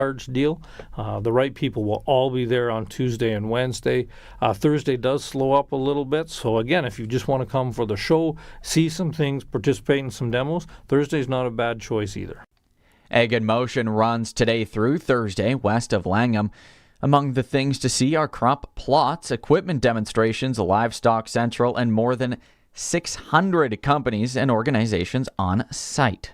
large deal. The right people will all be there on Tuesday and Wednesday. Thursday does slow up a little bit. So again, if you just want to come for the show, see some things, participate in some demos, Thursday's not a bad choice either. Egg in Motion runs today through Thursday west of Langham. Among the things to see are crop plots, equipment demonstrations, a livestock central, and more than 600 companies and organizations on site.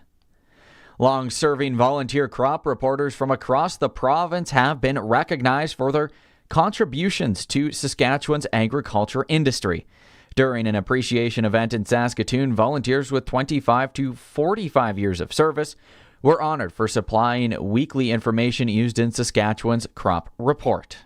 Long-serving volunteer crop reporters from across the province have been recognized for their contributions to Saskatchewan's agriculture industry. During an appreciation event in Saskatoon, volunteers with 25 to 45 years of service were honored for supplying weekly information used in Saskatchewan's crop report.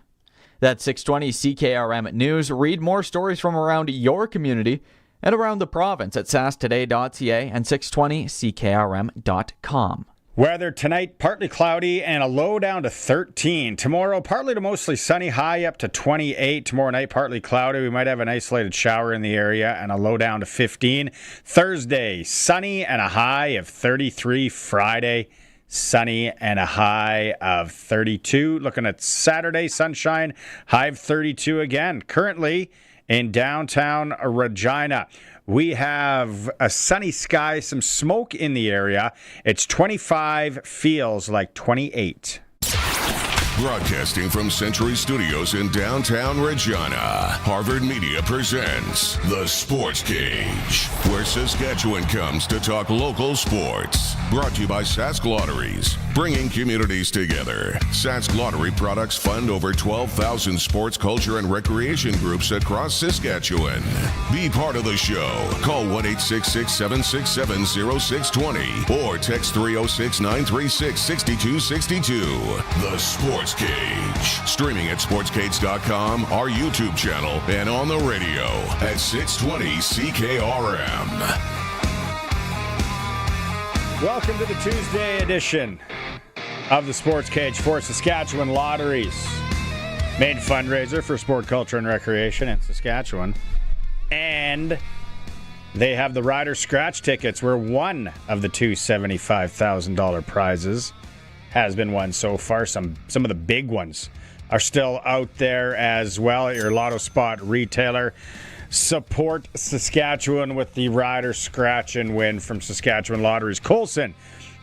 That's 620 CKRM News. Read more stories from around your community and around the province at sasktoday.ca and 620ckrm.com. Weather tonight, partly cloudy and a low down to 13. Tomorrow, partly to mostly sunny, high up to 28. Tomorrow night, partly cloudy. We might have an isolated shower in the area and a low down to 15. Thursday, sunny and a high of 33. Friday, sunny and a high of 32. Looking at Saturday, sunshine, high of 32 again. Currently in downtown Regina, we have a sunny sky, some smoke in the area. It's 25, feels like 28. Broadcasting from Century Studios in downtown Regina, Harvard Media presents The Sportscage, where Saskatchewan comes to talk local sports. Brought to you by Sask Lotteries, bringing communities together. Sask Lottery products fund over 12,000 sports, culture, and recreation groups across Saskatchewan. Be part of the show. Call 1-866-767-0620 or text 306-936-6262. The Sportscage. Streaming at sportscage.com, our YouTube channel, and on the radio at 620 CKRM. Welcome to the Tuesday edition of the Sports Cage for Saskatchewan Lotteries, main fundraiser for sport, culture, and recreation in Saskatchewan. And they have the Rider Scratch tickets, where one of the two $75,000 prizes has been won so far. Some of the big ones are still out there as well at your Lotto Spot retailer. Support Saskatchewan with the Rider Scratch and Win from Saskatchewan Lotteries. Colson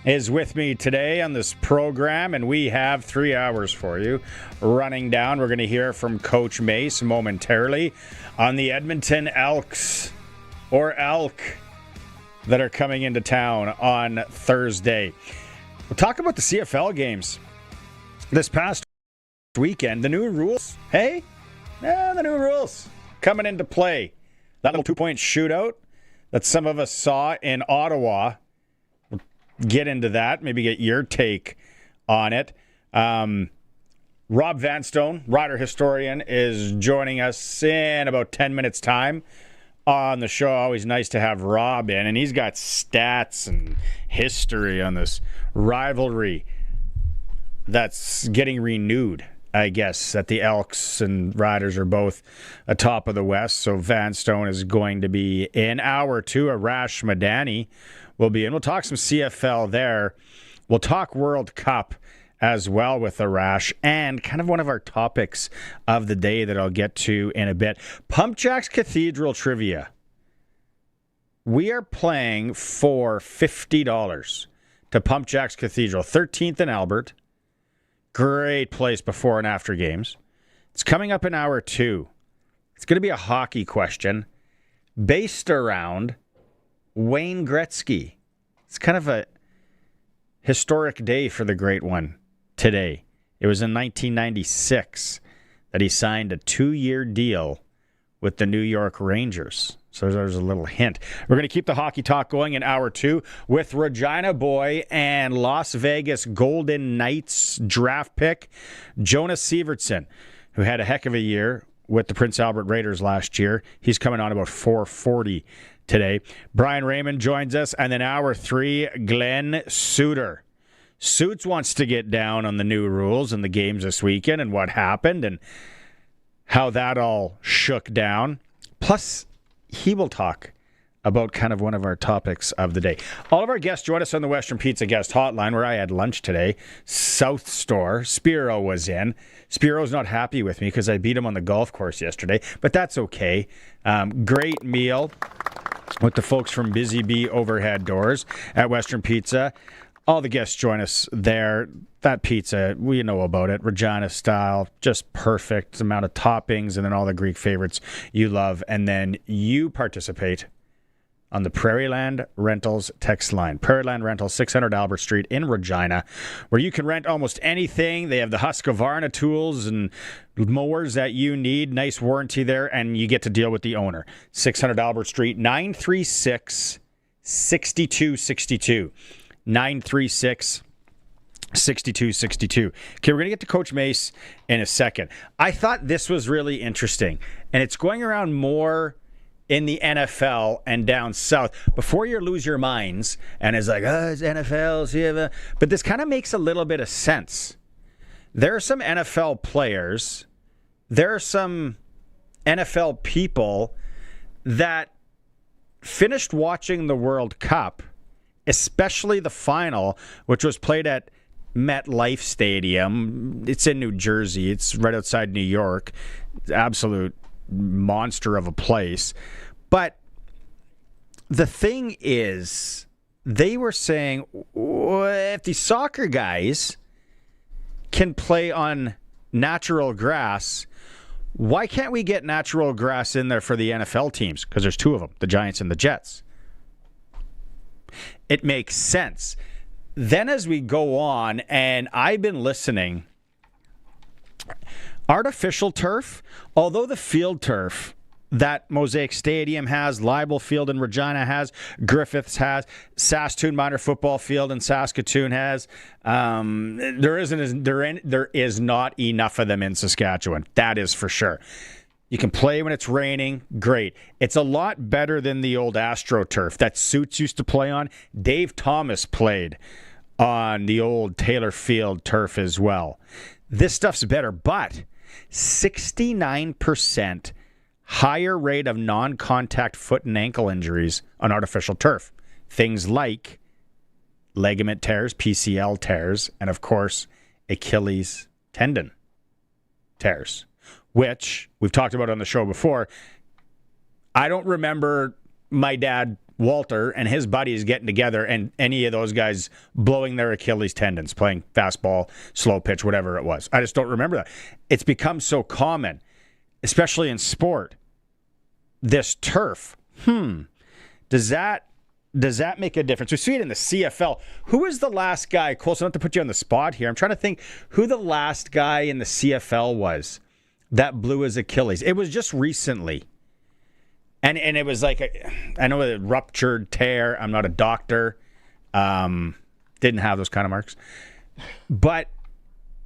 is with me today on this program, and we have 3 hours for you running down. We're going to hear from Coach Mace momentarily on the Edmonton Elks, or Elk, that are coming into town on Thursday. We'll talk about the CFL games this past weekend. The new rules. Hey? Yeah, the new rules coming into play. That little 2-point shootout that some of us saw in Ottawa. We'll get into that, maybe get your take on it. Rob Vanstone, Rider historian, is joining us in about 10 minutes' time on the show. Always nice to have Rob in, and he's got stats and history on this rivalry that's getting renewed, I guess, that the Elks and Riders are both atop of the West. So Vanstone is going to be in hour 2. Arash Madani will be in. We'll talk some CFL there. We'll talk World Cup as well with Arash, and kind of one of our topics of the day that I'll get to in a bit. Pumpjacks Cathedral Trivia. We are playing for $50 to Pumpjacks Cathedral, 13th and Albert. Great place before and after games. It's coming up in hour 2. It's going to be a hockey question based around Wayne Gretzky. It's kind of a historic day for the great one today. It was in 1996 that he signed a 2-year deal with the New York Rangers. So there's a little hint. We're going to keep the hockey talk going in hour 2 with Regina boy and Las Vegas Golden Knights draft pick Jonah Sivertson, who had a heck of a year with the Prince Albert Raiders last year. He's coming on about 4:40 today. Brian Raymond joins us, and then hour 3, Glen Suitor. Suits wants to get down on the new rules and the games this weekend and what happened and how that all shook down. Plus, he will talk about kind of one of our topics of the day. All of our guests join us on the Western Pizza Guest Hotline, where I had lunch today. South Store. Spiro was in. Spiro's not happy with me because I beat him on the golf course yesterday, but that's okay. Great meal with the folks from Busy Bee Overhead Doors at Western Pizza. All the guests join us there. That pizza, we know about it. Regina style, just perfect amount of toppings, and then all the Greek favorites you love. And then you participate on the Prairieland Rentals text line. Prairieland Rentals, 600 Albert Street in Regina, where you can rent almost anything. They have the Husqvarna tools and mowers that you need. Nice warranty there, and you get to deal with the owner. 600 Albert Street, 936-6262. 936-6262. Okay, we're going to get to Coach Mace in a second. I thought this was really interesting, and it's going around more in the NFL and down south. Before you lose your minds, and it's like, it's NFL, CFL. But this kind of makes a little bit of sense. There are some NFL players, there are some NFL people that finished watching the World Cup, especially the final, which was played at MetLife Stadium. It's in New Jersey. It's right outside New York. Absolute monster of a place. But the thing is, they were saying, if the soccer guys can play on natural grass, why can't we get natural grass in there for the NFL teams? Because there's two of them, the Giants and the Jets. It makes sense. Then as we go on, and I've been listening, artificial turf, although the field turf that Mosaic Stadium has, Leibel Field in Regina has, Griffiths has, Saskatoon Minor Football Field in Saskatoon has, there is not enough of them in Saskatchewan. That is for sure. You can play when it's raining. Great. It's a lot better than the old AstroTurf that Suits used to play on. Dave Thomas played on the old Taylor Field turf as well. This stuff's better, but 69% higher rate of non-contact foot and ankle injuries on artificial turf. Things like ligament tears, PCL tears, and of course, Achilles tendon tears, which we've talked about on the show before. I don't remember my dad, Walter, and his buddies getting together and any of those guys blowing their Achilles tendons, playing fastball, slow pitch, whatever it was. I just don't remember that. It's become so common, especially in sport. This turf, does that make a difference? We see it in the CFL. Who was the last guy, Cole, so not to put you on the spot here, I'm trying to think who the last guy in the CFL was that blew his Achilles. It was just recently. And it was like, I know a ruptured tear. I'm not a doctor. Didn't have those kind of marks. But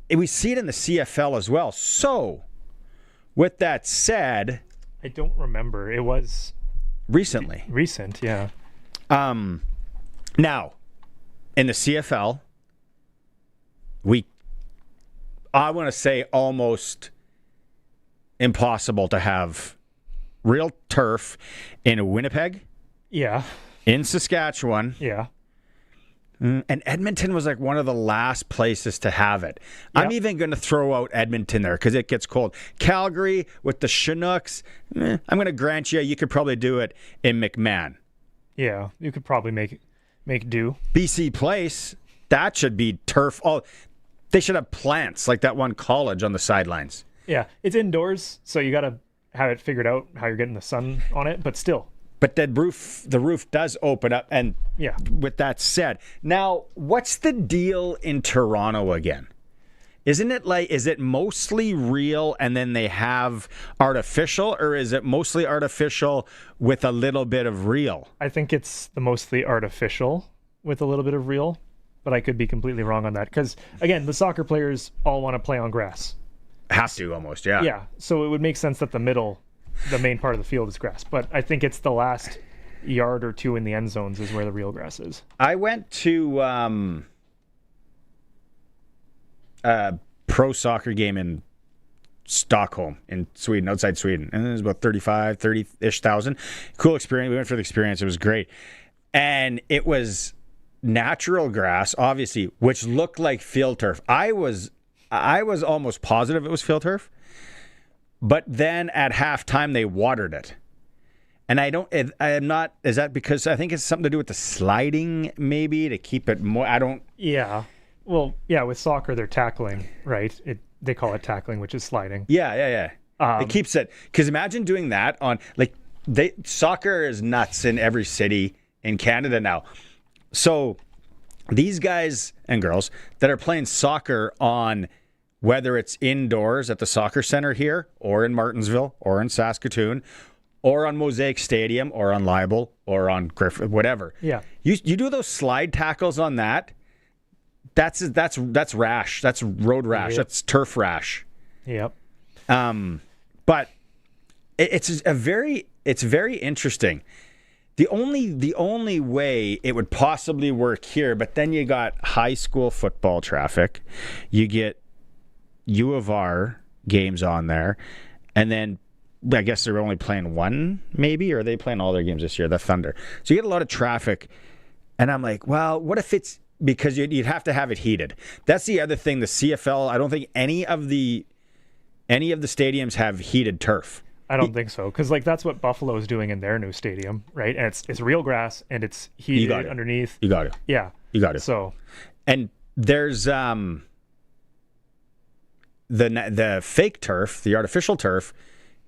we see it in the CFL as well. So, with that said... I don't remember. It was... Recently. Recent, yeah. Now, in the CFL, I want to say almost impossible to have real turf in Winnipeg. Yeah. In Saskatchewan. Yeah. And Edmonton was like one of the last places to have it. Yep. I'm even going to throw out Edmonton there because it gets cold. Calgary with the Chinooks, I'm going to grant you could probably do it in McMahon. Yeah, you could probably make do. BC Place, that should be turf. Oh, they should have plants like that one college on the sidelines. Yeah, it's indoors, so you got to have it figured out how you're getting the sun on it, but still. But the roof does open up. And yeah. With that said, now what's the deal in Toronto again? Isn't it like, is it mostly real and then they have artificial, or is it mostly artificial with a little bit of real? I think it's the mostly artificial with a little bit of real, but I could be completely wrong on that. Because again, the soccer players all want to play on grass. Have to almost, yeah. Yeah, so it would make sense that the main part of the field is grass. But I think it's the last yard or two in the end zones is where the real grass is. I went to a pro soccer game in Stockholm in Sweden, outside Sweden. And it was about 30-ish thousand. Cool experience. We went for the experience. It was great. And it was natural grass, obviously, which looked like field turf. I was almost positive it was field turf. But then at halftime, they watered it. And I'm not, is that because I think it's something to do with the sliding, maybe, to keep it more, Yeah. Well, yeah, with soccer, they're tackling, right? They call it tackling, which is sliding. Yeah. It keeps it, because imagine doing that on, like, soccer is nuts in every city in Canada now. So these guys and girls that are playing soccer on, whether it's indoors at the soccer center here, or in Martinsville, or in Saskatoon, or on Mosaic Stadium, or on Libel, or on Griffith, whatever. Yeah. You do those slide tackles on that, that's rash. That's road rash. Yep. That's turf rash. Yep. But it's very interesting. The only way it would possibly work here, but then you got high school football traffic, you get U of R games on there, and then I guess they're only playing one, maybe, or are they playing all their games this year? The Thunder. So you get a lot of traffic, and I'm like, well, what if it's because you'd have to have it heated? That's the other thing. The CFL, I don't think any of the stadiums have heated turf. I don't think so, because like that's what Buffalo is doing in their new stadium, right? And it's real grass and it's heated underneath. You got it. Yeah, you got it. So, and there's the fake turf, the artificial turf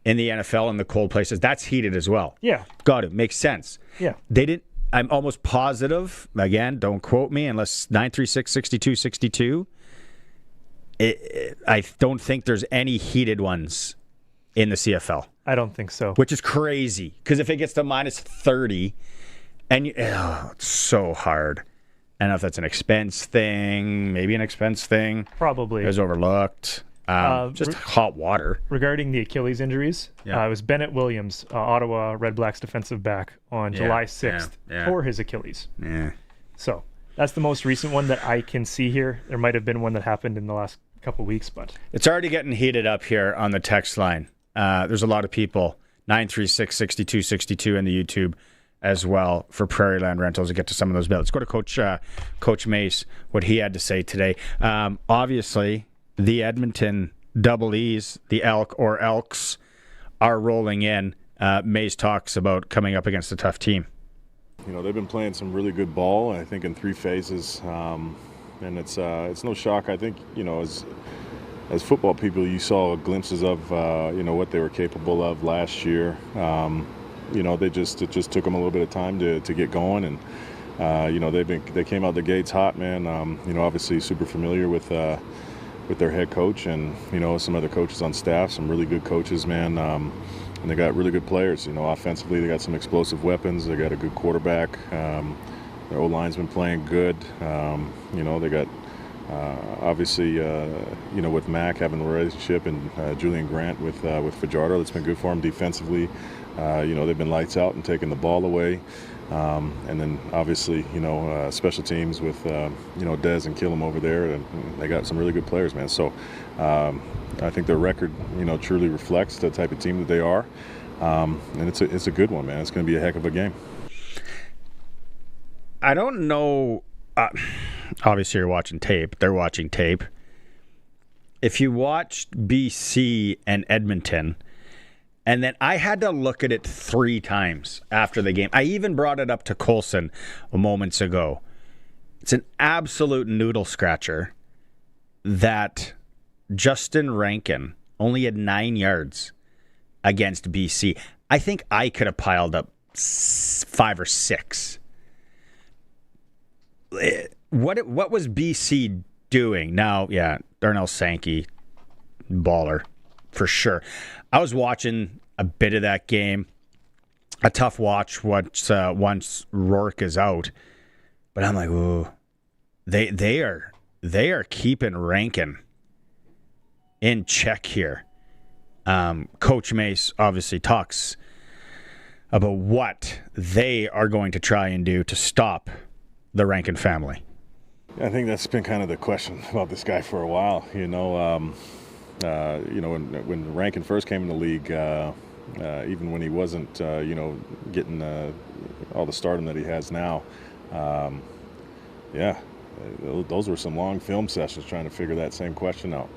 in the NFL in the cold places. That's heated as well. Yeah, got it. Makes sense. Yeah, they didn't. I'm almost positive. Again, don't quote me unless 936-6262. I don't think there's any heated ones in the CFL. I don't think so. Which is crazy, because if it gets to minus 30, and it's so hard. I don't know if that's an expense thing, maybe an expense thing. Probably. It was overlooked. Just hot water. Regarding the Achilles injuries, it was Bennett Williams, Ottawa Red Blacks defensive back, on July 6th for his Achilles. Yeah. So that's the most recent one that I can see here. There might have been one that happened in the last couple weeks, but it's already getting heated up here on the text line. There's a lot of people, 936-6262 in the YouTube as well, for Prairie Land Rentals to get to some of those bills. Let's go to Coach Mace, what he had to say today. Obviously, the Edmonton Double E's, the Elk or Elks, are rolling in. Mace talks about coming up against a tough team. You know, they've been playing some really good ball, I think, in three phases. And it's no shock. I think, you know, as football people, you saw glimpses of, you know, what they were capable of last year. You know, it just took them a little bit of time to get going. And, you know, they came out the gates hot, man. You know, obviously super familiar with their head coach and, you know, some other coaches on staff, some really good coaches, man. And they got really good players. You know, offensively, they got some explosive weapons. They got a good quarterback. Their O-line's been playing good. You know, they got obviously, you know, with Mac having the relationship and Julian Grant with Fajardo, that's been good for them defensively. You know, they've been lights out and taking the ball away. And then obviously, you know, special teams with, you know, Dez and Killam over there. And they got some really good players, man. So I think their record, you know, truly reflects the type of team that they are. And it's a good one, man. It's going to be a heck of a game. I don't know. Obviously, you're watching tape. They're watching tape. If you watched BC and Edmonton, and then I had to look at it 3 times after the game. I even brought it up to Colson moments ago. It's an absolute noodle scratcher that Justin Rankin only had 9 yards against BC. I think I could have piled up 5 or 6. What was BC doing? Now, yeah, Darnell Sankey, baller, for sure. I was watching a bit of that game. A tough watch once Rourke is out. But I'm like, ooh, they are keeping Rankin in check here. Coach Mace obviously talks about what they are going to try and do to stop the Rankin family. I think that's been kind of the question about this guy for a while. You know, when Rankin first came in the league, even when he wasn't, getting all the stardom that he has now, those were some long film sessions trying to figure that same question out.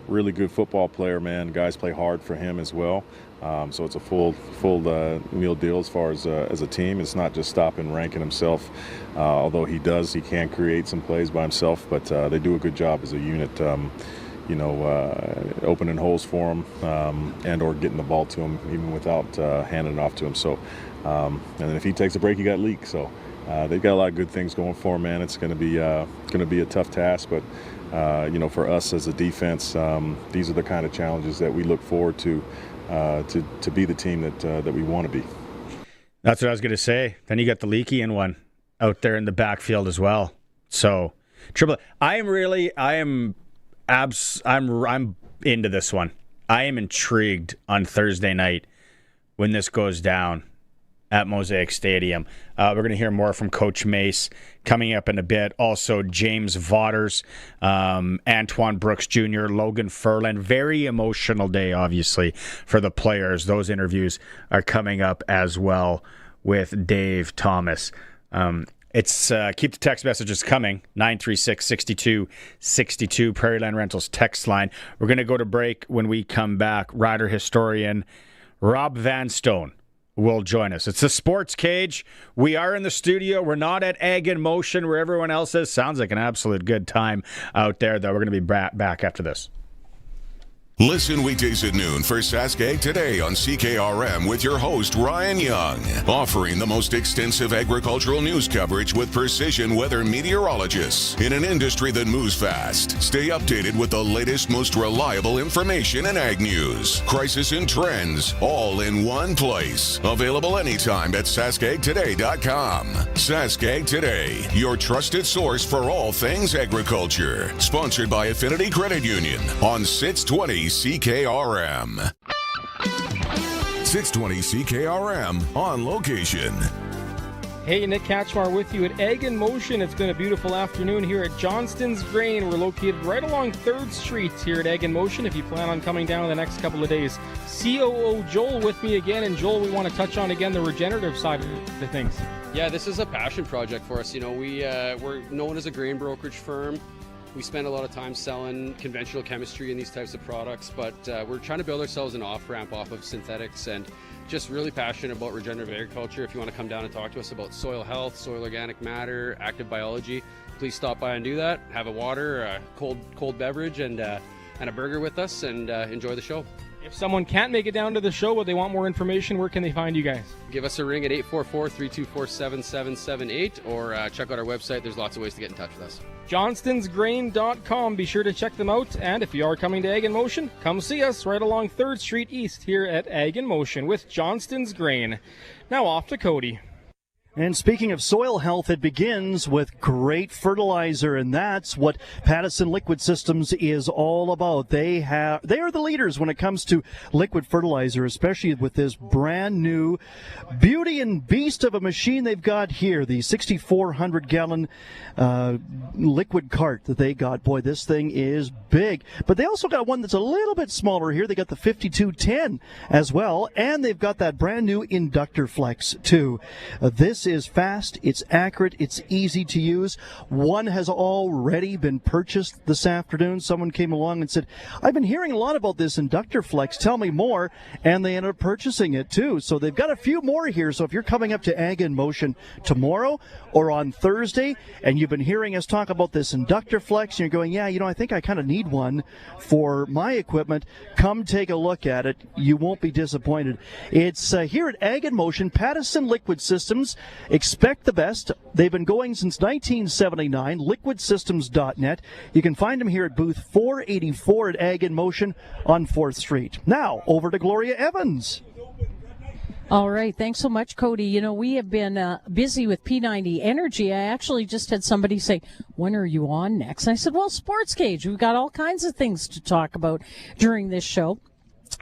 Really good football player, man. Guys play hard for him as well. So it's a full meal deal as far as a team. It's not just stopping Rankin himself, although he can create some plays by himself, but they do a good job as a unit, opening holes for him and or getting the ball to him even without handing it off to him. So, and then if he takes a break, you got leak. So they've got a lot of good things going for him, man. It's going to be a tough task, but for us as a defense, these are the kind of challenges that we look forward to be the team that we want to be. That's what I was going to say. Then you got the leaky in one out there in the backfield as well. So I'm into this one. I am intrigued on Thursday night when this goes down at Mosaic Stadium. We're going to hear more from Coach Mace coming up in a bit. Also, James Vaughters, Antoine Brooks Jr., Logan Furlan. Very emotional day, obviously, for the players. Those interviews are coming up as well with Dave Thomas. It's keep the text messages coming, 936-6262, Prairieland Rentals text line. We're going to go to break. When we come back, rider historian Rob Vanstone will join us. It's the Sports Cage. We are in the studio. We're not at Egg in Motion where everyone else is. Sounds like an absolute good time out there, though. We're going to be back after this. Listen weekdays at noon for Saskatchewan Today on CKRM with your host, Ryan Young, offering the most extensive agricultural news coverage with precision weather meteorologists in an industry that moves fast. Stay updated with the latest, most reliable information in ag news, crisis and trends, all in one place. Available anytime at SaskAgToday.com. Saskatchewan Today, your trusted source for all things agriculture. Sponsored by Affinity Credit Union on 620 CKRM. 620 CKRM on location. Hey, Nick Katchmar with you at Egg in Motion. It's been a beautiful afternoon here at Johnston's Grain. We're located right along 3rd Street here at Egg in Motion if you plan on coming down in the next couple of days. COO Joel with me again. And Joel, we want to touch on again the regenerative side of the things. Yeah, this is a passion project for us. We're known as a grain brokerage firm. We spend a lot of time selling conventional chemistry and these types of products, but we're trying to build ourselves an off-ramp off of synthetics and just really passionate about regenerative agriculture. If you want to come down and talk to us about soil health, soil organic matter, active biology, please stop by and do that. Have a water, a cold beverage, and a burger with us, and enjoy the show. If someone can't make it down to the show but they want more information, where can they find you guys? Give us a ring at 844-324-7778 or check out our website. There's lots of ways to get in touch with us. JohnstonsGrain.com. Be sure to check them out. And if you are coming to Ag in Motion, come see us right along 3rd Street East here at Ag in Motion with Johnston's Grain. Now off to Cody. And speaking of soil health, it begins with great fertilizer, and that's what Pattison Liquid Systems is all about. They are the leaders when it comes to liquid fertilizer, especially with this brand new beauty and beast of a machine they've got here, the 6,400-gallon liquid cart that they got. Boy, this thing is big. But they also got one that's a little bit smaller here. They got the 5210 as well, and they've got that brand new Inductor Flex too. This is fast, it's accurate, it's easy to use. One has already been purchased this afternoon. Someone came along and said, I've been hearing a lot about this Inductor Flex, tell me more, and they ended up purchasing it too. So they've got a few more here. So if you're coming up to Ag in Motion tomorrow or on Thursday and you've been hearing us talk about this Inductor Flex and you're going, yeah, I think I kind of need one for my equipment, come take a look at it. You won't be disappointed. It's here at Ag in Motion, Pattison Liquid Systems. Expect the best. They've been going since 1979, liquidsystems.net. You can find them here at booth 484 at Ag in Motion on 4th Street. Now, over to Gloria Evans. All right. Thanks so much, Cody. We have been busy with P90 Energy. I actually just had somebody say, when are you on next? And I said, well, Sportscage. We've got all kinds of things to talk about during this show.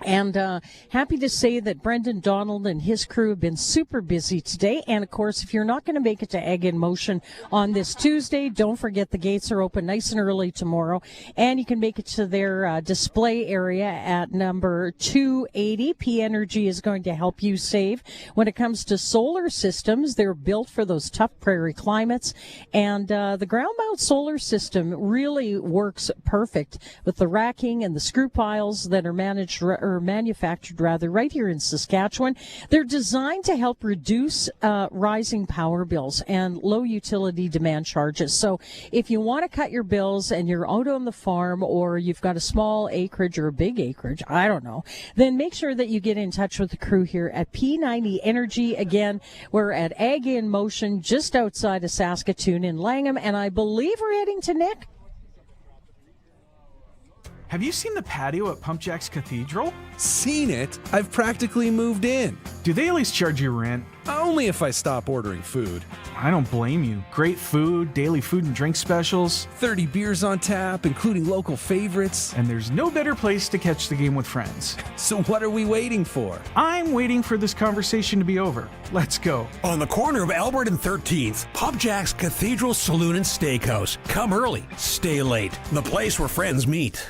And happy to say that Brendan Donald and his crew have been super busy today. And, of course, if you're not going to make it to Egg in Motion on this Tuesday, don't forget the gates are open nice and early tomorrow. And you can make it to their display area at number 280. P Energy is going to help you save. When it comes to solar systems, they're built for those tough prairie climates. And the ground mount solar system really works perfect with the racking and the screw piles that are manufactured right here in Saskatchewan. They're designed to help reduce rising power bills and low utility demand charges. So if you want to cut your bills and you're out on the farm, or you've got a small acreage or a big acreage, I don't know, then make sure that you get in touch with the crew here at P90 Energy. Again, we're at Ag in Motion just outside of Saskatoon in Langham, and I believe we're heading to Nick. Have you seen the patio at Pumpjacks Cathedral? Seen it? I've practically moved in. Do they at least charge you rent? Only if I stop ordering food. I don't blame you. Great food, daily food and drink specials. 30 beers on tap, including local favorites. And there's no better place to catch the game with friends. So what are we waiting for? I'm waiting for this conversation to be over. Let's go. On the corner of Albert and 13th, Pumpjacks Cathedral Saloon and Steakhouse. Come early, stay late. The place where friends meet.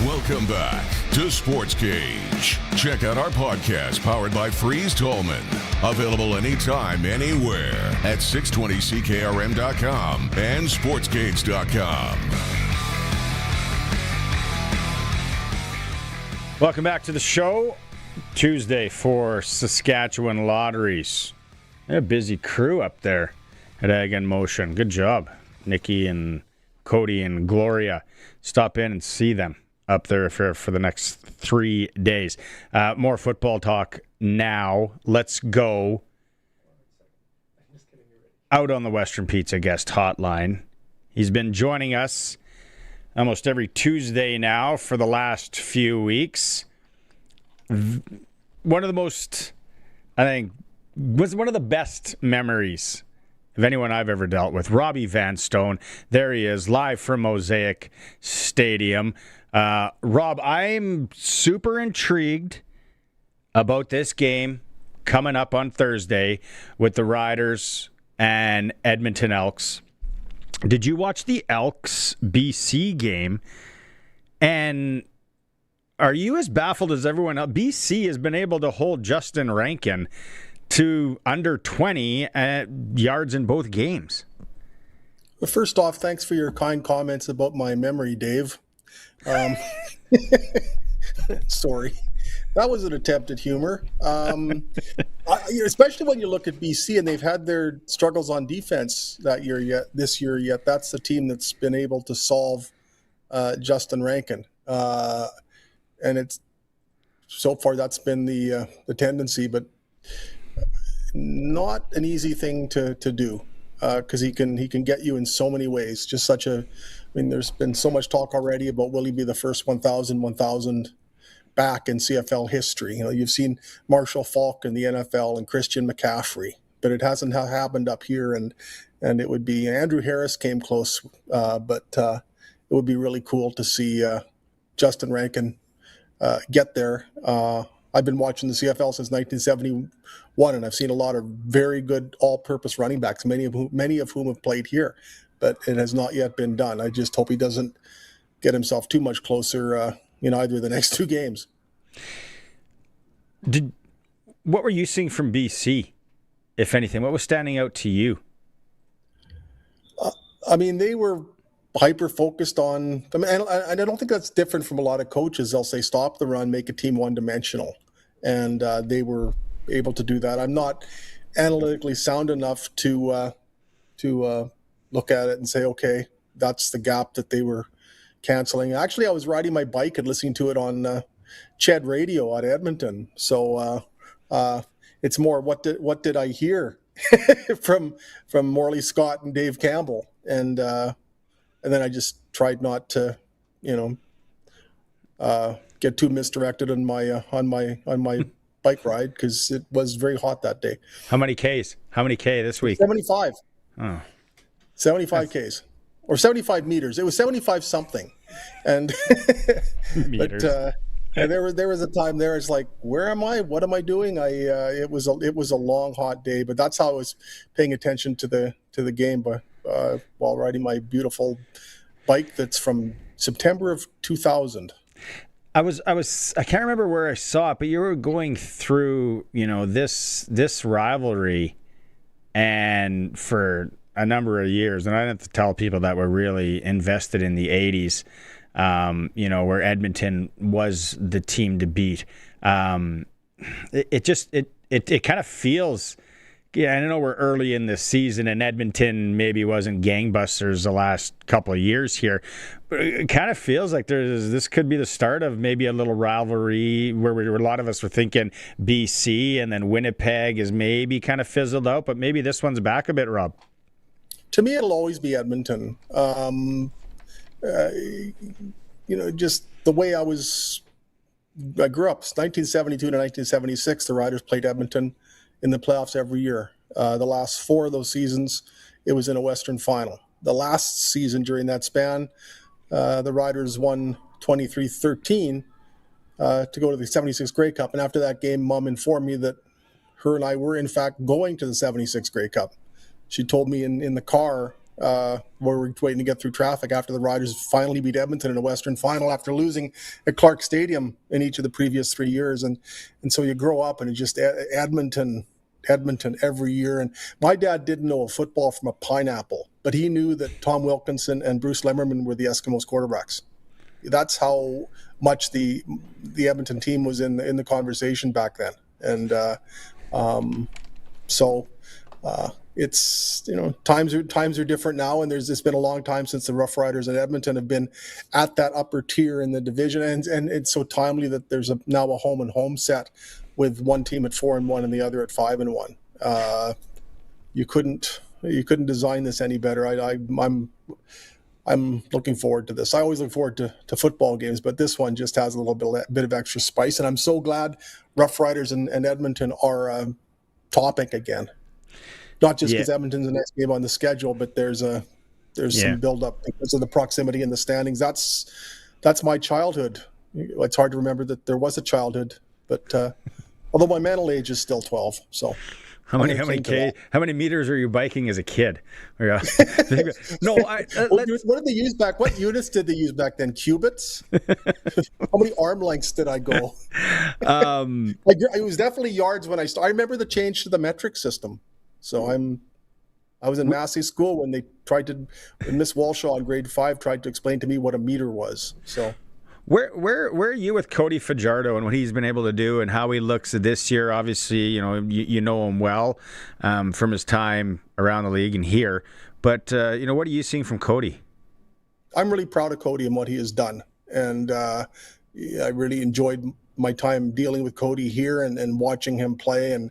Welcome back to Sportscage. Check out our podcast powered by Freeze Tolman. Available anytime, anywhere at 620ckrm.com and sportscage.com. Welcome back to the show. Tuesday for Saskatchewan Lotteries. A busy crew up there at Ag in Motion. Good job, Nikki and Cody and Gloria. Stop in and see them up there for the next 3 days. More football talk now. Let's go out on the Western Pizza guest hotline. He's been joining us almost every Tuesday now for the last few weeks. One of the most, I think, was one of the best memories of anyone I've ever dealt with. Robbie Vanstone. There he is, live from Mosaic Stadium. Rob, I'm super intrigued about this game coming up on Thursday with the Riders and Edmonton Elks. Did you watch the Elks BC game? And are you as baffled as everyone else? BC has been able to hold Justin Rankin to under 20 yards in both games. Well, first off, thanks for your kind comments about my memory, Dave. Sorry. That was an attempt at humor. Especially when you look at BC and they've had their struggles on defense this year yet. That's the team that's been able to solve Justin Rankin. And it's so far that's been the tendency, but not an easy thing to do because he can get you in so many ways. Just such a, I mean, there's been so much talk already about will he be the first 1,000 back in CFL history. You know, you've seen Marshall Faulk in the NFL and Christian McCaffrey, but it hasn't happened up here. And it would be Andrew Harris came close, but it would be really cool to see Justin Rankin get there. I've been watching the CFL since 1971, and I've seen a lot of very good all-purpose running backs, many of whom have played here, but it has not yet been done. I just hope he doesn't get himself too much closer in either of the next two games. What were you seeing from BC, if anything? What was standing out to you? I mean, they were hyper-focused on, and I don't think that's different from a lot of coaches. They'll say, stop the run, make a team one-dimensional. And they were able to do that. I'm not analytically sound enough to look at it and say, okay, that's the gap that they were canceling. Actually, I was riding my bike and listening to it on Ched Radio at Edmonton. So it's more, what did I hear from Morley Scott and Dave Campbell? And then I just tried not to, get too misdirected on my bike ride because it was very hot that day. How many Ks this week? 75. Oh. 75 Ks or 75 meters. It was 75 something. And meters. But And there was a time there. It's like, where am I? What am I doing? It was a long, hot day, but that's how I was paying attention to the game. But while riding my beautiful bike, that's from September of 2000. I can't remember where I saw it, but you were going through, this rivalry, and for a number of years, and I have to tell people that we're really invested in the 80s. Where Edmonton was the team to beat. It kind of feels, I know we're early in this season and Edmonton maybe wasn't gangbusters the last couple of years here, but it kind of feels like this could be the start of maybe a little rivalry where a lot of us were thinking BC, and then Winnipeg is maybe kind of fizzled out, but maybe this one's back a bit, Rob. To me, it'll always be Edmonton. Just the way I grew up, 1972 to 1976, the Riders played Edmonton in the playoffs every year. The last 4 of those seasons, it was in a Western final. The last season during that span, the Riders won 23-13 to go to the 76 Grey Cup. And after that game, Mom informed me that her and I were, in fact, going to the 76 Grey Cup. She told me in the car, where we're waiting to get through traffic after the Riders finally beat Edmonton in a Western final after losing at Clark Stadium in each of the previous 3 years. And so you grow up and it's just Edmonton every year. And my dad didn't know a football from a pineapple, but he knew that Tom Wilkinson and Bruce Lemmerman were the Eskimos quarterbacks. That's how much the Edmonton team was in the conversation back then. And it's, times are different now, and it's been a long time since the Roughriders and Edmonton have been at that upper tier in the division, and it's so timely that there's now a home and home set with one team at 4-1 and the other at 5-1. You couldn't design this any better. I'm looking forward to this. I always look forward to football games, but this one just has a little bit of extra spice, and I'm so glad Roughriders and Edmonton are a topic again. Not just because Edmonton's the next game on the schedule, but there's some build-up because of the proximity in the standings. That's my childhood. It's hard to remember that there was a childhood, but although my mental age is still 12, so. How many meters are you biking as a kid? No, what did they use back? What units did they use back then? Cubits? How many arm lengths did I go? It was definitely yards when I started. I remember the change to the metric system. So I was in Massey school when Miss Walshaw in grade 5 tried to explain to me what a meter was. So where are you with Cody Fajardo and what he's been able to do and how he looks this year? Obviously, you know him well from his time around the league and here. But what are you seeing from Cody? I'm really proud of Cody and what he has done, and I really enjoyed my time dealing with Cody here and watching him play, and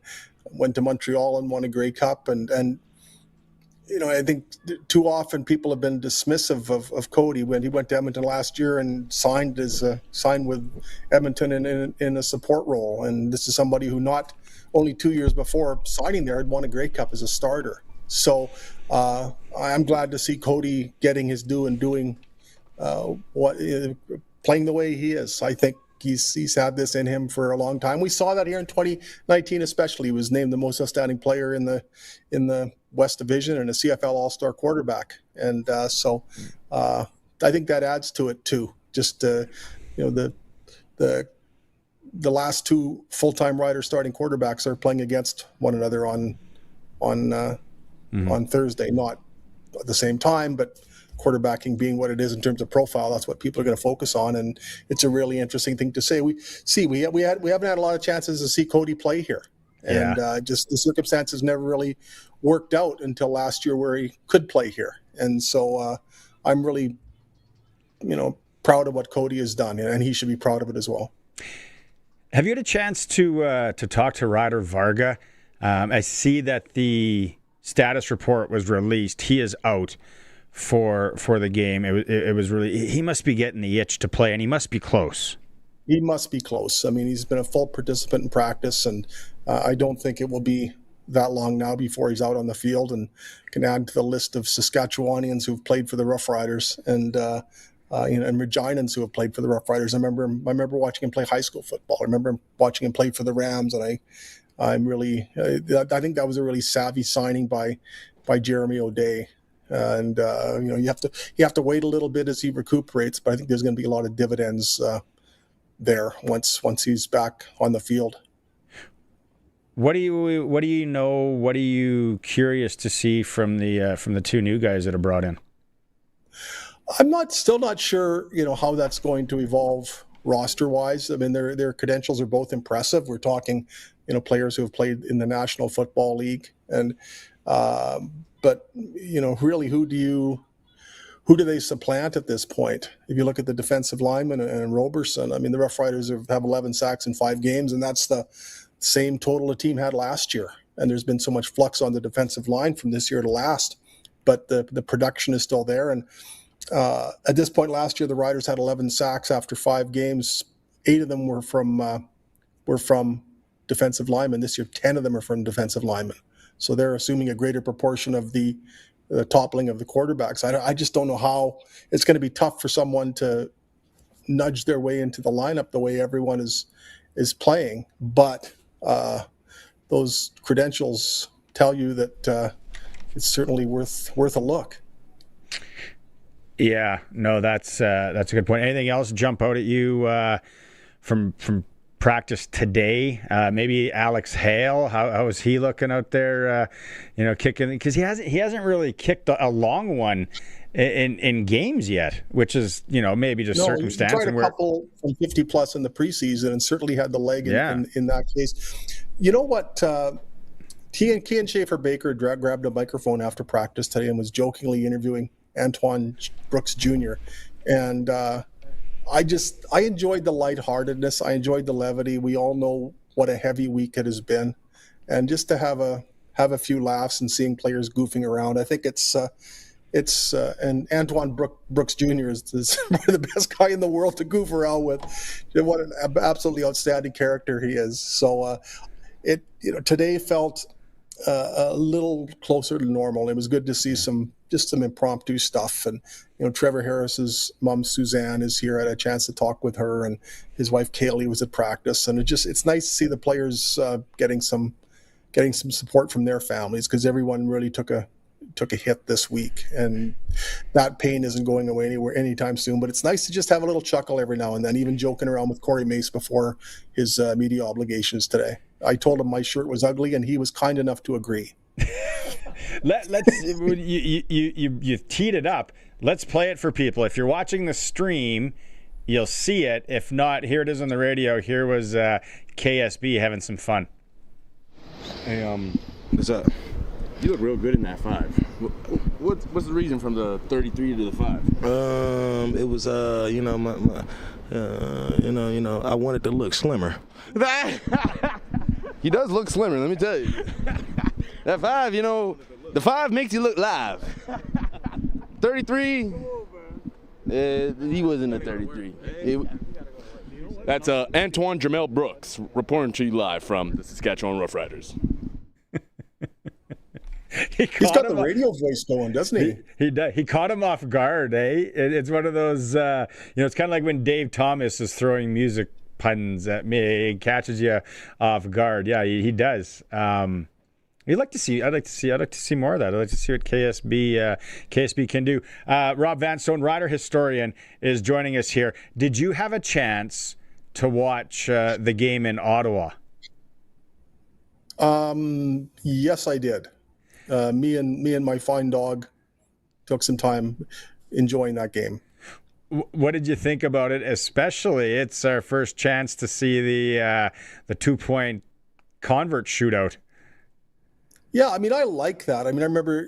went to Montreal and won a Grey Cup, and I think too often people have been dismissive of Cody when he went to Edmonton last year and signed with Edmonton in a support role. And this is somebody who not only 2 years before signing there had won a Grey Cup as a starter. So I'm glad to see Cody getting his due and doing playing the way he is. I think he's had this in him for a long time. We saw that here in 2019, especially. He was named the most outstanding player in the West Division and a CFL All-Star quarterback. And so I think that adds to it too. Just the last 2 full-time Riders starting quarterbacks are playing against one another on Thursday, not at the same time, but quarterbacking being what it is in terms of profile, that's what people are going to focus on, and it's a really interesting thing to say. We haven't had a lot of chances to see Cody play here, and just the circumstances never really worked out until last year where he could play here, and so I'm really, proud of what Cody has done, and he should be proud of it as well. Have you had a chance to talk to Ryder Varga? I see that the status report was released. He is out for the game. It was really, he must be getting the itch to play, and he must be close. He must be close. I mean, he's been a full participant in practice, and I don't think it will be that long now before he's out on the field and can add to the list of Saskatchewanians who've played for the Roughriders. And and Reginans who have played for the Roughriders. I remember watching him play high school football. I remember watching him play for the Rams, and I think that was a really savvy signing by Jeremy O'Day. And you have to wait a little bit as he recuperates, but I think there's going to be a lot of dividends there once he's back on the field. What do you know? What are you curious to see from the two new guys that are brought in? I'm still not sure, how that's going to evolve roster-wise. I mean, their credentials are both impressive. We're talking, players who have played in the National Football League, and but really, who do they supplant at this point? If you look at the defensive lineman and Roberson, I mean, the Roughriders have 11 sacks in 5 games, and that's the same total the team had last year. And there's been so much flux on the defensive line from this year to last, but the production is still there. And at this point last year, the Riders had 11 sacks after 5 games. 8 of them were from defensive linemen. This year, 10 of them are from defensive linemen. So they're assuming a greater proportion of the toppling of the quarterbacks. I just don't know how it's going to be tough for someone to nudge their way into the lineup the way everyone is playing. But those credentials tell you that it's certainly worth a look. Yeah, no, that's a good point. Anything else jump out at you from practice today? Maybe Alex Hale. How is he looking out there? Kicking, because he hasn't really kicked a long one in games yet, which is maybe just circumstance. He tried a couple from 50 plus in the preseason, and certainly had the leg in that case. You know what? Kean Schaefer-Baker grabbed a microphone after practice today and was jokingly interviewing Antoine Brooks Jr. And I enjoyed the lightheartedness. I enjoyed the levity. We all know what a heavy week it has been, and just to have a few laughs and seeing players goofing around, I think it's and Antoine Brooks Jr. is probably the best guy in the world to goof around with. What an absolutely outstanding character he is. So today felt a little closer to normal. It was good to see some impromptu stuff. And Trevor Harris's mom Suzanne is here. I had a chance to talk with her, and his wife Kaylee was at practice. And it's nice to see the players getting some support from their families, because everyone really took a hit this week, and that pain isn't going away anytime soon. But it's nice to just have a little chuckle every now and then, even joking around with Corey Mace before his media obligations today. I told him my shirt was ugly, and he was kind enough to agree. You teed it up. Let's play it for people. If you're watching the stream, you'll see it. If not, here it is on the radio. Here was KSB having some fun. Hey, what's up? You look real good in that 5. What's the reason from the 33 to the 5? It was I wanted to look slimmer. He does look slimmer, let me tell you. That 5, the 5 makes you look live. 33, he wasn't a 33. That's Antoine Jamel Brooks reporting to you live from the Saskatchewan Roughriders. He's got the radio voice going, doesn't he? He does. He caught him off guard, eh? It's one of those, it's kind of like when Dave Thomas is throwing music puns at me. He catches you off guard. Yeah, he does. I'd like to see more of that. I'd like to see what KSB can do. Rob Vanstone, Rider historian, is joining us here. Did you have a chance to watch the game in Ottawa? Yes, I did. Me and my fine dog took some time enjoying that game. What did you think about it? Especially, it's our first chance to see the 2-point convert shootout. Yeah, I mean, I like that. I mean, I remember,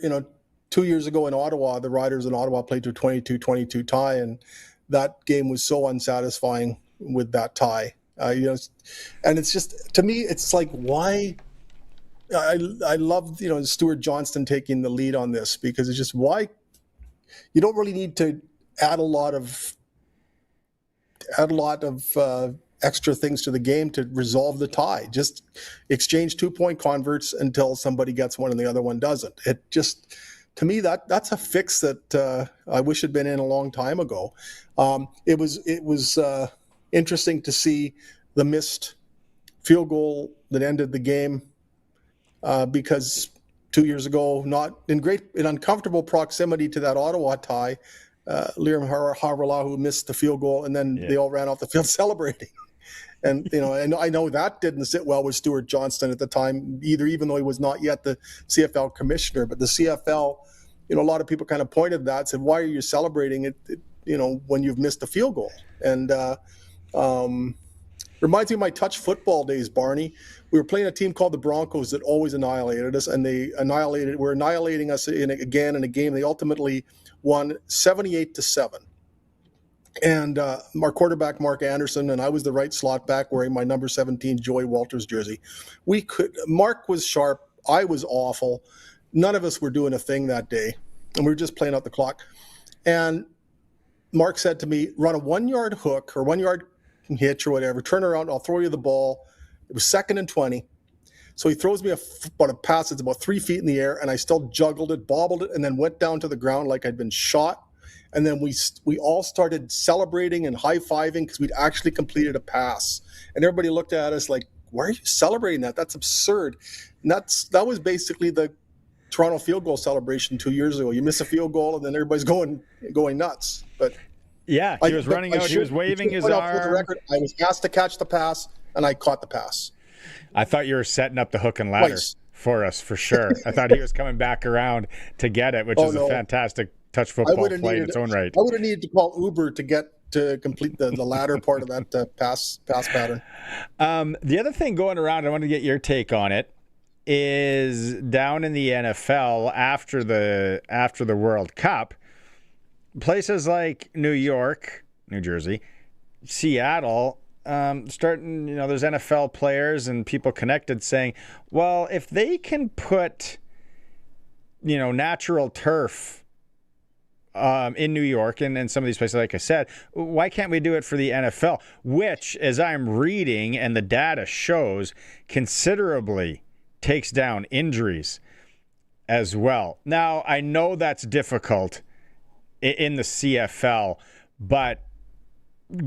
2 years ago in Ottawa, the Riders in Ottawa played to a 22-22 tie, and that game was so unsatisfying with that tie. And it's just, to me, it's like, why? I love, Stuart Johnston taking the lead on this, because it's just, why? You don't really need to add a lot of extra things to the game to resolve the tie. Just exchange 2-point converts until somebody gets one and the other one doesn't. It just, to me, that's a fix that I wish had been in a long time ago. It was interesting to see the missed field goal that ended the game because 2 years ago, not in uncomfortable proximity to that Ottawa tie, Liam Haralahu missed the field goal, and then they all ran off the field celebrating. And and I know that didn't sit well with Stuart Johnston at the time either, even though he was not yet the CFL commissioner. But the CFL, a lot of people kind of pointed at that and said, "Why are you celebrating it? When you've missed a field goal?" And reminds me of my touch football days, Barney. We were playing a team called the Broncos that always annihilated us, and were annihilating us again in a game. They ultimately won 78-7. And our quarterback, Mark Anderson, and I was the right slot back wearing my number 17 Joey Walters jersey. Mark was sharp. I was awful. None of us were doing a thing that day, and we were just playing out the clock. And Mark said to me, run a 1-yard hook or 1-yard hitch or whatever, turn around, I'll throw you the ball. It was 2nd and 20. So he throws me a pass that's about 3 feet in the air, and I still juggled it, bobbled it, and then went down to the ground like I'd been shot. And then we all started celebrating and high-fiving because we'd actually completed a pass. And everybody looked at us like, why are you celebrating that? That's absurd. And that was basically the Toronto field goal celebration 2 years ago. You miss a field goal, and then everybody's going nuts. But yeah, he was running out. He was waving his arm. For the record, I was asked to catch the pass, and I caught the pass. I thought you were setting up the hook and ladder for us, for sure. I thought he was coming back around to get it, which is a fantastic touch football play in its own right. I would have needed to call Uber to complete the latter part of that pass pattern. The other thing going around, I want to get your take on it, is down in the NFL after the World Cup, places like New York, New Jersey, Seattle, starting, there's NFL players and people connected saying, well, if they can put, natural turf in New York and some of these places, like I said, why can't we do it for the NFL? Which, as I'm reading and the data shows, considerably takes down injuries as well. Now, I know that's difficult in the CFL, but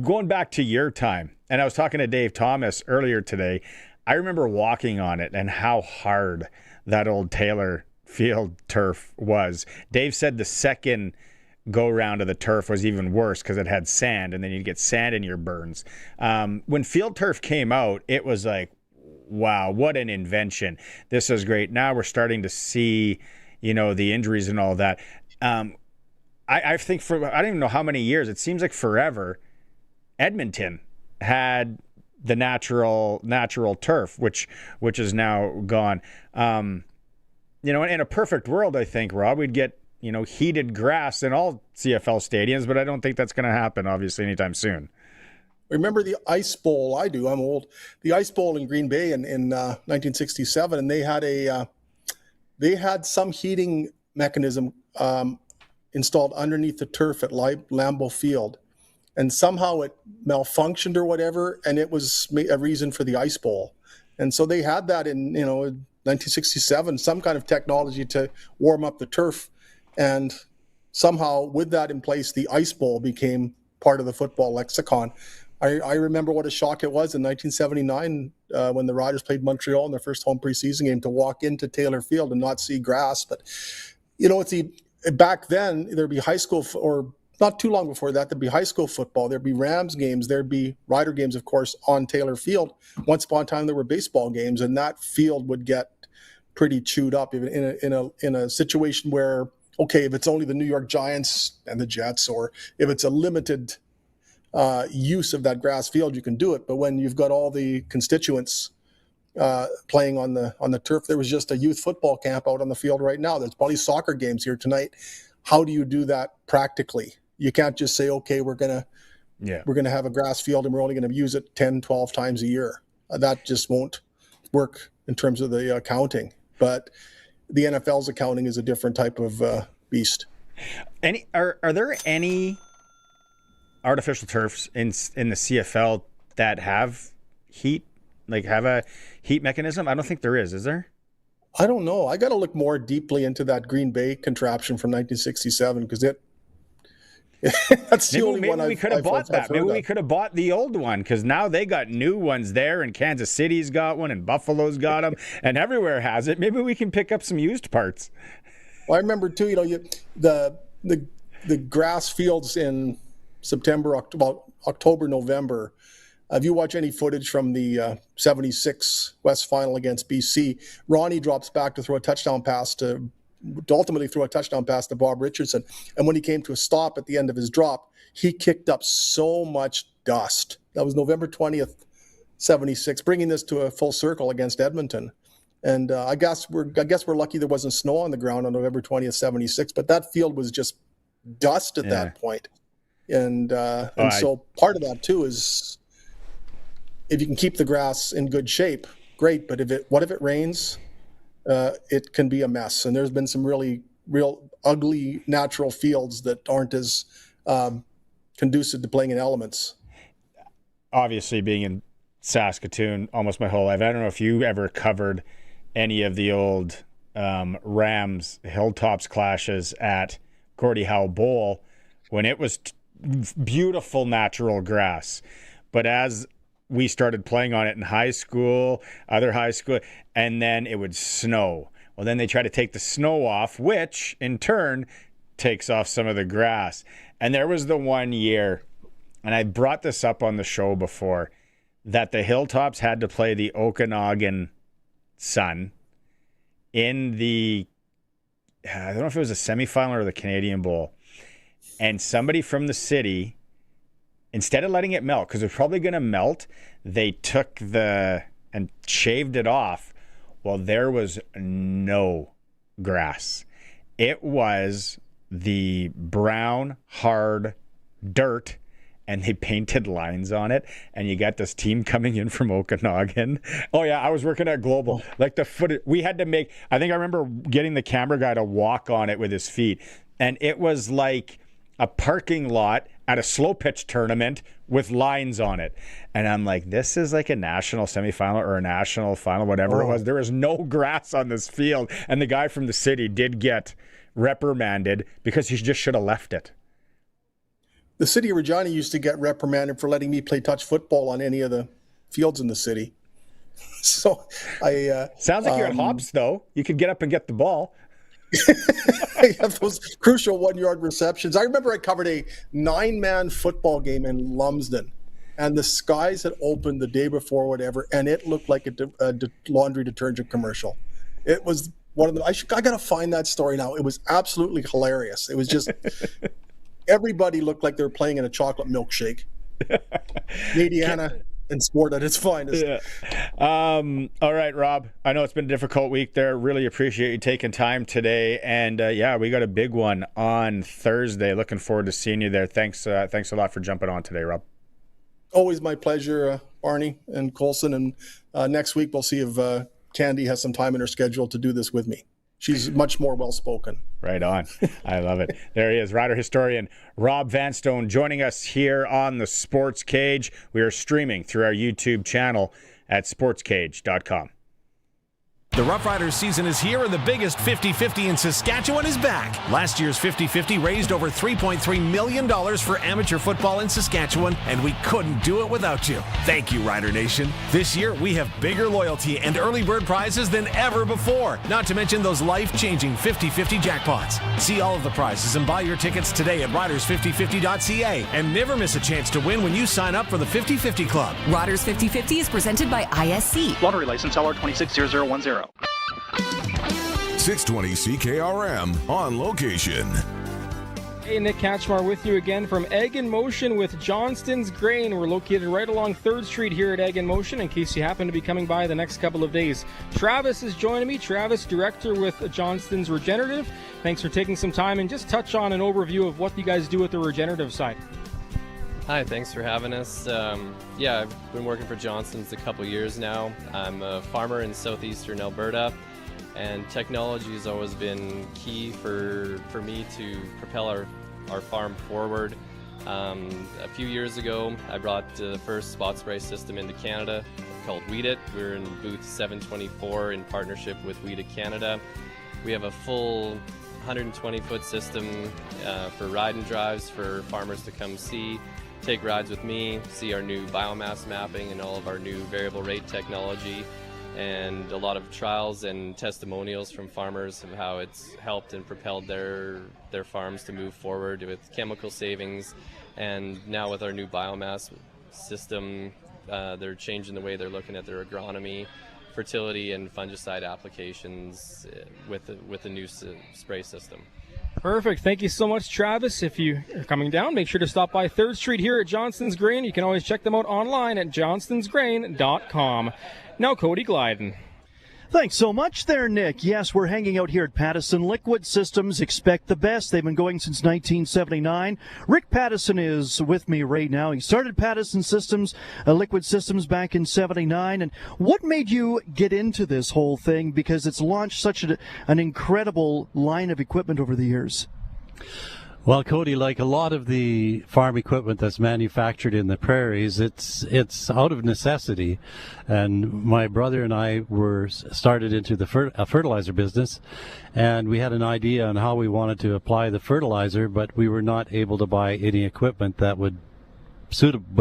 going back to your time, and I was talking to Dave Thomas earlier today, I remember walking on it and how hard that old Taylor Field turf was. Dave said the second go round of the turf was even worse because it had sand, and then you'd get sand in your burns. When field turf came out, it was like, wow, what an invention. This is great. Now we're starting to see, the injuries and all that. I think I don't even know how many years, it seems like forever, Edmonton had the natural turf, which is now gone. In a perfect world, I think, Rob, we'd get, heated grass in all CFL stadiums, but I don't think that's going to happen, obviously, anytime soon. Remember the Ice Bowl? I do. I'm old. The Ice Bowl in Green Bay in 1967, and they had some heating mechanism installed underneath the turf at Lambeau Field, and somehow it malfunctioned or whatever, and it was a reason for the Ice Bowl. And so they had that in 1967, some kind of technology to warm up the turf, and somehow with that in place, the Ice Bowl became part of the football lexicon. I remember what a shock it was in 1979 when the Riders played Montreal in their first home preseason game to walk into Taylor Field and not see grass. But, back then, there'd be high school, or not too long before that, there'd be high school football. There'd be Rams games. There'd be Rider games, of course, on Taylor Field. Once upon a time, there were baseball games, and that field would get pretty chewed up even in a situation where, okay, if it's only the New York Giants and the Jets, or if it's a limited use of that grass field, you can do it. But when you've got all the constituents playing on the turf, there was just a youth football camp out on the field right now. There's probably soccer games here tonight. How do you do that practically? You can't just say, okay, we're gonna have a grass field and we're only going to use it 10, 12 times a year. That just won't work in terms of the accounting. But the NFL's accounting is a different type of beast. Are there any artificial turfs in the CFL that have heat, like have a heat mechanism? I don't think there is there? I don't know. I got to look more deeply into that Green Bay contraption from 1967 because that's the only one we could have bought that. Maybe we could have bought the old one because now they got new ones there, and Kansas City's got one, and Buffalo's got them, and everywhere has it. Maybe we can pick up some used parts. Well, I remember too. The grass fields in September, October, November. If you watch any footage from the 76 West Final against BC, Ronnie drops back to ultimately throw a touchdown pass to Bob Richardson. And when he came to a stop at the end of his drop, he kicked up so much dust. That was November 20th, 76, bringing this to a full circle against Edmonton. And I guess we're lucky there wasn't snow on the ground on November 20th, 76, but that field was just dust at that point. And so part of that too is if you can keep the grass in good shape, great. But what if it rains? It can be a mess. And there's been some real ugly natural fields that aren't as conducive to playing in elements. Obviously, being in Saskatoon almost my whole life, I don't know if you ever covered any of the old Rams Hilltops clashes at Gordie Howe Bowl when it was beautiful natural grass. But as we started playing on it in high school, other high school, and then it would snow. Well, then they try to take the snow off, which in turn takes off some of the grass. And there was the one year, and I brought this up on the show before, that the Hilltops had to play the Okanagan Sun in the, I don't know if it was a semifinal or the Canadian Bowl. And somebody from the city, instead of letting it melt, because it's probably going to melt, they took and shaved it off. Well, there was no grass. It was the brown, hard dirt, and they painted lines on it. And you got this team coming in from Okanagan. Oh, yeah, I was working at Global. Like the footage, we had to make, I think I remember getting the camera guy to walk on it with his feet. And it was like a parking lot at a slow pitch tournament with lines on it. And I'm like, this is like a national semifinal or a national final, whatever it was. There was no grass on this field. And the guy from the city did get reprimanded because he just should have left it. The city of Regina used to get reprimanded for letting me play touch football on any of the fields in the city. So I... Sounds like you're at Hobbs, though. You could get up and get the ball. I have those crucial 1-yard receptions. I remember I covered a 9-man football game in Lumsden, and the skies had opened the day before, whatever, and it looked like a laundry detergent commercial. It was one of the. I got to find that story now. It was absolutely hilarious. It was just everybody looked like they were playing in a chocolate milkshake. Canadiana and sport at its finest. Yeah. All right, Rob. I know it's been a difficult week there. Really appreciate you taking time today. And we got a big one on Thursday. Looking forward to seeing you there. Thanks a lot for jumping on today, Rob. Always my pleasure, Barney and Colson. And next week we'll see if Candy has some time in her schedule to do this with me. She's much more well-spoken. Right on. I love it. There he is, rider historian Rob Vanstone joining us here on the Sports Cage. We are streaming through our YouTube channel at sportscage.com. The Roughriders season is here, and the biggest 50-50 in Saskatchewan is back. Last year's 50-50 raised over $3.3 million for amateur football in Saskatchewan, and we couldn't do it without you. Thank you, Rider Nation. This year, we have bigger loyalty and early bird prizes than ever before, not to mention those life-changing 50-50 jackpots. See all of the prizes and buy your tickets today at riders5050.ca, and never miss a chance to win when you sign up for the 50-50 Club. Riders 50-50 is presented by ISC. Lottery license LR260010. 620 CKRM on location. Hey, Nick Katchmar with you again from Egg in Motion with Johnston's Grain. We're located right along 3rd Street here at Egg in Motion in case you happen to be coming by the next couple of days. Travis is joining me. Travis, director with Johnston's Regenerative. Thanks for taking some time and just touch on an overview of what you guys do with the regenerative side. Hi, thanks for having us. I've been working for Johnston's a couple years now. I'm a farmer in southeastern Alberta, and technology has always been key for me to propel our farm forward. A few years ago, I brought the first spot spray system into Canada called Weed It. We're in booth 724 in partnership with Weed It Canada. We have a full 120-foot system for ride and drives for farmers to come see, take rides with me, see our new biomass mapping and all of our new variable rate technology, and a lot of trials and testimonials from farmers of how it's helped and propelled their farms to move forward with chemical savings. And now with our new biomass system, they're changing the way they're looking at their agronomy, fertility, and fungicide applications with the new spray system. Perfect. Thank you so much, Travis. If you are coming down, make sure to stop by 3rd Street here at Johnston's Grain. You can always check them out online at johnstonsgrain.com. Now, Cody Glyden. Thanks so much there, Nick. Yes, we're hanging out here at Pattison Liquid Systems. Expect the best. They've been going since 1979. Rick Pattison is with me right now. He started Pattison Systems, Liquid Systems, back in 79. And what made you get into this whole thing? Because it's launched such an incredible line of equipment over the years. Well, Cody, like a lot of the farm equipment that's manufactured in the prairies, it's out of necessity. And my brother and I were started into the fertilizer business, and we had an idea on how we wanted to apply the fertilizer, but we were not able to buy any equipment that would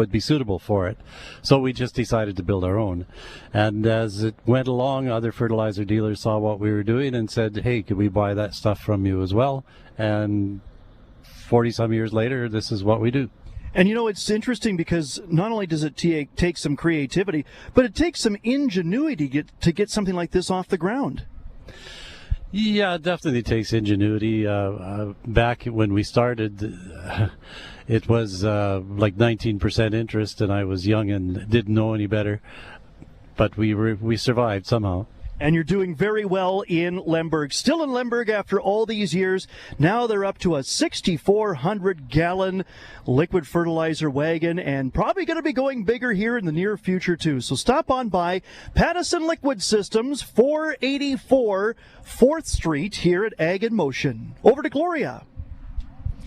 be suitable for it. So we just decided to build our own. And as it went along, other fertilizer dealers saw what we were doing and said, hey, could we buy that stuff from you as well? And 40-some years later, this is what we do. And, you know, it's interesting because not only does it take some creativity, but it takes some ingenuity to get something like this off the ground. Yeah, it definitely takes ingenuity. Back when we started, it was like 19% interest, and I was young and didn't know any better. But we survived somehow. And you're doing very well in Lemberg. Still in Lemberg after all these years. Now they're up to a 6,400-gallon liquid fertilizer wagon, and probably going to be going bigger here in the near future, too. So stop on by Pattison Liquid Systems, 484 4th Street here at Ag in Motion. Over to Gloria.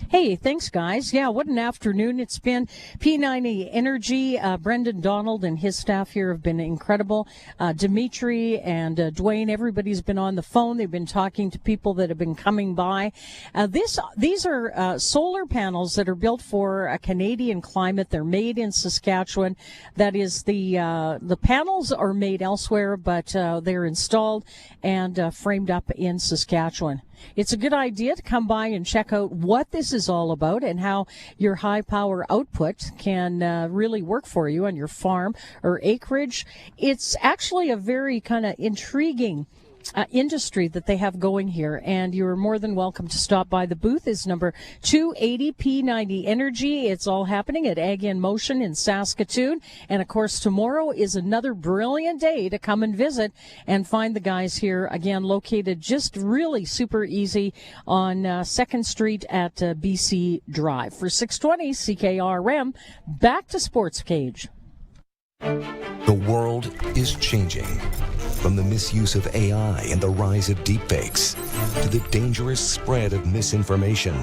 Hey, thanks, guys. Yeah, what an afternoon it's been. P90 Energy, Brendan Donald and his staff here have been incredible. Dimitri and Dwayne, everybody's been on the phone. They've been talking to people that have been coming by. These are solar panels that are built for a Canadian climate. They're made in Saskatchewan. That is, the panels are made elsewhere, but they're installed and framed up in Saskatchewan. It's a good idea to come by and check out what this is all about and how your high power output can really work for you on your farm or acreage. It's actually a very kind of intriguing industry that they have going here, and you're more than welcome to stop by. The booth is number 280 P90 Energy. It's all happening at Ag in Motion in Saskatoon, and of course tomorrow is another brilliant day to come and visit and find the guys here, again located just really super easy on 2nd Street at BC Drive. For 620 CKRM, back to Sportscage. The world is changing. From the misuse of AI and the rise of deepfakes to the dangerous spread of misinformation,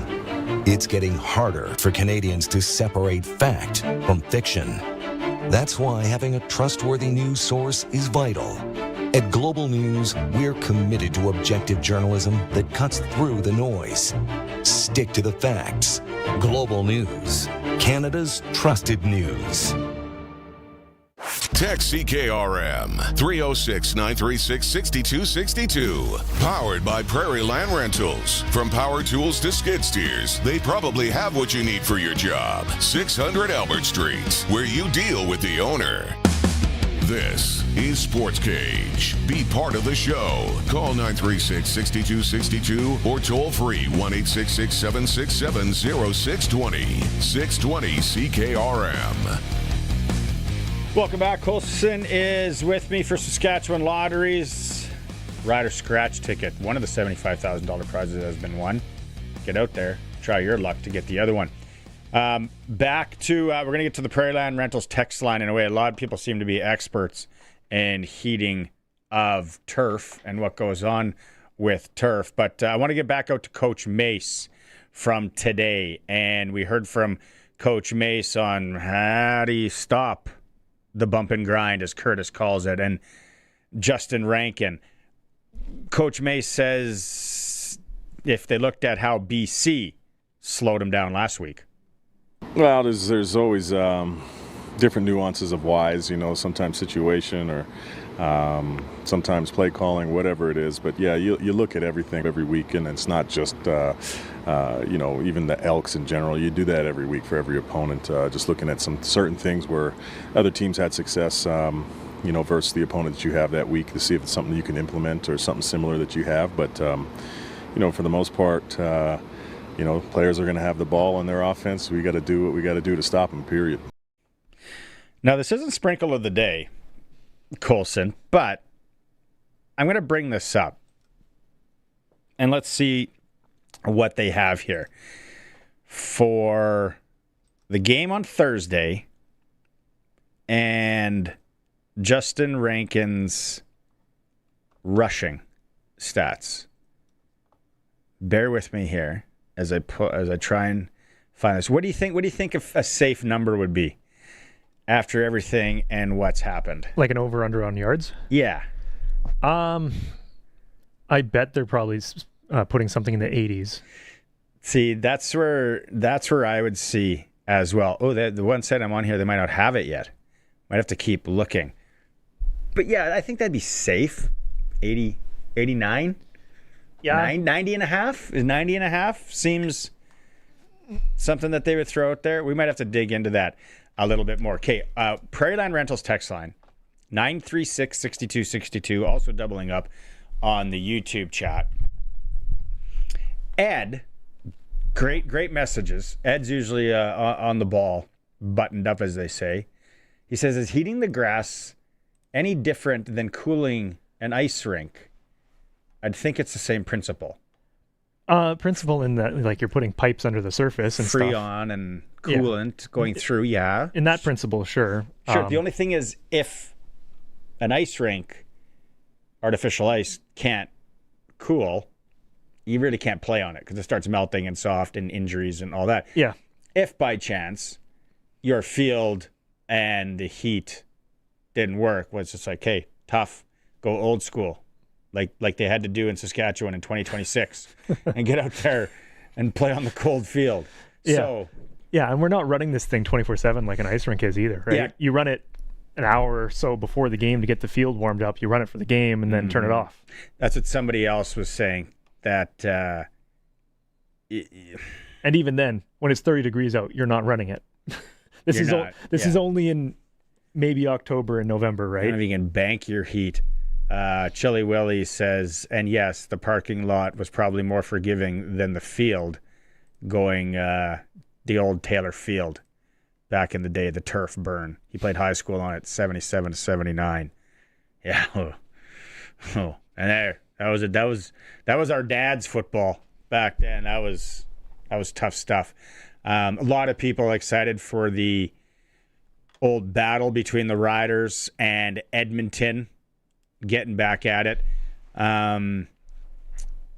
it's getting harder for Canadians to separate fact from fiction. That's why having a trustworthy news source is vital. At Global News, we're committed to objective journalism that cuts through the noise. Stick to the facts. Global News, Canada's trusted news. Text CKRM 306-936-6262. Powered by Prairie Land Rentals. From power tools to skid steers, they probably have what you need for your job. 600 Albert Street, where you deal with the owner. This is Sportscage. Be part of the show. Call 936-6262 or toll free 1-866-767-0620. 620 CKRM. Welcome back. Colson is with me for Saskatchewan Lotteries. Rider Scratch ticket. One of the $75,000 prizes has been won. Get out there. Try your luck to get the other one. Back to, we're going to get to the Prairie Land Rentals text line in a way. A lot of people seem to be experts in heating of turf and what goes on with turf. But I want to get back out to Coach Mace from today. And we heard from Coach Mace on how do you stop the bump and grind, as Curtis calls it, and Justin Rankin. Coach Mace says if they looked at how BC slowed him down last week. Well, there's always different nuances of whys, sometimes situation or sometimes play calling, whatever it is. But yeah, you look at everything every week, and it's not just even the Elks in general. You do that every week for every opponent, just looking at some certain things where other teams had success, versus the opponent that you have that week, to see if it's something you can implement or something similar that you have. But for the most part, players are going to have the ball in their offense. We got to do what we got to do to stop them, period. Now, this isn't Sprinkle of the Day, Colson, but I'm going to bring this up. And let's see what they have here. For the game on Thursday and Justin Rankin's rushing stats. Bear with me here as I try and find this. What do you think a safe number would be after everything and what's happened? Like an over-under on yards? Yeah. I bet they're probably putting something in the 80s. See, that's where I would see as well. Oh, the one site I'm on here, they might not have it yet. Might have to keep looking. But yeah, I think that'd be safe. 80, 89? Yeah. 90 and a half? Is 90 and a half seems something that they would throw out there? We might have to dig into that a little bit more. Okay, Prairie Land Rentals text line, 936-6262, also doubling up on the YouTube chat. Ed, great messages. Ed's usually on the ball, buttoned up, as they say. He says, is heating the grass any different than cooling an ice rink? I'd think it's the same principle. Principle in that, like, you're putting pipes under the surface and Freon and coolant going through, yeah. In that principle, sure. Sure. The only thing is, if an ice rink, artificial ice, can't cool, you really can't play on it because it starts melting and soft and injuries and all that. Yeah. If by chance your field and the heat didn't work, was just like, hey, tough, go old school. Like they had to do in Saskatchewan in 2026 and get out there and play on the cold field. Yeah. So, yeah, and we're not running this thing 24/7 like an ice rink is either, right? Yeah. You run it an hour or so before the game to get the field warmed up. You run it for the game and then turn it off. That's what somebody else was saying. That and even then, when it's 30 degrees out, you're not running it. This is only in maybe October and November, right? You can bank your heat. Chili Willie says, and yes, the parking lot was probably more forgiving than the field going the old Taylor Field back in the day, the turf burn. He played high school on it 77 to 79. Yeah. Oh. And there, that was our dad's football back then. That was tough stuff. A lot of people excited for the old battle between the Riders and Edmonton, getting back at it.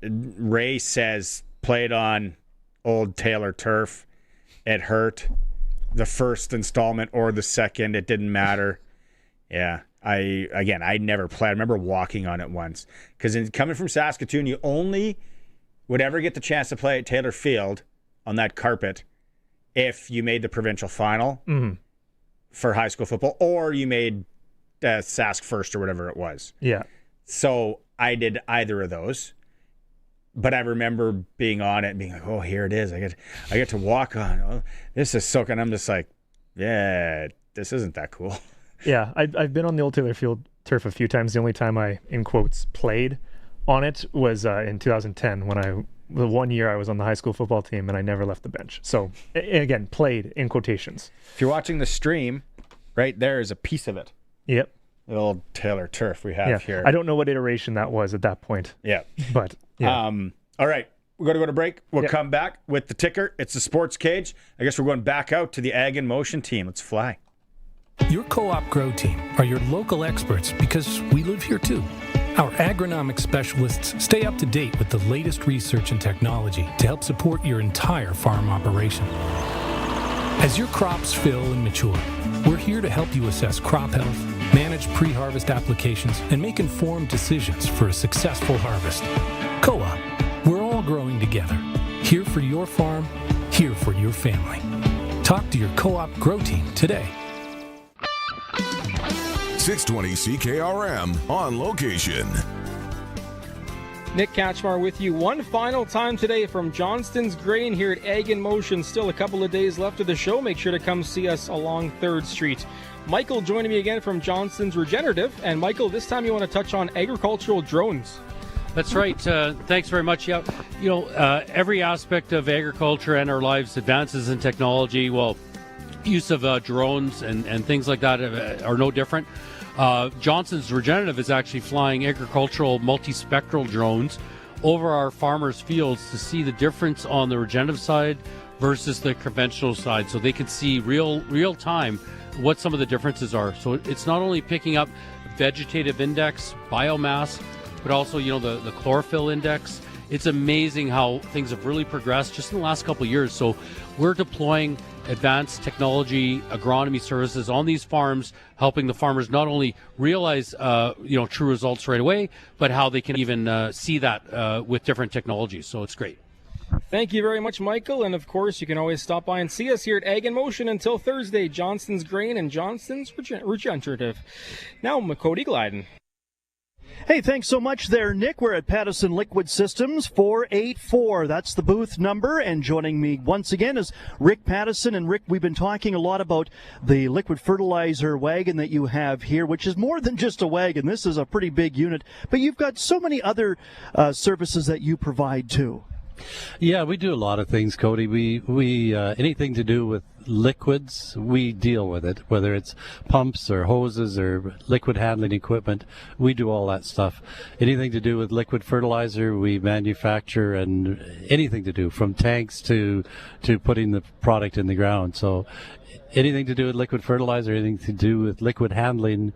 Ray says, played on old Taylor turf. It hurt. The first installment or the second, it didn't matter. Yeah. I never played. I remember walking on it once. Because coming from Saskatoon, you only would ever get the chance to play at Taylor Field on that carpet if you made the provincial final for high school football, or you made Sask first or whatever it was. Yeah. So I did either of those. But I remember being on it and being like, oh, here it is. I get to walk on. Oh, this is so good. And I'm just like, yeah, this isn't that cool. Yeah, I've been on the old Taylor Field turf a few times. The only time I, in quotes, played on it was in 2010 when the 1 year I was on the high school football team and I never left the bench. So, again, played in quotations. If you're watching the stream, right there is a piece of it. Yep. The old Taylor turf we have here. I don't know what iteration that was at that point. Yeah. But, yeah. All right. We're going to go to break. We'll come back with the ticker. It's the Sports Cage. I guess we're going back out to the Ag in Motion team. Let's fly. Your Co-op Grow team are your local experts because we live here too. Our agronomic specialists stay up to date with the latest research and technology to help support your entire farm operation. As your crops fill and mature, we're here to help you assess crop health, manage pre-harvest applications, and make informed decisions for a successful harvest. Co-op, we're all growing together. Here for your farm, here for your family. Talk to your co-op grow team today. 620 CKRM on location. Nick Katchmar with you one final time today from Johnston's Grain here at Ag in Motion. Still a couple of days left of the show. Make sure to come see us along 3rd Street. Michael joining me again from Johnston's Regenerative. And Michael, this time you want to touch on agricultural drones. That's right. Thanks very much. Yeah, every aspect of agriculture and our lives advances in technology. Well, use of drones and things like that are no different. Johnston's Regenerative is actually flying agricultural multispectral drones over our farmers' fields to see the difference on the regenerative side versus the conventional side, so they can see real time what some of the differences are. So it's not only picking up vegetative index, biomass, but also the chlorophyll index. It's amazing how things have really progressed just in the last couple of years. So we're deploying advanced technology agronomy services on these farms, helping the farmers not only realize true results right away, but how they can even see that with different technologies. So it's great. Thank you very much, Michael. And of course, you can always stop by and see us here at Ag in Motion until Thursday. Johnston's Grain and Johnston's Regenerative. Now, Cody Glyden. Hey, thanks so much there, Nick. We're at Pattison Liquid Systems, 484. That's the booth number. And joining me once again is Rick Pattison. And Rick, we've been talking a lot about the liquid fertilizer wagon that you have here, which is more than just a wagon. This is a pretty big unit. But you've got so many other services that you provide too. Yeah, we do a lot of things, Cody. We anything to do with liquids, we deal with it, whether it's pumps or hoses or liquid handling equipment. We do all that stuff. Anything to do with liquid fertilizer, we manufacture, and anything to do from tanks to putting the product in the ground. So anything to do with liquid fertilizer, anything to do with liquid handling,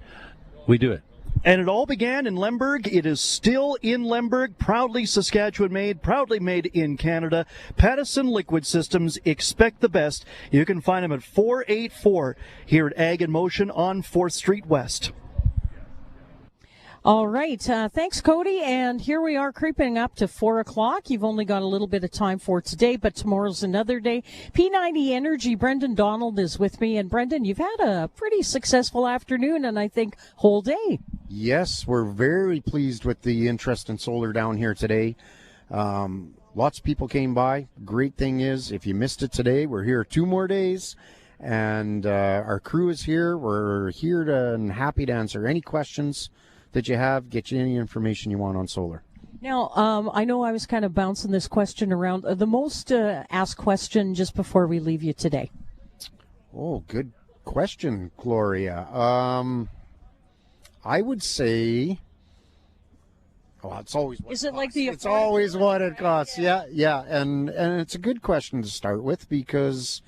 we do it. And it all began in Lemberg. It is still in Lemberg, proudly Saskatchewan made, proudly made in Canada. Pattison Liquid Systems, expect the best. You can find them at 484 here at Ag in Motion on 4th Street West. All right. Thanks, Cody. And here we are creeping up to 4 o'clock. You've only got a little bit of time for today, but tomorrow's another day. P90 Energy, Brendan Donald is with me. And Brendan, you've had a pretty successful afternoon and I think whole day. Yes, we're very pleased with the interest in solar down here today. Lots of people came by. Great thing is, if you missed it today, we're here 2 more days. And our crew is here. We're here and happy to answer any questions that you have, get you any information you want on solar. Now, I know I was kind of bouncing this question around. The most asked question just before we leave you today. Oh, good question, Gloria. I would say, it's always what is it like the? It's always what it costs. Yeah, and it's a good question to start with because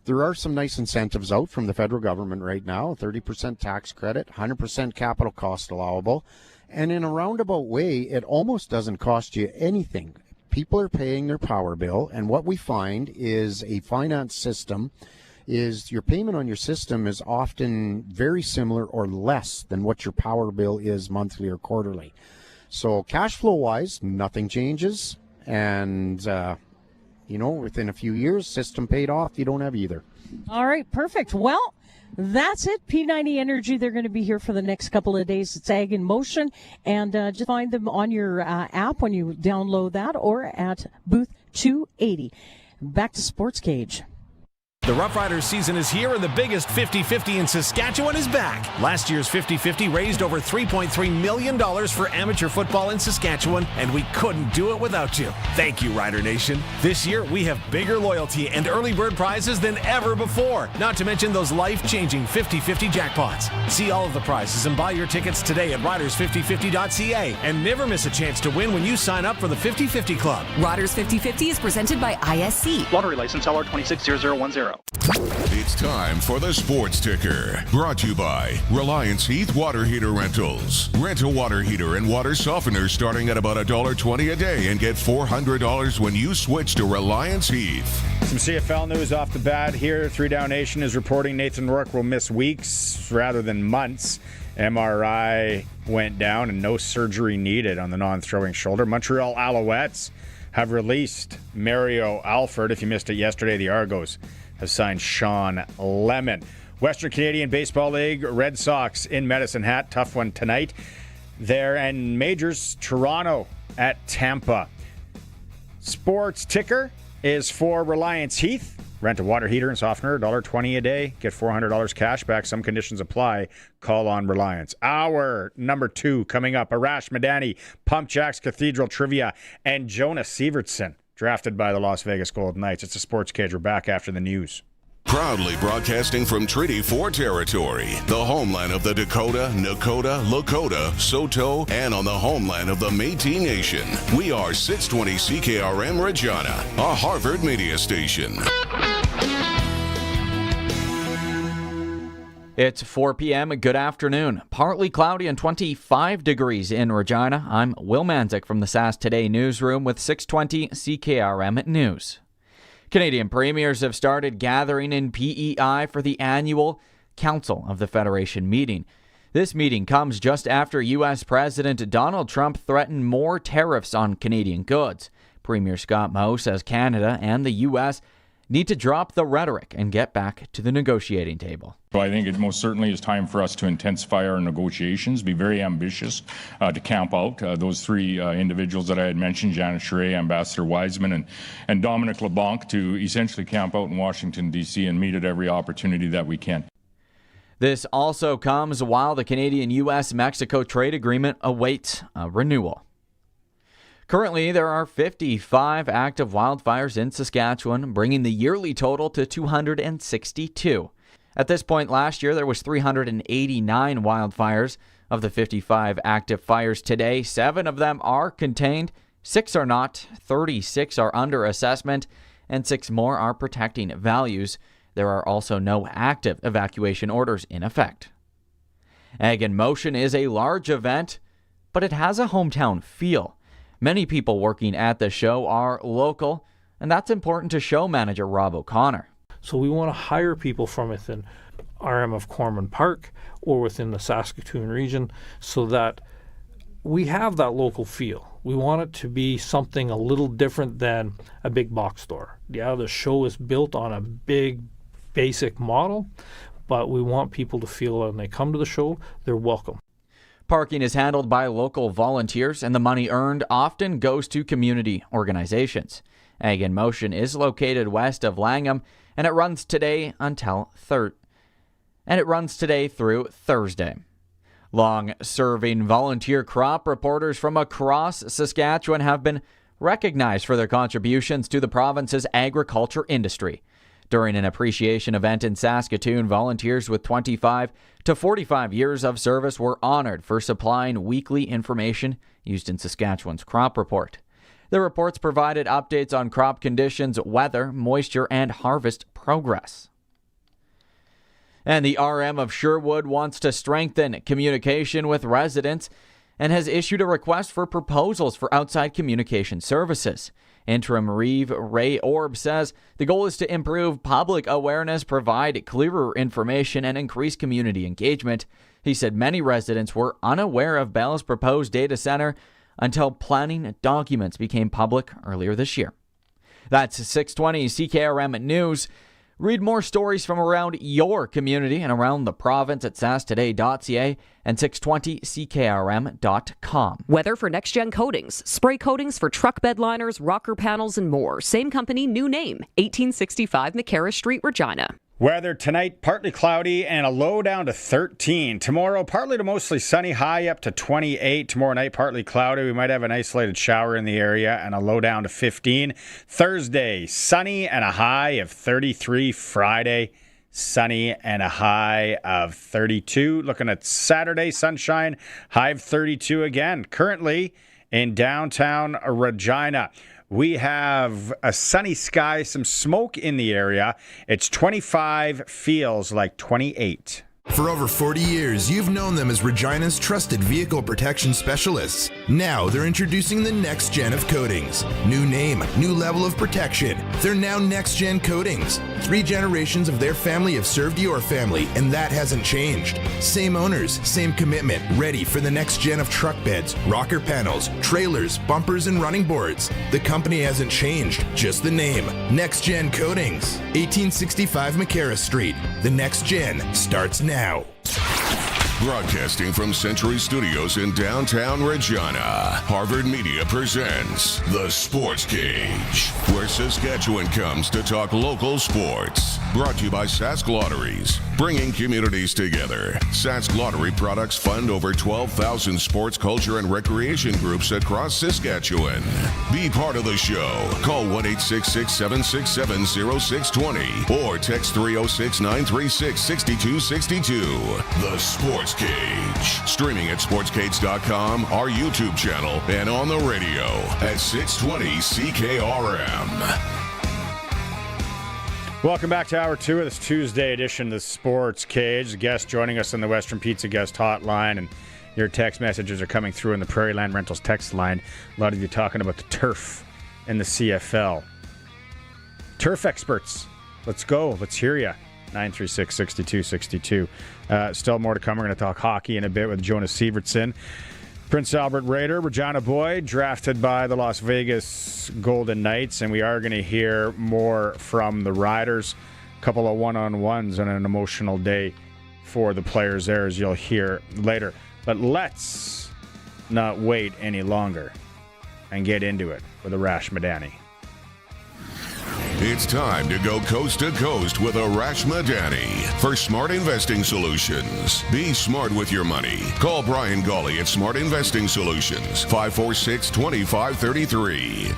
there are some nice incentives out from the federal government right now, 30% tax credit, 100% capital cost allowable. And in a roundabout way, it almost doesn't cost you anything. People are paying their power bill, and what we find is a finance system is your payment on your system is often very similar or less than what your power bill is monthly or quarterly. So cash flow-wise, nothing changes, and within a few years, system paid off, you don't have either. All right, perfect. Well, that's it. P90 Energy, they're going to be here for the next couple of days. It's Ag in Motion, and just find them on your app when you download that or at booth 280. Back to Sportscage. The Roughriders season is here and the biggest 50-50 in Saskatchewan is back. Last year's 50-50 raised over $3.3 million for amateur football in Saskatchewan, and we couldn't do it without you. Thank you, Rider Nation. This year, we have bigger loyalty and early bird prizes than ever before, not to mention those life-changing 50-50 jackpots. See all of the prizes and buy your tickets today at riders5050.ca, and never miss a chance to win when you sign up for the 50-50 Club. Riders 50-50 is presented by ISC. Lottery license LR 260010. now. It's time for the Sports Ticker. Brought to you by Reliance Heath Water Heater Rentals. Rent a water heater and water softener starting at about $1.20 a day and get $400 when you switch to Reliance Heath. Some CFL news off the bat here. 3 Down Nation is reporting Nathan Rourke will miss weeks rather than months. MRI went down and no surgery needed on the non-throwing shoulder. Montreal Alouettes have released Mario Alford. If you missed it yesterday, the Argos have signed Sean Lemon. Western Canadian Baseball League, Red Sox in Medicine Hat. Tough one tonight. There and majors, Toronto at Tampa. Sports Ticker is for Reliance Heath. Rent a water heater and softener, $1.20 a day. Get $400 cash back. Some conditions apply. Call on Reliance. Hour number 2 coming up. Arash, Madani, Pumpjacks, Cathedral Trivia, and Jonah Sivertson, drafted by the Las Vegas Golden Knights. It's a Sports Cage. We're back after the news. Proudly broadcasting from Treaty 4 territory, the homeland of the Dakota, Nakota, Lakota, Saulteaux, and on the homeland of the Métis Nation. We are 620 CKRM Regina, a Harvard media station. It's 4 p.m. Good afternoon. Partly cloudy and 25 degrees in Regina. I'm Will Manzik from the SAS Today newsroom with 620 CKRM News. Canadian premiers have started gathering in PEI for the annual Council of the Federation meeting. This meeting comes just after U.S. President Donald Trump threatened more tariffs on Canadian goods. Premier Scott Moe says Canada and the U.S. need to drop the rhetoric and get back to the negotiating table. So I think it most certainly is time for us to intensify our negotiations, be very ambitious to camp out those 3 individuals that I had mentioned, Janet Charest, Ambassador Wiseman, and Dominic LeBlanc, to essentially camp out in Washington, D.C. and meet at every opportunity that we can. This also comes while the Canadian-U.S.-Mexico trade agreement awaits a renewal. Currently, there are 55 active wildfires in Saskatchewan, bringing the yearly total to 262. At this point last year, there was 389 wildfires. Of the 55 active fires today, 7 of them are contained, 6 are not, 36 are under assessment, and 6 more are protecting values. There are also no active evacuation orders in effect. Ag in Motion is a large event, but it has a hometown feel. Many people working at the show are local, and that's important to show manager Rob O'Connor. So we want to hire people from within RM of Corman Park or within the Saskatoon region so that we have that local feel. We want it to be something a little different than a big box store. Yeah, the show is built on a big, basic model, but we want people to feel when they come to the show, they're welcome. Parking is handled by local volunteers, and the money earned often goes to community organizations. Ag in Motion is located west of Langham, and it runs today through Thursday. Long-serving volunteer crop reporters from across Saskatchewan have been recognized for their contributions to the province's agriculture industry. During an appreciation event in Saskatoon, volunteers with 25 to 45 years of service were honored for supplying weekly information used in Saskatchewan's crop report. The reports provided updates on crop conditions, weather, moisture, and harvest progress. And the RM of Sherwood wants to strengthen communication with residents and has issued a request for proposals for outside communication services. Interim Reeve Ray Orb says the goal is to improve public awareness, provide clearer information, and increase community engagement. He said many residents were unaware of Bell's proposed data center until planning documents became public earlier this year. That's 620 CKRM News. Read more stories from around your community and around the province at sastoday.ca and 620ckrm.com. Weather for Next Gen Coatings. Spray coatings for truck bed liners, rocker panels, and more. Same company, new name. 1865 McCarra Street, Regina. Weather tonight, partly cloudy and a low down to 13. Tomorrow, partly to mostly sunny, high up to 28. Tomorrow night, partly cloudy. We might have an isolated shower in the area and a low down to 15. Thursday, sunny and a high of 33. Friday, sunny and a high of 32. Looking at Saturday, sunshine, high of 32 again. Currently in downtown Regina. We have a sunny sky, some smoke in the area. It's 25, feels like 28. For over 40 years, you've known them as Regina's trusted vehicle protection specialists. Now they're introducing the next gen of coatings. New name, new level of protection. They're now next gen coatings. 3 generations of their family have served your family, and that hasn't changed. Same owners, same commitment, ready for the next gen of truck beds, rocker panels, trailers, bumpers, and running boards. The company hasn't changed, just the name. Next Gen Coatings, 1865 McCarra Street. The next gen starts now. Broadcasting from Century Studios in downtown Regina, Harvard Media presents The Sports Cage, where Saskatchewan comes to talk local sports. Brought to you by Sask Lotteries, bringing communities together. Sask Lottery products fund over 12,000 sports, culture, and recreation groups across Saskatchewan. Be part of the show. Call 1-866-767-0620 or text 306-936-6262. The Sports Cage. Streaming at sportscage.com, our YouTube channel, and on the radio at 620 CKRM. Welcome back to Hour 2 of this Tuesday edition of the Sports Cage. Guest joining us on the Western Pizza Guest Hotline, and your text messages are coming through in the Prairie Land Rentals text line. A lot of you talking about the turf in the CFL. Turf experts, let's go. Let's hear you. 936-6262. Still more to come. We're going to talk hockey in a bit with Jonah Sivertson. Prince Albert Raider, Regina boy, drafted by the Las Vegas Golden Knights, and we are going to hear more from the Riders. A couple of one-on-ones on an emotional day for the players there, as you'll hear later. But let's not wait any longer and get into it with Arash Madani. It's time to go coast to coast with Arash Madani for Smart Investing Solutions. Be smart with your money. Call Brian Gawley at Smart Investing Solutions, 546-2533.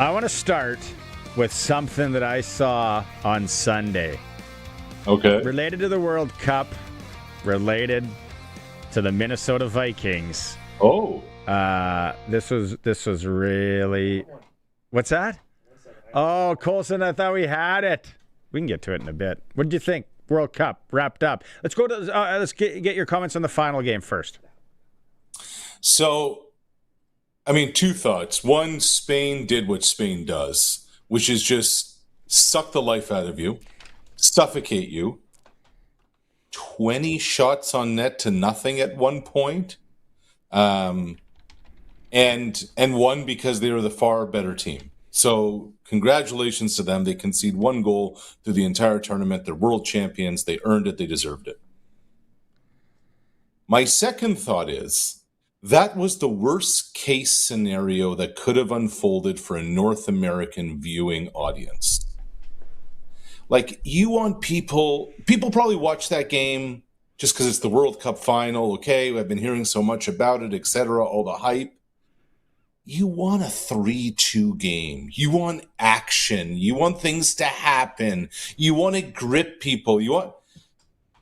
I want to start with something that I saw on Sunday. Okay. Related to the World Cup, related to the Minnesota Vikings. Oh. This was really... What's that? Oh, Colson, I thought we had it. We can get to it in a bit. What did you think? World Cup wrapped up. Let's go to... let's get your comments on the final game first. So, I mean, 2 thoughts. One, Spain did what Spain does, which is just suck the life out of you, suffocate you. 20 shots on net to nothing at one point. And won because they were the far better team. So congratulations to them. They concede 1 goal through the entire tournament. They're world champions. They earned it. They deserved it. My second thought is that was the worst case scenario that could have unfolded for a North American viewing audience. Like, you want people probably watch that game just because it's the World Cup final. Okay, I've been hearing so much about it, etc., all the hype. You want a 3-2 game. You want action. You want things to happen. You want to grip people. You want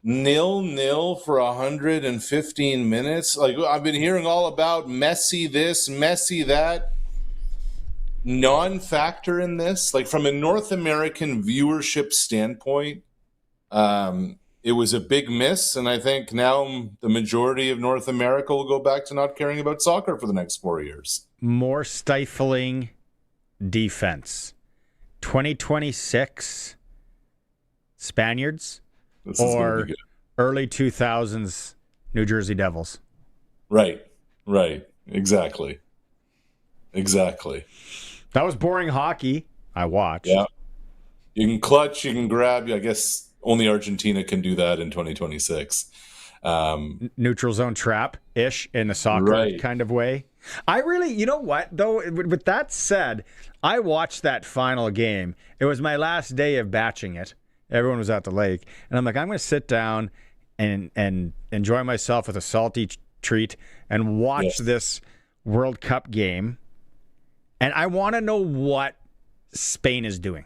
0-0 for 115 minutes. Like, I've been hearing all about Messi this, Messi that. Non-factor in this. Like, from a North American viewership standpoint, it was a big miss, and I think now the majority of North America will go back to not caring about soccer for the next 4 years. More stifling defense. 2026 Spaniards or early 2000s New Jersey Devils? Right. Exactly. That was boring hockey. I watched. Yeah. You can clutch, you can grab. I guess only Argentina can do that in 2026. Neutral zone trap-ish in a soccer kind of way. I really, you know what, though, with that said, I watched that final game. It was my last day of batching it. Everyone was at the lake. And I'm like, I'm going to sit down and enjoy myself with a salty treat and watch this World Cup game. And I want to know what Spain is doing.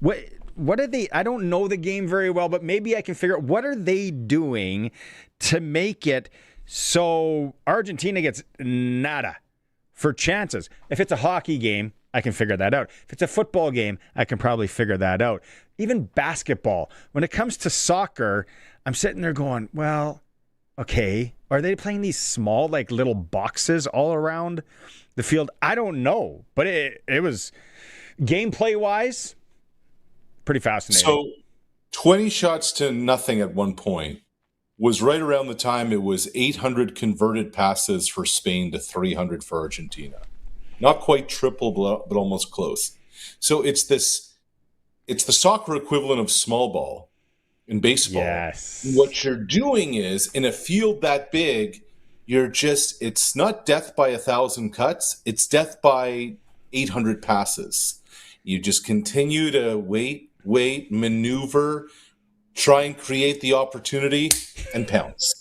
What are they? I don't know the game very well, but maybe I can figure out what are they doing to make it So Argentina gets nada for chances. If it's a hockey game, I can figure that out. If it's a football game, I can probably figure that out. Even basketball. When it comes to soccer, I'm sitting there going, well, okay, are they playing these small, like little boxes all around the field? I don't know, but it was gameplay-wise pretty fascinating. So 20 shots to nothing at one point was right around the time it was 800 converted passes for Spain to 300 for Argentina. Not quite triple, but almost close. So it's the soccer equivalent of small ball in baseball. Yes. What you're doing is, in a field that big, it's not death by 1,000 cuts, it's death by 800 passes. You just continue to wait, maneuver, try and create the opportunity, and pounce.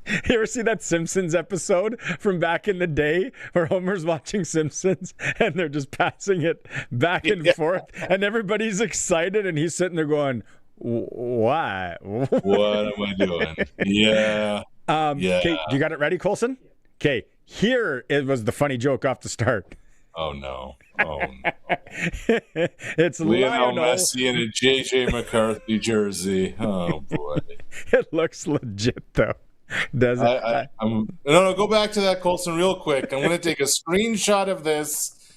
You ever see that Simpsons episode from back in the day where Homer's watching Simpsons and they're just passing it back and forth and everybody's excited and he's sitting there going, why? What am I doing? Yeah. Okay, you got it ready, Colson? Okay, here it was the funny joke off the start. Oh, no. It's Lionel Lionel Messi in a JJ McCarthy jersey. Oh, boy. It looks legit, though. Does it? No, go back to that, Colson, real quick. I'm going to take a screenshot of this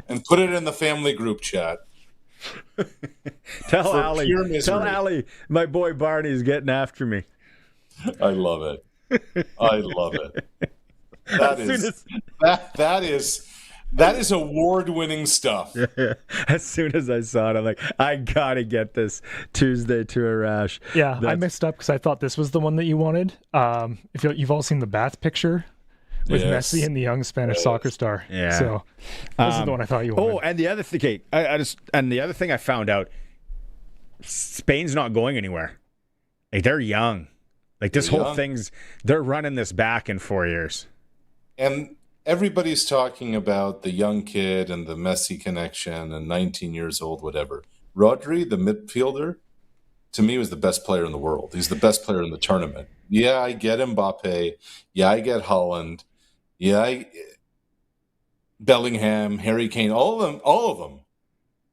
and put it in the family group chat. Tell Allie, my boy Barney's getting after me. I love it. That is award-winning stuff. Yeah. As soon as I saw it, I'm like, I gotta get this Tuesday to Arash. Yeah, I mixed up because I thought this was the one that you wanted. If you've all seen the bath picture with Messi and the young Spanish soccer star. Yeah. So this is the one I thought you wanted. Oh, and the other thing, the other thing I found out, Spain's not going anywhere. Like, they're young. Like, this whole thing's, they're running this back in 4 years. And everybody's talking about the young kid and the Messi connection and 19 years old, whatever. Rodri, the midfielder, to me was the best player in the world. He's the best player in the tournament. Yeah, I get Mbappe. Yeah, I get Holland. Yeah, Bellingham, Harry Kane, all of them.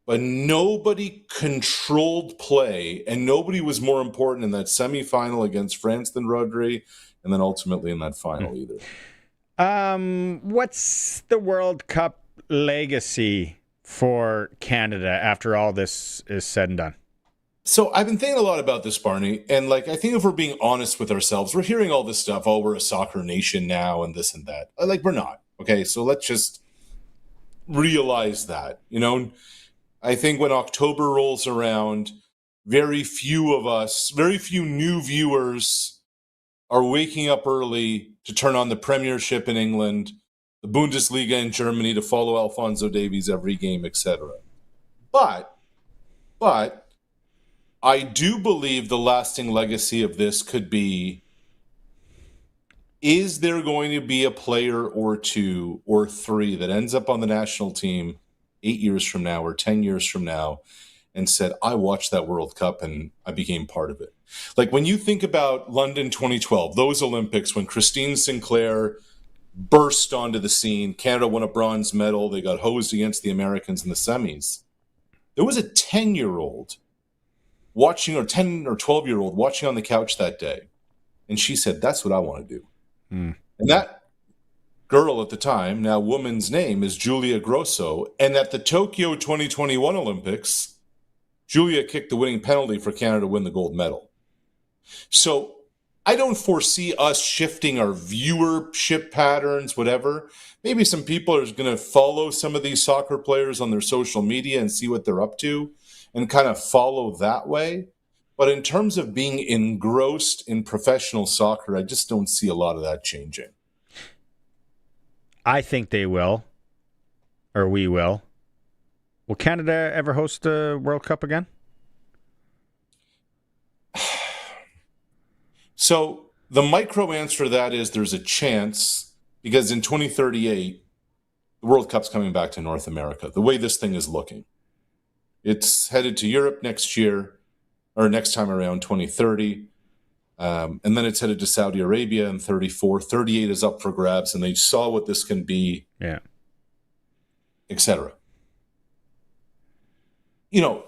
But nobody controlled play, and nobody was more important in that semifinal against France than Rodri, and then ultimately in that final either. What's the World Cup legacy for Canada after all this is said and done? So I've been thinking a lot about this, Barney, and I think if we're being honest with ourselves, we're hearing all this stuff, oh, we're a soccer nation now and this and that. We're not, okay? So let's just realize that, I think when October rolls around, very few new viewers are waking up early to turn on the Premiership in England, the Bundesliga in Germany to follow Alphonso Davies every game, etc. But I do believe the lasting legacy of this could be, is there going to be a player or two or three that ends up on the national team 8 years from now or 10 years from now and said, I watched that World Cup and I became part of it. Like when you think about London 2012, those Olympics, when Christine Sinclair burst onto the scene, Canada won a bronze medal, they got hosed against the Americans in the semis. There was a 10-year-old watching, or 10 or 12-year-old watching on the couch that day. And she said, that's what I want to do. And that girl at the time, now woman's name, is Julia Grosso. And at the Tokyo 2021 Olympics, Julia kicked the winning penalty for Canada to win the gold medal. So I don't foresee us shifting our viewership patterns, whatever. Maybe some people are going to follow some of these soccer players on their social media and see what they're up to and kind of follow that way. But in terms of being engrossed in professional soccer, I just don't see a lot of that changing. I think they will, or we will. Will Canada ever host a World Cup again? So the micro answer to that is there's a chance, because in 2038, the World Cup's coming back to North America, the way this thing is looking. It's headed to Europe next year, or next time around, 2030. And then it's headed to Saudi Arabia in 34. 38 is up for grabs, and they saw what this can be, etc. You know,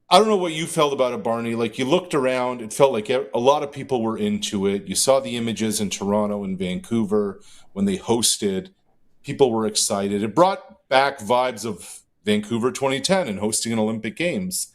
I don't know what you felt about it, Barney. Like, you looked around, it felt like a lot of people were into it. You saw the images in Toronto and Vancouver when they hosted. People were excited. It brought back vibes of Vancouver 2010 and hosting an Olympic Games.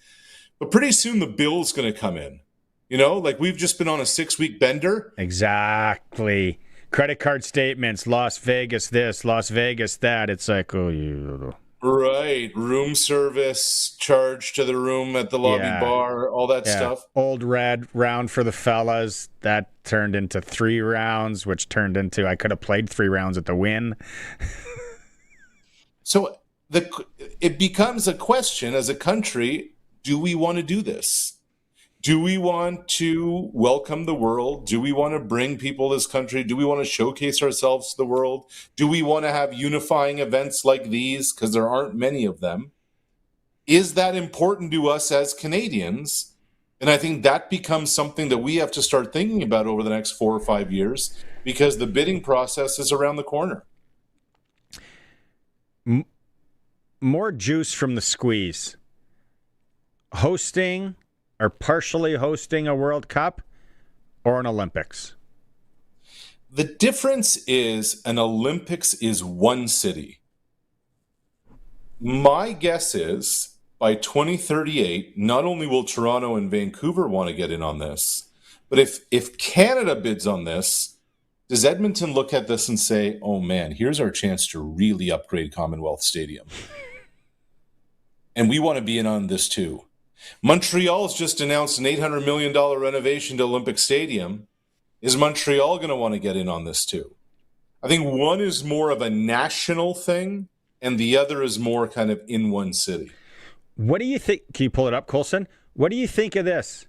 But pretty soon the bill's going to come in. You know, like, we've just been on a 6-week bender. Exactly. Credit card statements, Las Vegas this, Las Vegas that. It's like, oh, you... Right. Room service, charge to the room at the lobby bar, all that stuff. Old red round for the fellas. That turned into 3 rounds, which turned into I could have played 3 rounds at the Win. So it becomes a question as a country, do we want to do this? Do we want to welcome the world? Do we want to bring people to this country? Do we want to showcase ourselves to the world? Do we want to have unifying events like these? Because there aren't many of them. Is that important to us as Canadians? And I think that becomes something that we have to start thinking about over the next 4 or 5 years, because the bidding process is around the corner. More juice from the squeeze. Hosting or partially hosting a World Cup or an Olympics? The difference is an Olympics is one city. My guess is by 2038, not only will Toronto and Vancouver want to get in on this, but if Canada bids on this, does Edmonton look at this and say, oh man, here's our chance to really upgrade Commonwealth Stadium? And we want to be in on this too. Montreal's just announced an $800 million renovation to Olympic Stadium. Is Montreal going to want to get in on this too? I think one is more of a national thing, and the other is more kind of in one city. What do you think? Can you pull it up, Coulson? What do you think of this?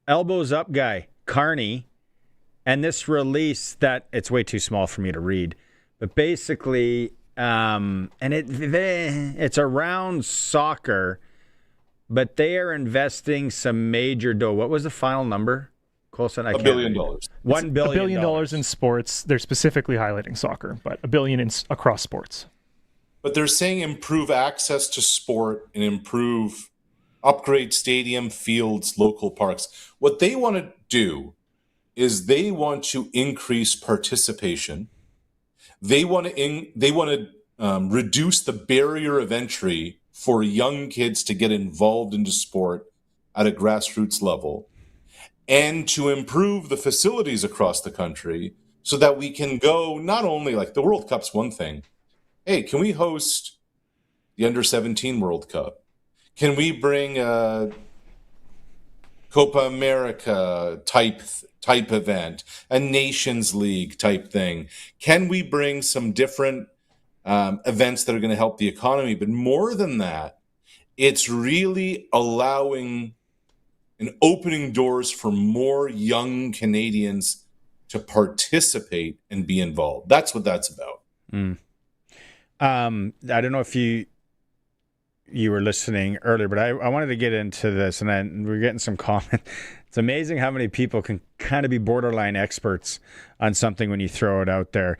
Elbows up guy, Carney, and this release that it's way too small for me to read, but basically, and it's around soccer. But they are investing some major dough. What was the final number, Coulson? $1 billion. $1 billion. $1 billion in sports. They're specifically highlighting soccer, but $1 billion across sports. But they're saying improve access to sport and upgrade stadium, fields, local parks. What they want to do is they want to increase participation. They want to reduce the barrier of entry for young kids to get involved into sport at a grassroots level, and to improve the facilities across the country so that we can go, not only like the World Cup's one thing. Hey, can we host the Under-17 World Cup? Can we bring a Copa America type event, a Nations League type thing? Can we bring some different events that are going to help the economy? But more than that, it's really allowing and opening doors for more young Canadians to participate and be involved. That's what that's about. I don't know if you were listening earlier, but I wanted to get into this, and we're getting some comments. It's amazing how many people can kind of be borderline experts on something when you throw it out there.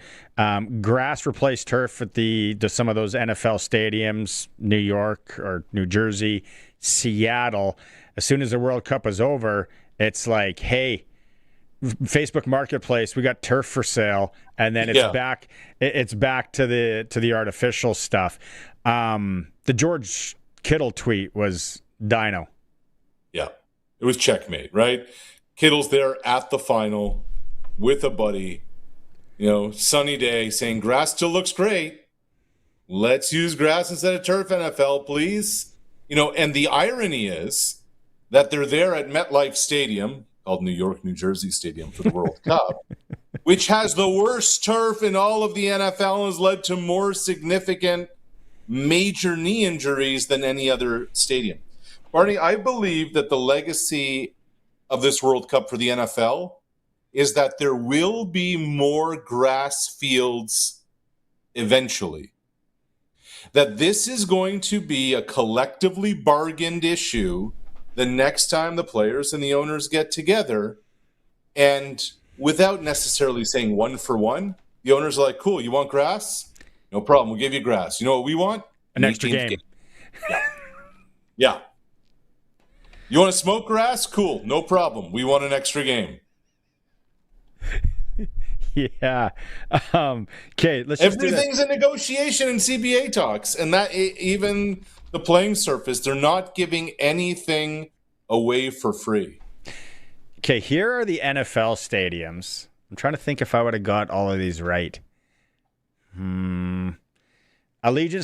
Grass replaced turf at some of those NFL stadiums, New York or New Jersey, Seattle. As soon as the World Cup was over, it's like, hey, Facebook Marketplace, we got turf for sale, and then it's back. It's back to the artificial stuff. The George Kittle tweet was dino. Yeah. It was checkmate, right? Kittle's there at the final with a buddy, sunny day, saying grass still looks great. Let's use grass instead of turf, NFL, please. And the irony is that they're there at MetLife Stadium, called New York, New Jersey Stadium for the World Cup, which has the worst turf in all of the NFL and has led to more significant major knee injuries than any other stadium. Barney, I believe that the legacy of this World Cup for the NFL is that there will be more grass fields eventually. That this is going to be a collectively bargained issue the next time the players and the owners get together, And without necessarily saying one for one, the owners are like, cool, you want grass? No problem, we'll give you grass. You know what we want? An extra game. Yeah. You want to smoke grass? Cool, no problem. We want an extra game. Yeah. Okay, let's just Everything's a negotiation in CBA talks, and that even the playing surface, they're not giving anything away for free. Okay, here are the NFL stadiums. I'm trying to think if I would have got all of these right. Allegiant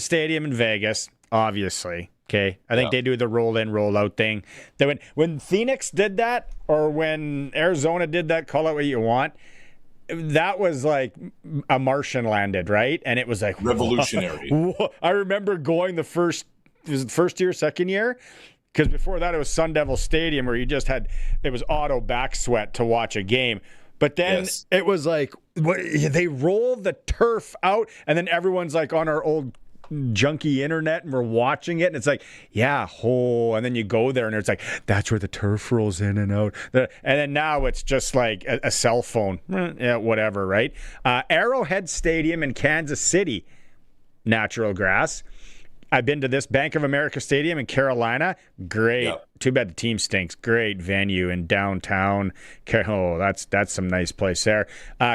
Stadium in Vegas, obviously. Okay, I think they do the roll-in, roll-out thing. When Phoenix did that, or when Arizona did that, call it what you want, that was like a Martian landed, right? And it was like revolutionary. Whoa. I remember going the first year, second year, because before that it was Sun Devil Stadium where you just had, it was auto back sweat to watch a game. But then it was like, they roll the turf out, and then everyone's like on our old junky internet, and we're watching it, and it's like, and then you go there, and it's like, that's where the turf rolls in and out. And then now it's just like a cell phone, whatever, right? Arrowhead Stadium in Kansas City, natural grass. I've been to this Bank of America Stadium in Carolina. Great. Yeah. Too bad the team stinks. Great venue in downtown. Oh, that's some nice place there.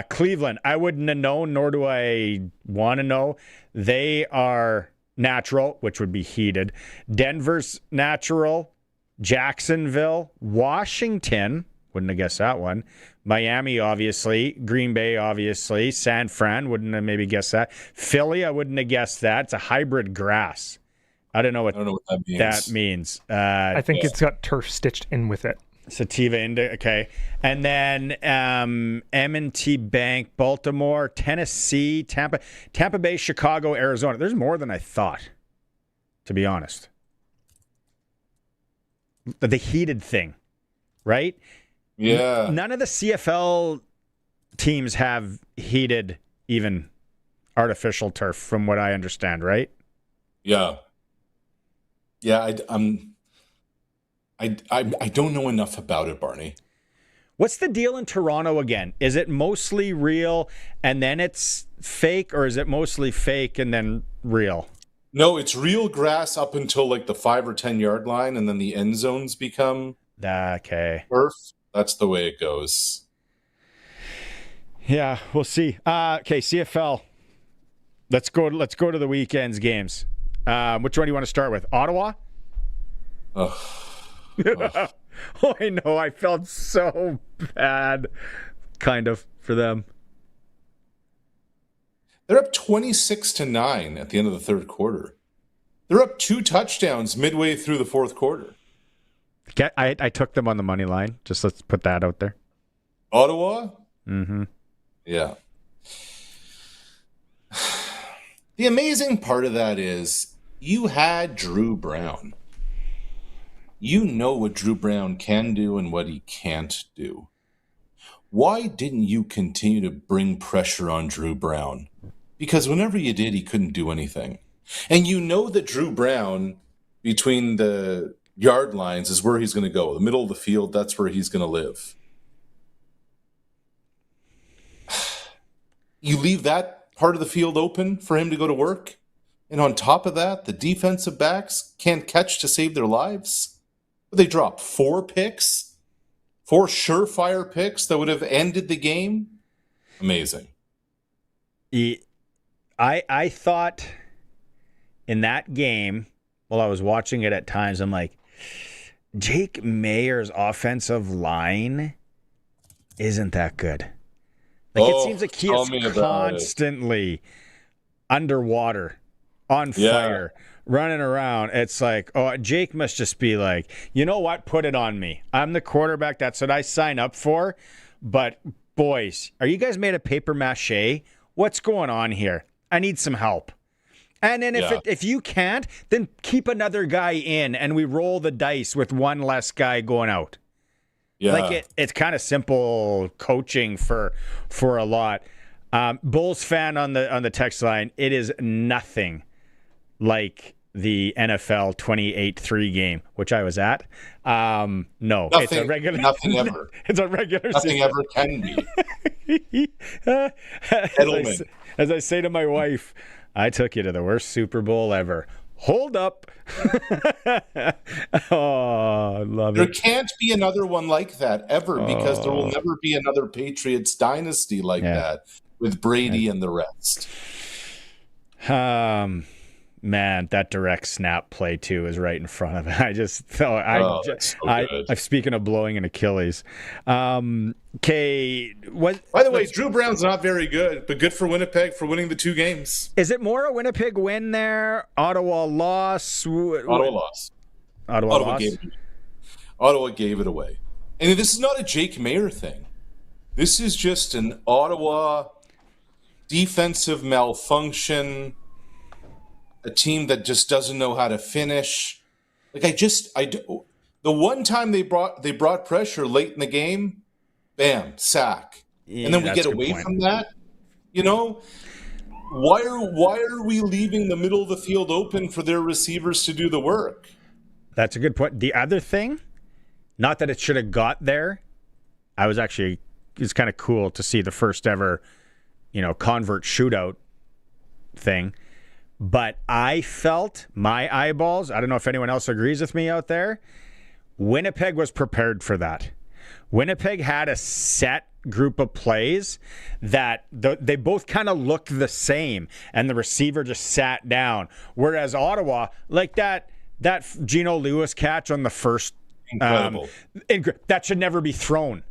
Cleveland, I wouldn't have known, nor do I want to know. They are natural, which would be heated. Denver's natural. Jacksonville. Washington, wouldn't have guessed that one. Miami, obviously. Green Bay, obviously. San Fran, wouldn't have maybe guessed that. Philly, I wouldn't have guessed that. It's a hybrid grass. I don't know what that means. I think it's got turf stitched in with it. Sativa okay. And then M&T Bank, Baltimore, Tennessee, Tampa Bay, Chicago, Arizona. There's more than I thought, to be honest. The heated thing, right? Yeah. None of the CFL teams have heated, even artificial turf, from what I understand, right? Yeah. Yeah, I don't know enough about it, Barney. What's the deal in Toronto again? Is it mostly real and then it's fake, or is it mostly fake and then real? No, it's real grass up until like the 5 or 10 yard line, and then the end zones become turf. That's the way it goes. Yeah, we'll see. Okay, CFL. Let's go to the weekend's games. Which one do you want to start with? Ottawa? Oh, I know. I felt so bad, kind of, for them. They're up 26-9 at the end of the third quarter. They're up 2 touchdowns midway through the fourth quarter. I took them on the money line. Just let's put that out there. Ottawa? Mm-hmm. Yeah. The amazing part of that is you had Drew Brown. You know what Drew Brown can do and what he can't do. Why didn't you continue to bring pressure on Drew Brown? Because whenever you did, he couldn't do anything. And you know that Drew Brown, between the yard lines, is where he's going to go. The middle of the field, that's where he's going to live. You leave that part of the field open for him to go to work? And on top of that, the defensive backs can't catch to save their lives? They dropped 4 picks, 4 surefire picks that would have ended the game. Amazing. I thought in that game, while I was watching it at times, I'm like, Jake Mayer's offensive line isn't that good. Like, it seems like he is constantly underwater, on fire. Running around. It's like, Jake must just be like, you know what? Put it on me. I'm the quarterback. That's what I sign up for. But boys, are you guys made of paper mache? What's going on here? I need some help. And then if you can't, then keep another guy in and we roll the dice with one less guy going out. Yeah. Like it's kind of simple coaching for a lot. Bulls fan on the text line, it is nothing like the NFL 28-3 game, which I was at. No, it's a regular. Nothing ever. It's a regular. Nothing season. ever can be. As I say to my wife, I took you to the worst Super Bowl ever. Hold up. Oh, I love There it. can't be another one like that ever, because there will never be another Patriots dynasty like that with Brady and the rest. Man, that direct snap play too is right in front of it. I just thought I'm speaking of blowing an Achilles. Okay, By the way, Drew Brown's not very good, but good for Winnipeg for winning the 2 games. Is it more a Winnipeg win there? Ottawa loss? Ottawa loss. Ottawa gave it away. And this is not a Jake Mayer thing. This is just an Ottawa defensive malfunction, a team that just doesn't know how to finish. The one time they brought pressure late in the game, bam, sack. Yeah, and then we get away from that. Why are we leaving the middle of the field open for their receivers to do the work? That's a good point. The other thing, not that it should have got there, it's kind of cool to see the first ever, convert shootout thing. But I felt my eyeballs, I don't know if anyone else agrees with me out there, Winnipeg was prepared for that. Winnipeg had a set group of plays that they both kind of looked the same, and the receiver just sat down. Whereas Ottawa, like that Geno Lewis catch on the first, incredible. That should never be thrown.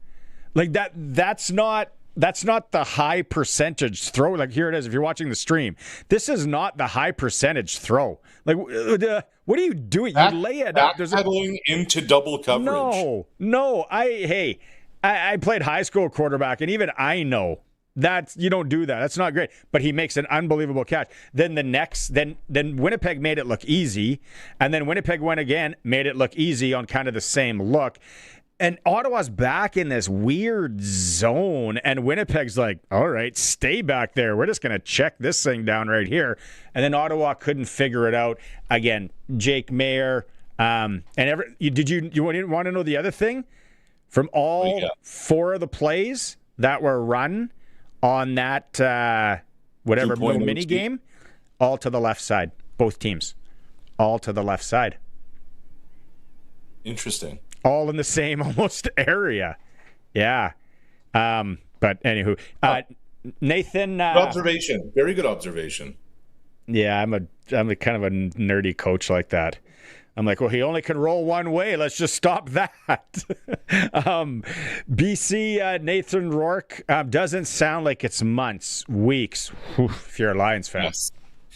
Like that's not the high percentage throw. Like, here it is. If you're watching the stream, this is not the high percentage throw. Like, what are you doing? You lay it up. Backpedaling into double coverage. No. I played high school quarterback, and even I know that you don't do that. That's not great. But he makes an unbelievable catch. Then then Winnipeg made it look easy, and then Winnipeg went again, made it look easy on kind of the same look. And Ottawa's back in this weird zone, and Winnipeg's like, all right, stay back there. We're just going to check this thing down right here. And then Ottawa couldn't figure it out. Again, Jake Mayer. Did you want to know the other thing? From all 4 of the plays that were run on that little mini game, all to the left side. Both teams. All to the left side. Interesting. All in the same almost area. Yeah. But anywho, Nathan. Good observation. Very good observation. Yeah, I'm a kind of a nerdy coach like that. I'm like, well, he only can roll one way. Let's just stop that. BC Nathan Rourke doesn't sound like it's months, weeks, if you're a Lions fan. Yes.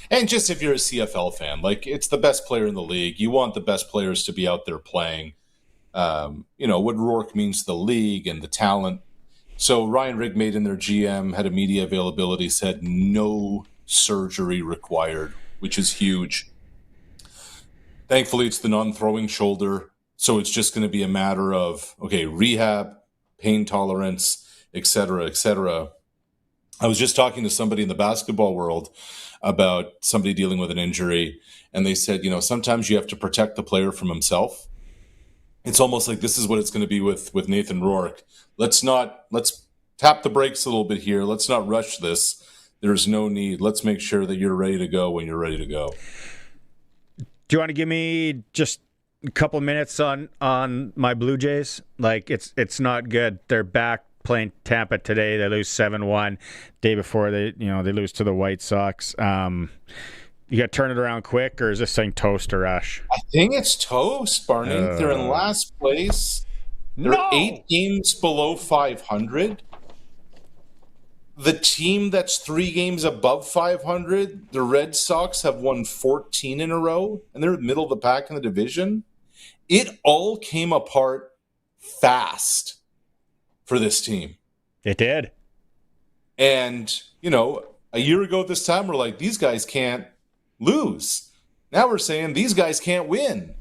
And just if you're a CFL fan, like, it's the best player in the league. You want the best players to be out there playing. What Rourke means to the league and the talent. So Ryan Rigg in their GM, had a media availability, said no surgery required, which is huge. Thankfully, it's the non-throwing shoulder, so it's just going to be a matter of, rehab, pain tolerance, et cetera, et cetera. I was just talking to somebody in the basketball world about somebody dealing with an injury, and they said, sometimes you have to protect the player from himself. It's almost like this is what it's going to be with Nathan Rourke. Let's tap the brakes a little bit here. Let's not rush this. There's no need. Let's make sure that you're ready to go when you're ready to go. Do you want to give me just a couple minutes on my Blue Jays? Like, it's not good. They're back playing Tampa today. They lose 7-1. Day before they lose to the White Sox. You got to turn it around quick, or is this thing toast, Arash? I think it's toast, Barney. They're in last place. They're 8 games below 500. The team that's 3 games above 500, the Red Sox, have won 14 in a row, and they're middle of the pack in the division. It all came apart fast for this team. It did. And, a year ago at this time, we're like, these guys can't lose. Now we're saying these guys can't win.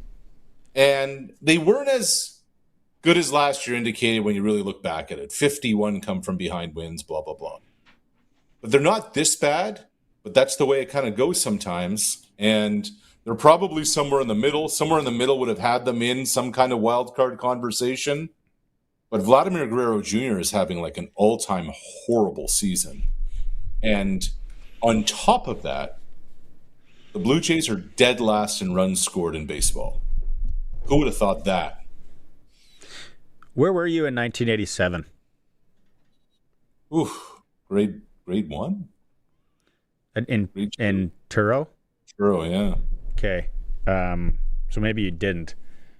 And they weren't as good as last year indicated when you really look back at it. 51 come from behind wins, blah, blah, blah. But they're not this bad, but that's the way it kind of goes sometimes. And They're probably somewhere in the middle. Somewhere in the middle would have had them in some kind of wild card conversation. But Vladimir Guerrero Jr. is having like an all-time horrible season. And on top of that, the Blue Jays are dead last in runs scored in baseball. Who would have thought that? Where were you in 1987? Oof, grade 1? In Turo? Turo, yeah. Okay. So maybe you didn't.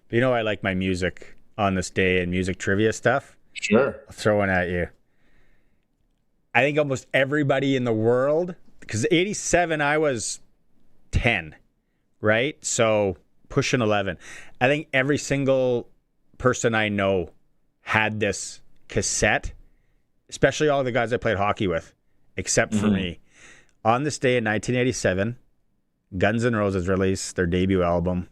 But you know I like my music on this day and music trivia stuff? Sure. I'll throw one at you. I think almost everybody in the world, because 87 I was 10, right? So pushing 11. I think every single person I know had this cassette, especially all the guys I played hockey with, except for me. On this day in 1987, Guns N' Roses released their debut album,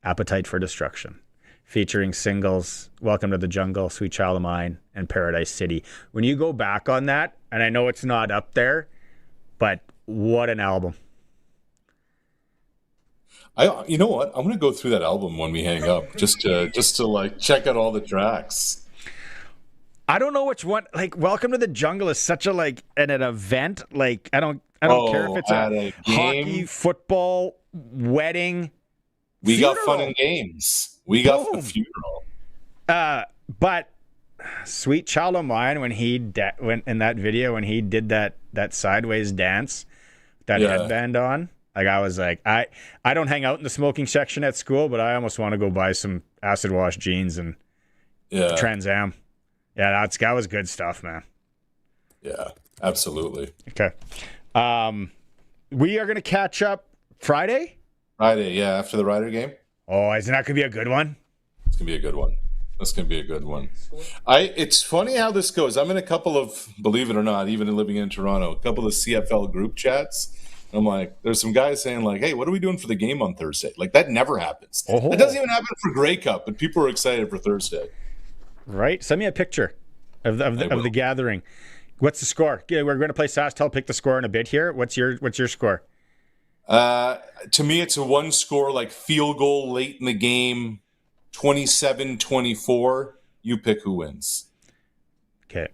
Appetite for Destruction, featuring singles Welcome to the Jungle, Sweet Child of Mine, and Paradise City. When you go back on that, and I know it's not up there, but what an album. You know what? I'm going to go through that album when we hang up, just to like check out all the tracks. I don't know which one. Like, Welcome to the Jungle is such a like an event. Like, I don't care if it's a hockey, football, wedding. We funeral. got fun and games. We got the funeral. But Sweet Child of Mine, when he went in that video, when he did that sideways dance, that headband on. Like, I was like, I don't hang out in the smoking section at school, but I almost want to go buy some acid wash jeans and Trans Am. Yeah, that was good stuff, man. Yeah, absolutely. Okay. We are going to catch up Friday? Friday, yeah, after the Rider game. Oh, isn't that going to be a good one? It's going to be a good one. That's going to be a good one. It's funny how this goes. I'm in a couple of, believe it or not, even living in Toronto, a couple of CFL group chats. I'm like, there's some guys saying like, hey, what are we doing for the game on Thursday? Like, that never happens. Oh. That doesn't even happen for Grey Cup, but people are excited for Thursday. Right? Send me a picture of the gathering. What's the score? Yeah, we're going to play SaskTel, pick the score in a bit here. What's your score? To me, it's a one score, like field goal late in the game, 27-24. You pick who wins. Okay.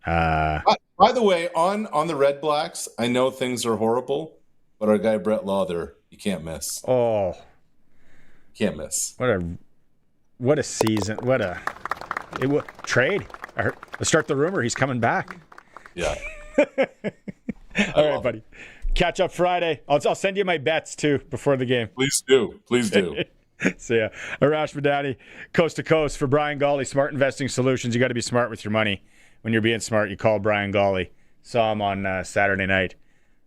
By the way, on the Red Blacks, I know things are horrible, but our guy Brett Law there, you can't miss. Oh. Can't miss. What a season. Trade. Let's start the rumor. He's coming back. Yeah. All right, buddy. Catch up Friday. I'll send you my bets, too, before the game. Please do. Please do. So, yeah. Arash Madani, coast to coast for Brian Gawley, Smart Investing Solutions. You got to be smart with your money. When you're being smart, you call Brian Gawley. Saw him on Saturday night.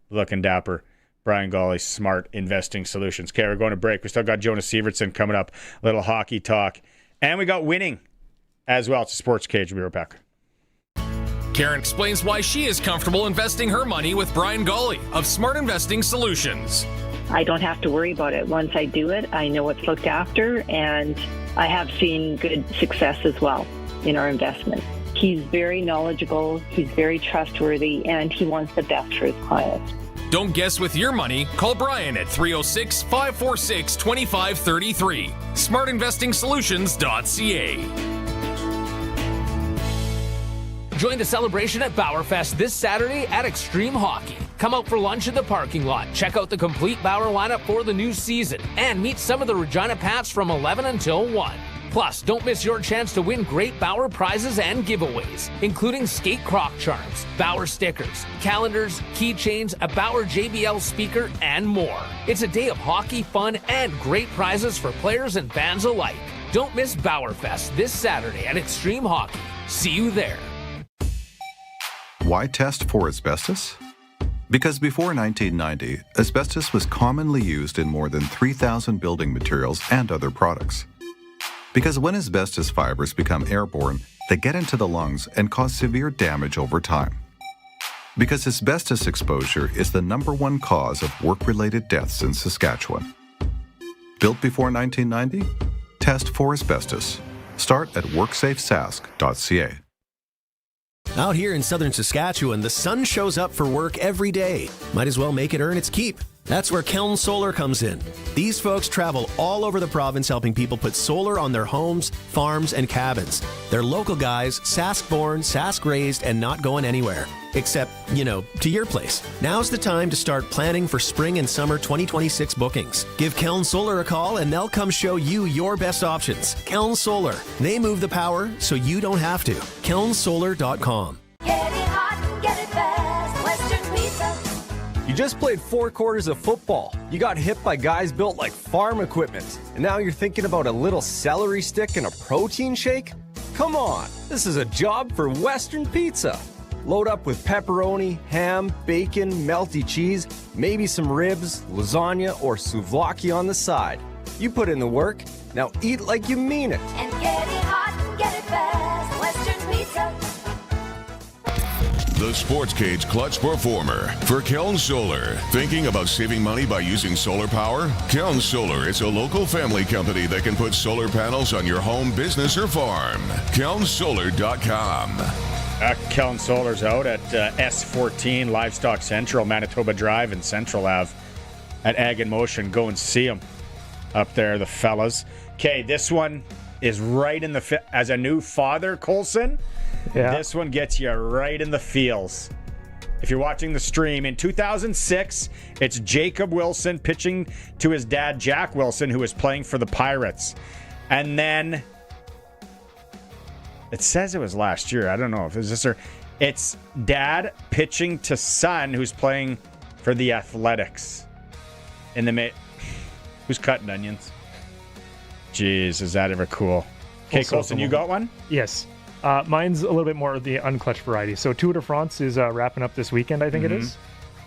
Looking dapper. Brian Gawley, Smart Investing Solutions. Okay, we're going to break. We still got Jonah Sivertson coming up. A little hockey talk. And we got winning as well. It's a Sportscage. We'll be right back. Karen explains why she is comfortable investing her money with Brian Gawley of Smart Investing Solutions. I don't have to worry about it. Once I do it, I know it's looked after, and I have seen good success as well in our investment. He's very knowledgeable, he's very trustworthy, and he wants the best for his clients. Don't guess with your money. Call Brian at 306-546-2533. SmartInvestingSolutions.ca. Join the celebration at Bauerfest this Saturday at Extreme Hockey. Come out for lunch in the parking lot, check out the complete Bauer lineup for the new season, and meet some of the Regina Pats from 11 until 1. Plus, don't miss your chance to win great Bauer prizes and giveaways, including skate croc charms, Bauer stickers, calendars, keychains, a Bauer JBL speaker, and more. It's a day of hockey, fun, and great prizes for players and fans alike. Don't miss Bauerfest this Saturday at Extreme Hockey. See you there. Why test for asbestos? Because before 1990, asbestos was commonly used in more than 3,000 building materials and other products. Because when asbestos fibers become airborne, they get into the lungs and cause severe damage over time. Because asbestos exposure is the #1 cause of work-related deaths in Saskatchewan. Built before 1990? Test for asbestos. Start at WorksafeSask.ca. Out here in southern Saskatchewan, the sun shows up for work every day. Might as well make it earn its keep. That's where Keln Solar comes in. These folks travel all over the province helping people put solar on their homes, farms, and cabins. They're local guys, Sask-born, Sask-raised, and not going anywhere. Except, to your place. Now's the time to start planning for spring and summer 2026 bookings. Give Keln Solar a call and they'll come show you your best options. Keln Solar. They move the power so you don't have to. KelnSolar.com. Get it hot and get it fast. Western Pizza. You just played 4 quarters of football. You got hit by guys built like farm equipment. And now you're thinking about a little celery stick and a protein shake? Come on, this is a job for Western Pizza. Load up with pepperoni, ham, bacon, melty cheese, maybe some ribs, lasagna, or souvlaki on the side. You put in the work, now eat like you mean it. And get it hot and get it fast. Western Pizza. The Sportscage Clutch Performer for Keln Solar. Thinking about saving money by using solar power? Keln Solar is a local family company that can put solar panels on your home, business, or farm. KelnSolar.com. Keln Solar's out at S14 Livestock Central, Manitoba Drive and Central Ave at Ag in Motion. Go and see them up there, the fellas. Okay, this one is right in the as a new father, Colson. Yeah. This one gets you right in the feels. If you're watching the stream, in 2006, it's Jacob Wilson pitching to his dad, Jack Wilson, who was playing for the Pirates. And then it says it was last year. I don't know if it's this or it's dad pitching to son who's playing for the Athletics. In the who's cutting onions? Jeez, is that ever cool? Okay, Colson, you got one? Yes. Mine's a little bit more of the unclutched variety. So Tour de France is wrapping up this weekend, I think it is.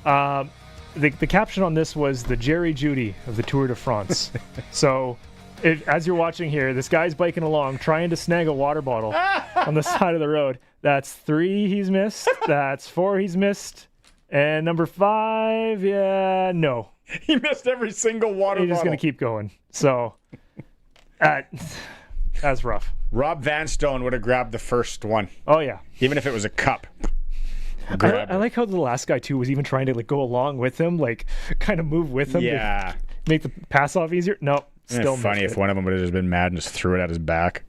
The caption on this was the Jerry Judy of the Tour de France. So as you're watching here, this guy's biking along trying to snag a water bottle on the side of the road. That's 3 he's missed. That's 4 he's missed. And number 5, no. He missed every single water bottle. He's just going to keep going. So that's rough. Rob Vanstone would have grabbed the first one. Oh, yeah. Even if it was a cup. I like how the last guy, too, was even trying to go along with him, kind of move with him to make the pass off easier. No, still funny if one of them would have just been mad and just threw it at his back.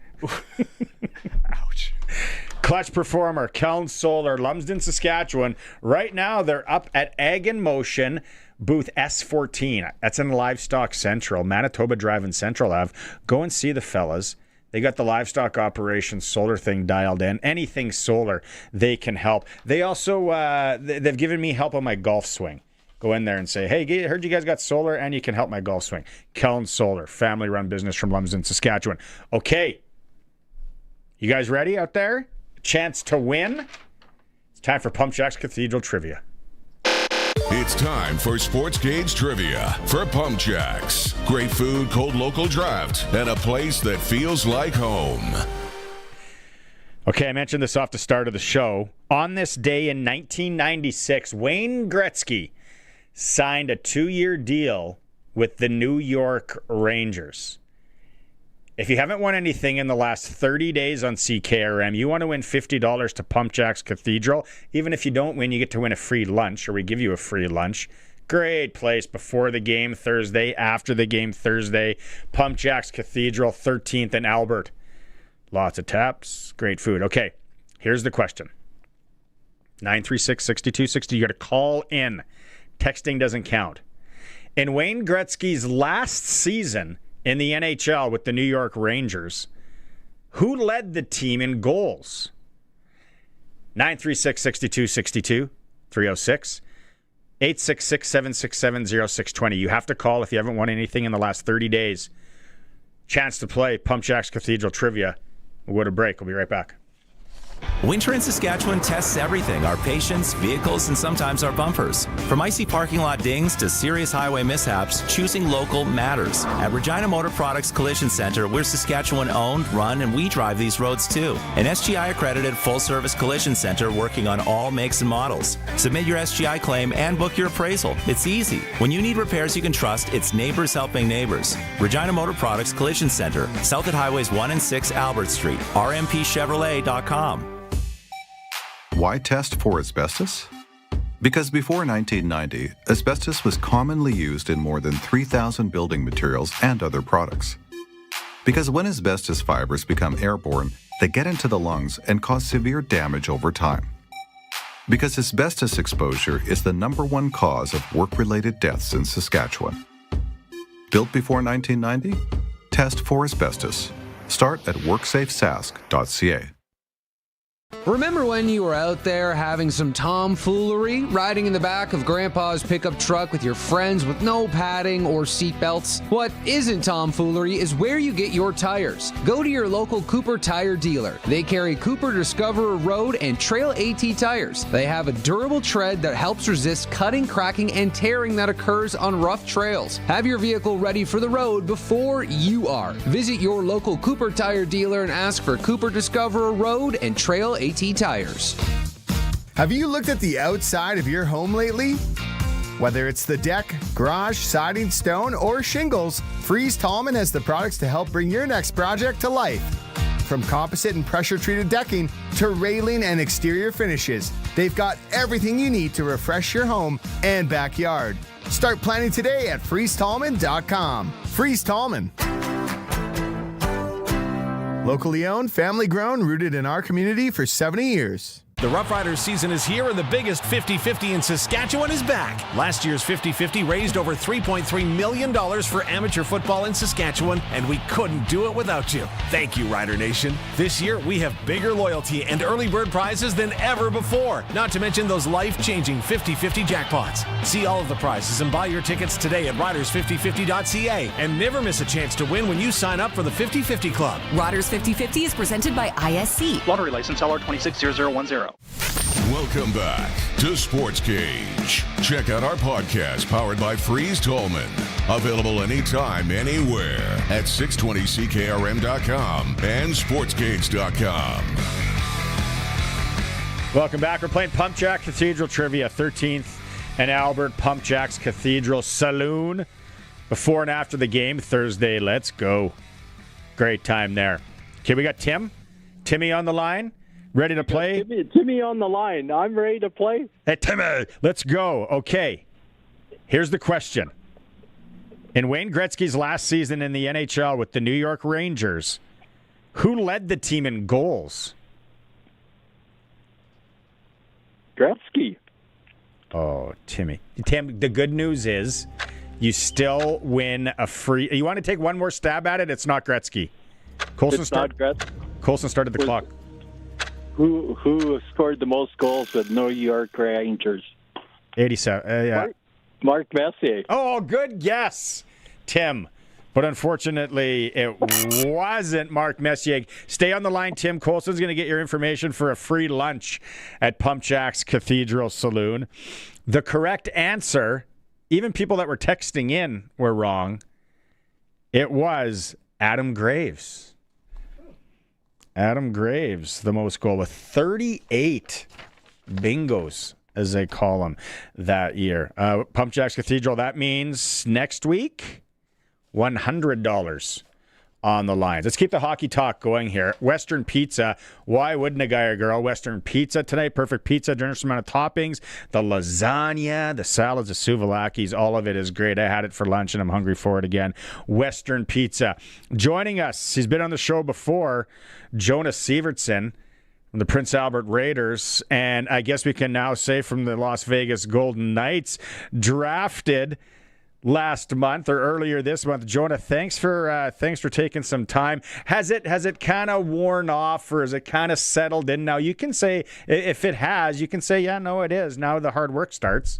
Ouch. Clutch Performer, Keln Solar, Lumsden, Saskatchewan. Right now, they're up at Ag in Motion, booth S14. That's in Livestock Central, Manitoba Drive and Central Ave. Go and see the fellas. They got the livestock operations solar thing dialed in. Anything solar, they can help. They also, they've given me help on my golf swing. Go in there and say, hey, heard you guys got solar and you can help my golf swing. Keln Solar, family-run business from Lumsden, Saskatchewan. Okay. You guys ready out there? Chance to win? It's time for Pumpjacks Cathedral Trivia. It's time for Sportscage Trivia for Pumpjacks. Great food, cold local draft, and a place that feels like home. Okay, I mentioned this off the start of the show. On this day in 1996, Wayne Gretzky signed a 2-year deal with the New York Rangers. If you haven't won anything in the last 30 days on CKRM, you want to win $50 to Pumpjacks Cathedral. Even if you don't win, you get to win a free lunch, or we give you a free lunch. Great place before the game Thursday, after the game Thursday. Pumpjacks Cathedral, 13th and Albert. Lots of taps, great food. Okay, here's the question. 936-6260, you got to call in. Texting doesn't count. In Wayne Gretzky's last season in the NHL with the New York Rangers, who led the team in goals? 936-6262, 306-866-767-0620. You have to call if you haven't won anything in the last 30 days. Chance to play Pumpjacks Cathedral Trivia. We'll go to break. We'll be right back. Winter in Saskatchewan tests everything, our patience, vehicles, and sometimes our bumpers. From icy parking lot dings to serious highway mishaps, choosing local matters. At Regina Motor Products Collision Center, we're Saskatchewan-owned, run, and we drive these roads too. An SGI-accredited full-service collision center working on all makes and models. Submit your SGI claim and book your appraisal. It's easy. When you need repairs you can trust, it's neighbors helping neighbors. Regina Motor Products Collision Center, south at Highways 1 and 6 Albert Street, rmpchevrolet.com. Why test for asbestos? Because before 1990, asbestos was commonly used in more than 3,000 building materials and other products. Because when asbestos fibers become airborne, they get into the lungs and cause severe damage over time. Because asbestos exposure is the #1 cause of work-related deaths in Saskatchewan. Built before 1990? Test for asbestos. Start at worksafesask.ca. Remember when you were out there having some tomfoolery, riding in the back of Grandpa's pickup truck with your friends with no padding or seatbelts? What isn't tomfoolery is where you get your tires. Go to your local Cooper tire dealer. They carry Cooper Discoverer Road and Trail AT tires. They have a durable tread that helps resist cutting, cracking, and tearing that occurs on rough trails. Have your vehicle ready for the road before you are. Visit your local Cooper tire dealer and ask for Cooper Discoverer Road and Trail AT tires. Have you looked at the outside of your home lately? Whether it's the deck, garage, siding, stone, or shingles, Freeze Tallman has the products to help bring your next project to life. From composite and pressure-treated decking to railing and exterior finishes, they've got everything you need to refresh your home and backyard. Start planning today at freezetallman.com. Freeze Tallman. Locally owned, family grown, rooted in our community for 70 years. The Roughriders season is here and the biggest 50-50 in Saskatchewan is back. Last year's 50-50 raised over $3.3 million for amateur football in Saskatchewan, and we couldn't do it without you. Thank you, Rider Nation. This year, we have bigger loyalty and early bird prizes than ever before, not to mention those life-changing 50-50 jackpots. See all of the prizes and buy your tickets today at riders5050.ca, and never miss a chance to win when you sign up for the 50-50 Club. Riders 50-50 is presented by ISC. Lottery license LR260010. Welcome back to Sportscage. Check out our podcast powered by Freeze Tallman. Available anytime, anywhere at 620ckrm.com and sportscage.com. Welcome back. We're playing Pumpjack Cathedral Trivia, 13th and Albert Pumpjacks Cathedral Saloon. Before and after the game, Thursday. Let's go. Great time there. Okay, we got Timmy on the line. Ready to play? Timmy on the line. I'm ready to play. Hey, Timmy, let's go. Okay, here's the question. In Wayne Gretzky's last season in the NHL with the New York Rangers, who led the team in goals? Gretzky. Oh, Timmy. Tim, the good news is you still win a free... You want to take one more stab at it? It's not Gretzky. Colson started the clock. Who scored the most goals with New York Rangers? 87. Yeah. Mark Messier. Oh, good guess, Tim. But unfortunately, it wasn't Mark Messier. Stay on the line, Tim. Colson's going to get your information for a free lunch at Pumpjacks Cathedral Saloon. The correct answer, even people that were texting in were wrong. It was Adam Graves. Adam Graves, the most goal with 38 bingos, as they call them, that year. Pumpjacks Cathedral, that means next week, $100 on the lines. Let's keep the hockey talk going here. Western Pizza. Why wouldn't a guy or girl? Western Pizza tonight. Perfect pizza, generous amount of toppings. The lasagna, the salads, the souvlakis, all of it is great. I had it for lunch and I'm hungry for it again. Western Pizza. Joining us, he's been on the show before, Jonah Sivertson from the Prince Albert Raiders, and I guess we can now say from the Las Vegas Golden Knights, drafted last month or earlier this month. Jonah, thanks for taking some time. Has it kind of worn off, or is it kind of settled in now? You can say, if it has, you can say, yeah, no, it is. Now the hard work starts.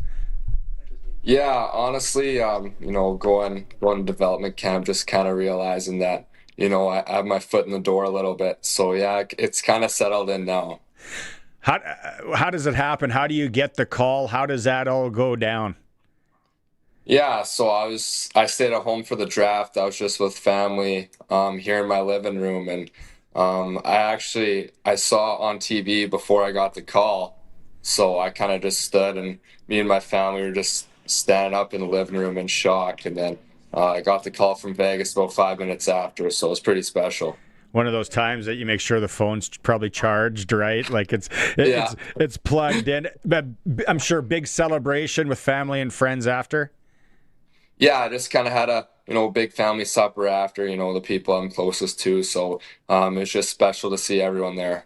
Yeah, honestly, going to development camp, just kind of realizing that, I have my foot in the door a little bit. So yeah, it's kind of settled in now. How does it happen? How do you get the call? How does that all go down? Yeah, so I stayed at home for the draft. I was just with family here in my living room, and I saw on TV before I got the call. So I kind of just stood, and me and my family were just standing up in the living room in shock. And then I got the call from Vegas about 5 minutes after, so it was pretty special. one of those times that you make sure the phone's probably charged, right? Like it's plugged in. But I'm sure big celebration with family and friends after. Yeah, I just kind of had a big family supper after, the people I'm closest to. So it's just special to see everyone there.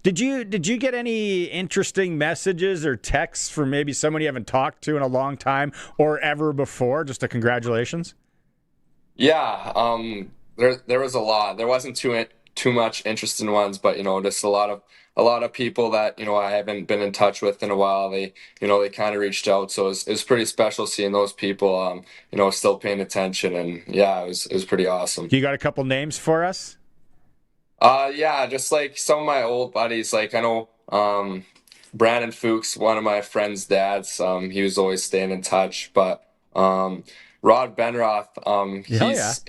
Did you get any interesting messages or texts from maybe someone you haven't talked to in a long time or ever before? Just a congratulations. Yeah, there was a lot. There wasn't too much interesting ones, but just a lot of people that I haven't been in touch with in a while. They kind of reached out, so it was pretty special seeing those people still paying attention, and yeah, it was pretty awesome. You got a couple names for us? Yeah, just like some of my old buddies. Like I know Brandon Fuchs, one of my friend's dads. He was always staying in touch, but Rod Benroth,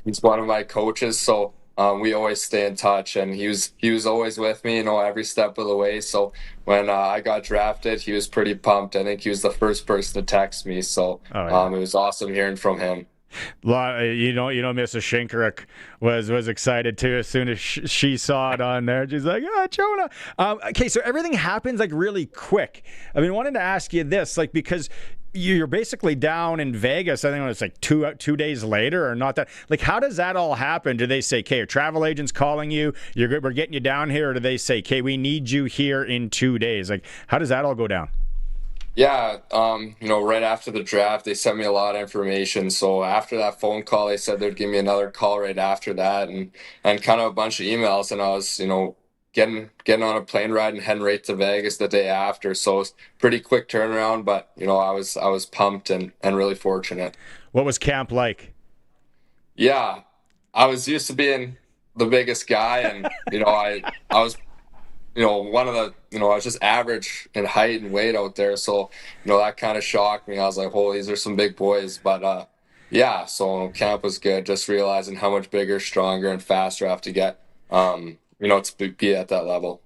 he's one of my coaches, so we always stay in touch, and he was always with me, every step of the way. So when I got drafted, he was pretty pumped. I think he was the first person to text me, so it was awesome hearing from him. Mrs. Shinkaruk was excited too as soon as she saw it on there. She's like, Jonah. Okay, so everything happens like really quick. I mean, I wanted to ask you this, like, because you're basically down in Vegas. I think it's like two days later, or not that. Like, how does that all happen? Do they say, "Okay, your travel agent's calling you. We're getting you down here," or do they say, "Okay, we need you here in 2 days"? Like, how does that all go down? Yeah, right after the draft, they sent me a lot of information. So after that phone call, they said they'd give me another call right after that, and kind of a bunch of emails. And I was, getting on a plane ride and heading right to Vegas the day after. So it was pretty quick turnaround, but I was pumped and really fortunate. What was camp like? Yeah, I was used to being the biggest guy, and I was. One of the, I was just average in height and weight out there. So, that kind of shocked me. I was like, oh, these are some big boys. But, yeah, so camp was good. Just realizing how much bigger, stronger, and faster I have to get, to be at that level.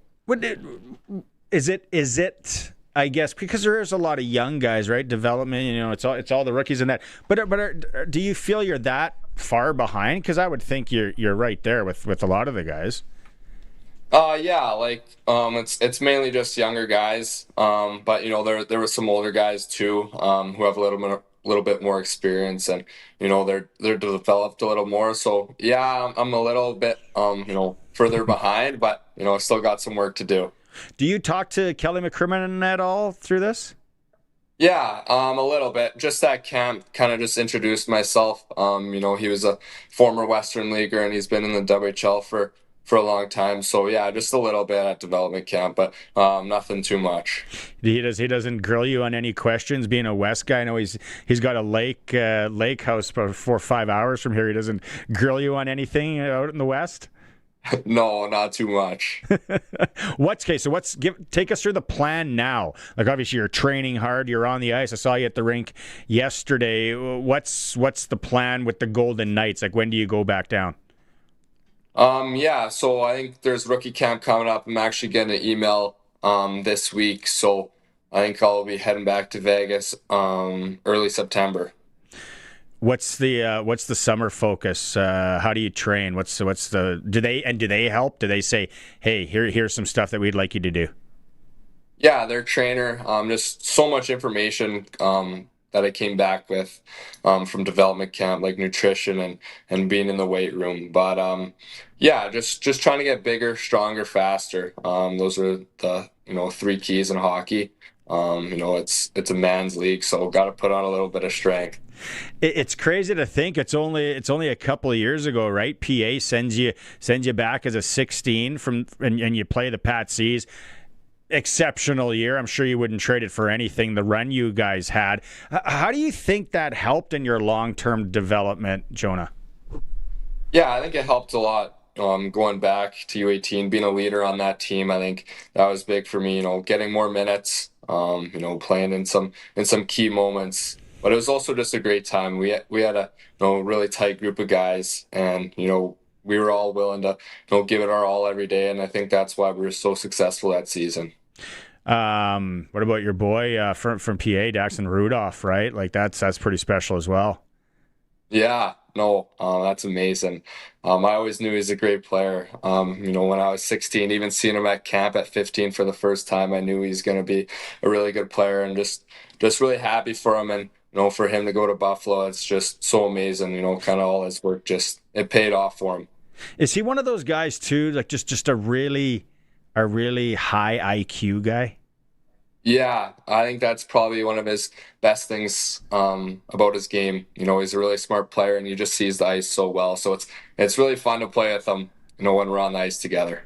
Is it, I guess, because there's a lot of young guys, right? Development, it's all the rookies in that. But do you feel you're that far behind? Because I would think you're right there with a lot of the guys. Yeah, like it's mainly just younger guys, but there were some older guys too, who have a little bit more experience, and they're developed a little more. So yeah, I'm a little bit further behind, but I still got some work to do. Do you talk to Kelly McCrimmon at all through this? Yeah, a little bit. Just at camp, kind of just introduced myself. He was a former Western leaguer, and he's been in the WHL for a long time. So yeah, just a little bit at development camp, but nothing too much. He doesn't grill you on any questions, being a West guy. I know he's got a lake house about 4 or 5 hours from here. He doesn't grill you on anything out in the West? No, not too much. Take us through the plan now. Like, obviously you're training hard, you're on the ice. I saw you at the rink yesterday. What's the plan with the Golden Knights? Like, when do you go back down? Yeah, so I think there's rookie camp coming up. I'm actually getting an email this week, so I think I'll be heading back to Vegas early September. What's the summer focus? How do you train? Do they help? Do they say, "Hey, here's some stuff that we'd like you to do"? Yeah, their trainer. Just so much information that I came back with from development camp, like nutrition and being in the weight room. But yeah, just trying to get bigger, stronger, faster. Those are the 3 keys in hockey. It's a man's league, so got to put on a little bit of strength. It's crazy to think it's only a couple of years ago, right? PA sends you back as a 16 and you play the Pat C's. Exceptional year. I'm sure you wouldn't trade it for anything, the run you guys had. How do you think that helped in your long-term development, Jonah? Yeah, I think it helped a lot. Going back to U18, being a leader on that team, I think that was big for me. Getting more minutes, playing in some key moments. But it was also just a great time. We had a really tight group of guys, and we were all willing to give it our all every day, and I think that's why we were so successful that season. What about your boy from PA, Daxton Rudolph, right? Like that's pretty special as well. Yeah, No, that's amazing. I always knew he's a great player. When I was 16, even seeing him at camp at 15 for the first time, I knew he's going to be a really good player, and just really happy for him. And for him to go to Buffalo, it's just so amazing. Kind of all his work, it paid off for him. Is he one of those guys too, like just a really high IQ guy? Yeah, I think that's probably one of his best things about his game. He's a really smart player, and he just sees the ice so well. So it's really fun to play with him, when we're on the ice together.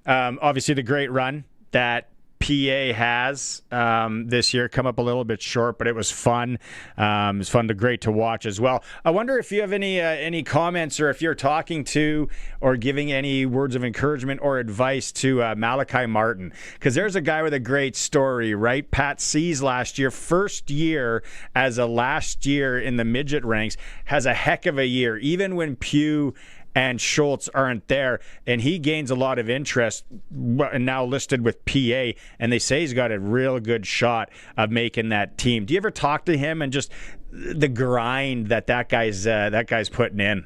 Obviously, the great run that PA has this year come up a little bit short, but it was fun. It was great to watch as well. I wonder if you have any comments, or if you're talking to or giving any words of encouragement or advice to Malachi Martin, because there's a guy with a great story, right? Pat C's last year, first year as a last year in the midget ranks, has a heck of a year, even when Pugh and Schultz aren't there, and he gains a lot of interest, and now listed with PA, and they say he's got a real good shot of making that team. Do you ever talk to him and just the grind that guy's putting in?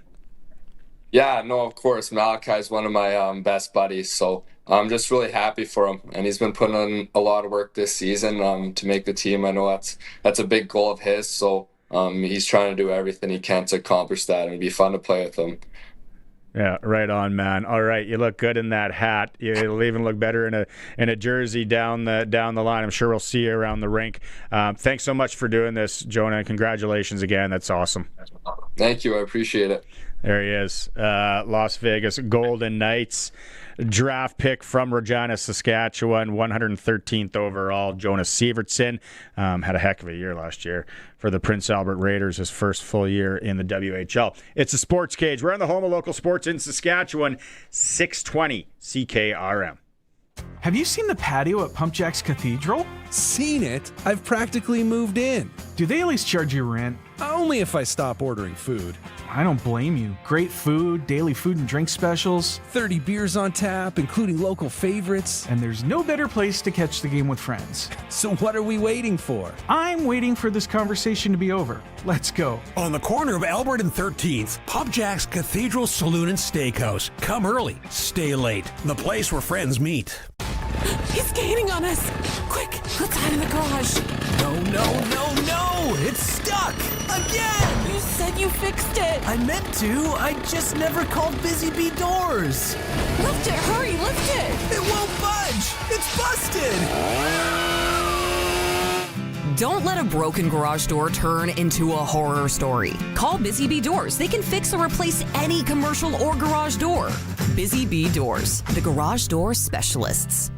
Yeah, no, of course. Malachi's one of my best buddies, so I'm just really happy for him, and he's been putting in a lot of work this season to make the team. I know that's a big goal of his, so he's trying to do everything he can to accomplish that, and it'd be fun to play with him. Yeah, right on, man. All right, you look good in that hat. You'll even look better in a jersey down the line. I'm sure we'll see you around the rink. Thanks so much for doing this, Jonah, and congratulations again. That's awesome. Thank you. I appreciate it. There he is. Las Vegas Golden Knights draft pick from Regina, Saskatchewan, 113th overall. Jonah Sivertson had a heck of a year last year for the Prince Albert Raiders, his first full year in the WHL. It's a Sports Cage. We're on the home of local sports in Saskatchewan, 620 CKRM. Have you seen the patio at Pumpjacks Cathedral? Seen it? I've practically moved in. Do they at least charge you rent? Only if I stop ordering food. I don't blame you. Great food, daily food and drink specials. 30 beers on tap, including local favorites. And there's no better place to catch the game with friends. So what are we waiting for? I'm waiting for this conversation to be over. Let's go. On the corner of Albert and 13th, Pumpjacks Cathedral Saloon and Steakhouse. Come early, stay late. The place where friends meet. He's gaining on us. Quick, let's hide in the garage. No! It's stuck! Again! You said you fixed it. I meant to. I just never called Busy Bee Doors. Lift it, hurry, lift it. It won't budge. It's busted. Don't let a broken garage door turn into a horror story. Call Busy Bee Doors. They can fix or replace any commercial or garage door. Busy Bee Doors, the garage door specialists.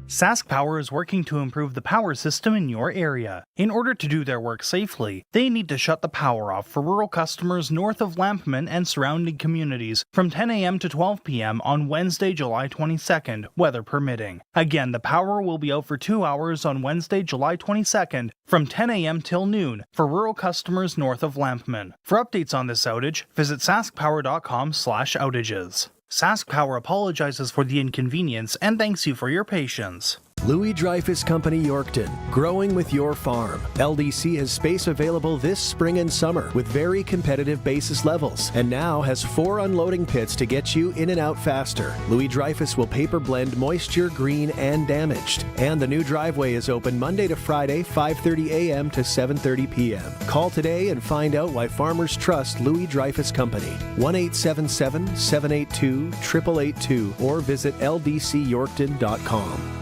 Sask Power is working to improve the power system in your area. In order to do their work safely, they need to shut the power off for rural customers north of Lampman and surrounding communities from 10 a.m. to 12 p.m. on Wednesday, July 22nd, weather permitting. Again, the power will be out for 2 hours on Wednesday, July 22nd from 10 a.m. till noon for rural customers north of Lampman. For updates on this outage, visit saskpower.com/outages. Sask Power apologizes for the inconvenience and thanks you for your patience. Louis Dreyfus Company Yorkton, growing with your farm. LDC has space available this spring and summer with very competitive basis levels, and now has 4 unloading pits to get you in and out faster. Louis Dreyfus will paper blend moisture, green, and damaged. And the new driveway is open Monday to Friday, 5:30 a.m. to 7:30 p.m. Call today and find out why farmers trust Louis Dreyfus Company. 1-877-782-8882 or visit ldcyorkton.com.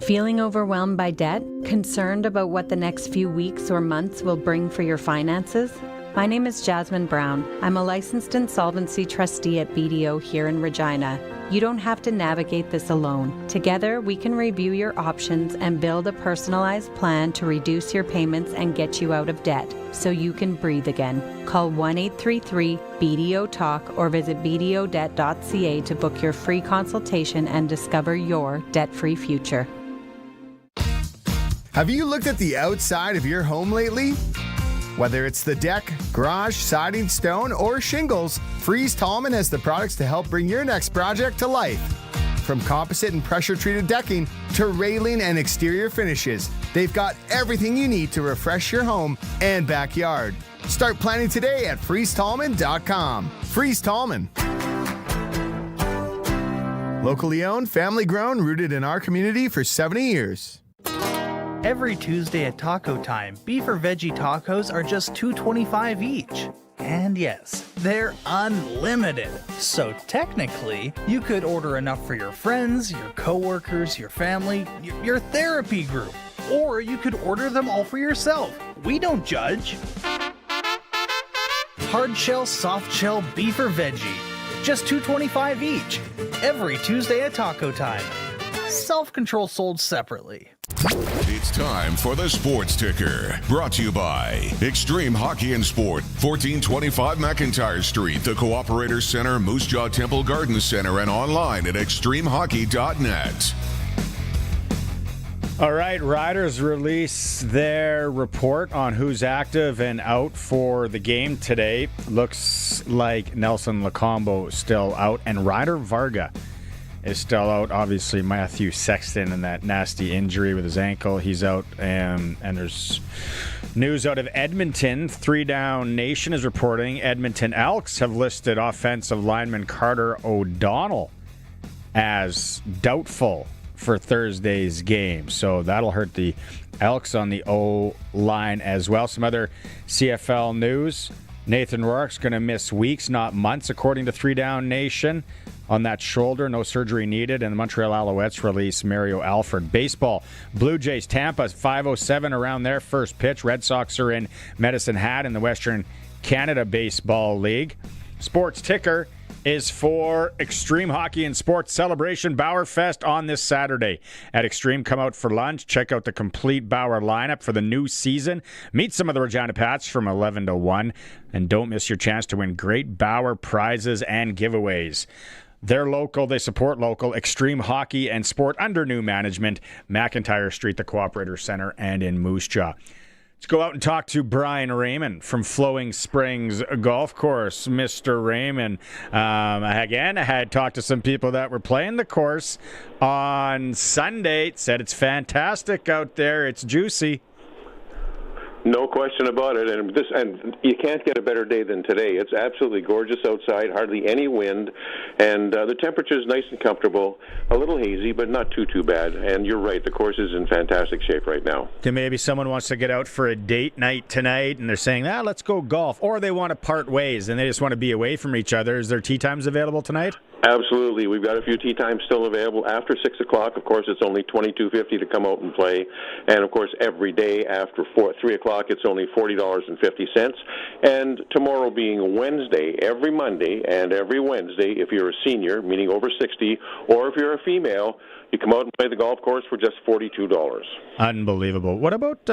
Feeling overwhelmed by debt? Concerned about what the next few weeks or months will bring for your finances? My name is Jasmine Brown. I'm a licensed insolvency trustee at BDO here in Regina. You don't have to navigate this alone. Together, we can review your options and build a personalized plan to reduce your payments and get you out of debt so you can breathe again. Call 1-833-BDO-TALK or visit bdodebt.ca to book your free consultation and discover your debt-free future. Have you looked at the outside of your home lately? Whether it's the deck, garage, siding, stone, or shingles, Freeze Tallman has the products to help bring your next project to life. From composite and pressure-treated decking to railing and exterior finishes, they've got everything you need to refresh your home and backyard. Start planning today at freeze-tallman.com. Freeze Tallman. Locally owned, family grown, rooted in our community for 70 years. Every Tuesday at Taco Time, beef or veggie tacos are just $2.25 each. And yes, they're unlimited. So technically, you could order enough for your friends, your coworkers, your family, your therapy group. Or you could order them all for yourself. We don't judge. Hard shell, soft shell, beef or veggie. Just $2.25 each. Every Tuesday at Taco Time. Self-control sold separately. It's time for the Sports Ticker, brought to you by Extreme Hockey and Sport, 1425 McIntyre Street, the Cooperator Center, Moose Jaw Temple Garden Center, and online at extremehockey.net. All right, Riders release their report on who's active and out for the game today. Looks like Nelson Lacombo still out, and Ryder Varga is still out. Obviously, Matthew Sexton and that nasty injury with his ankle, he's out. And there's news out of Edmonton. 3 Down Nation is reporting Edmonton Elks have listed offensive lineman Carter O'Donnell as doubtful for Thursday's game. So that'll hurt the Elks on the O-line as well. Some other CFL news. Nathan Rourke's going to miss weeks, not months, according to 3 Down Nation. On that shoulder, no surgery needed. And the Montreal Alouettes release Mario Alford. Baseball, Blue Jays, Tampa, 5:07 around their first pitch. Red Sox are in Medicine Hat in the Western Canada Baseball League. Sports Ticker is for Extreme Hockey and Sports Celebration Bauer Fest on this Saturday. At Extreme, come out for lunch. Check out the complete Bauer lineup for the new season. Meet some of the Regina Pats from 11 to 1. And don't miss your chance to win great Bauer prizes and giveaways. They're local. They support local. Extreme Hockey and Sport under new management. McIntyre Street, the Cooperator Center, and in Moose Jaw. Let's go out and talk to Brian Raymond from Flowing Springs Golf Course. Mr. Raymond, again, I had talked to some people that were playing the course on Sunday. Said it's fantastic out there. It's juicy. No question about it, and you can't get a better day than today. It's absolutely gorgeous outside, hardly any wind, and the temperature is nice and comfortable. A little hazy, but not too bad. And you're right, the course is in fantastic shape right now. Okay, maybe someone wants to get out for a date night tonight, and they're saying, let's go golf, or they want to part ways, and they just want to be away from each other. Is there tee times available tonight? Absolutely. We've got a few tee times still available after 6 o'clock. Of course, it's only $22.50 to come out and play. And, of course, every day after 3 o'clock, it's only $40.50. And tomorrow being Wednesday, every Monday and every Wednesday, if you're a senior, meaning over 60, or if you're a female, you come out and play the golf course for just $42. Unbelievable. What about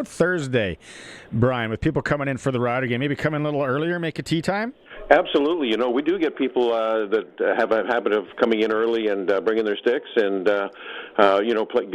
Thursday, Brian, with people coming in for the Rider game? Maybe come in a little earlier, make a tee time? Absolutely. We do get people that have a habit of coming in early and bringing their sticks and, get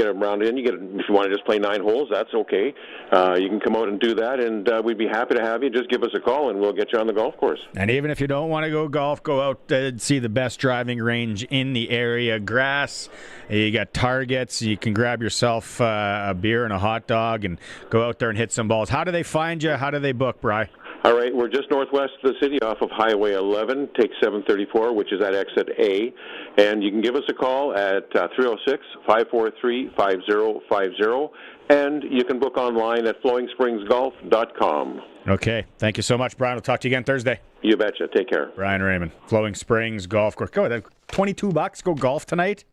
them around in. If you want to just play 9 holes, that's okay. You can come out and do that, and we'd be happy to have you. Just give us a call, and we'll get you on the golf course. And even if you don't want to go golf, go out and see the best driving range in the area. Grass, you got targets. You can grab yourself a beer and a hot dog and go out there and hit some balls. How do they find you? How do they book, Bri? All right, we're just northwest of the city off of Highway 11, take 734, which is at exit A. And you can give us a call at 306-543-5050. And you can book online at flowingspringsgolf.com. Okay. Thank you so much, Brian. We'll talk to you again Thursday. You betcha. Take care. Brian Raymond, Flowing Springs Golf Course. Go, $22, go golf tonight?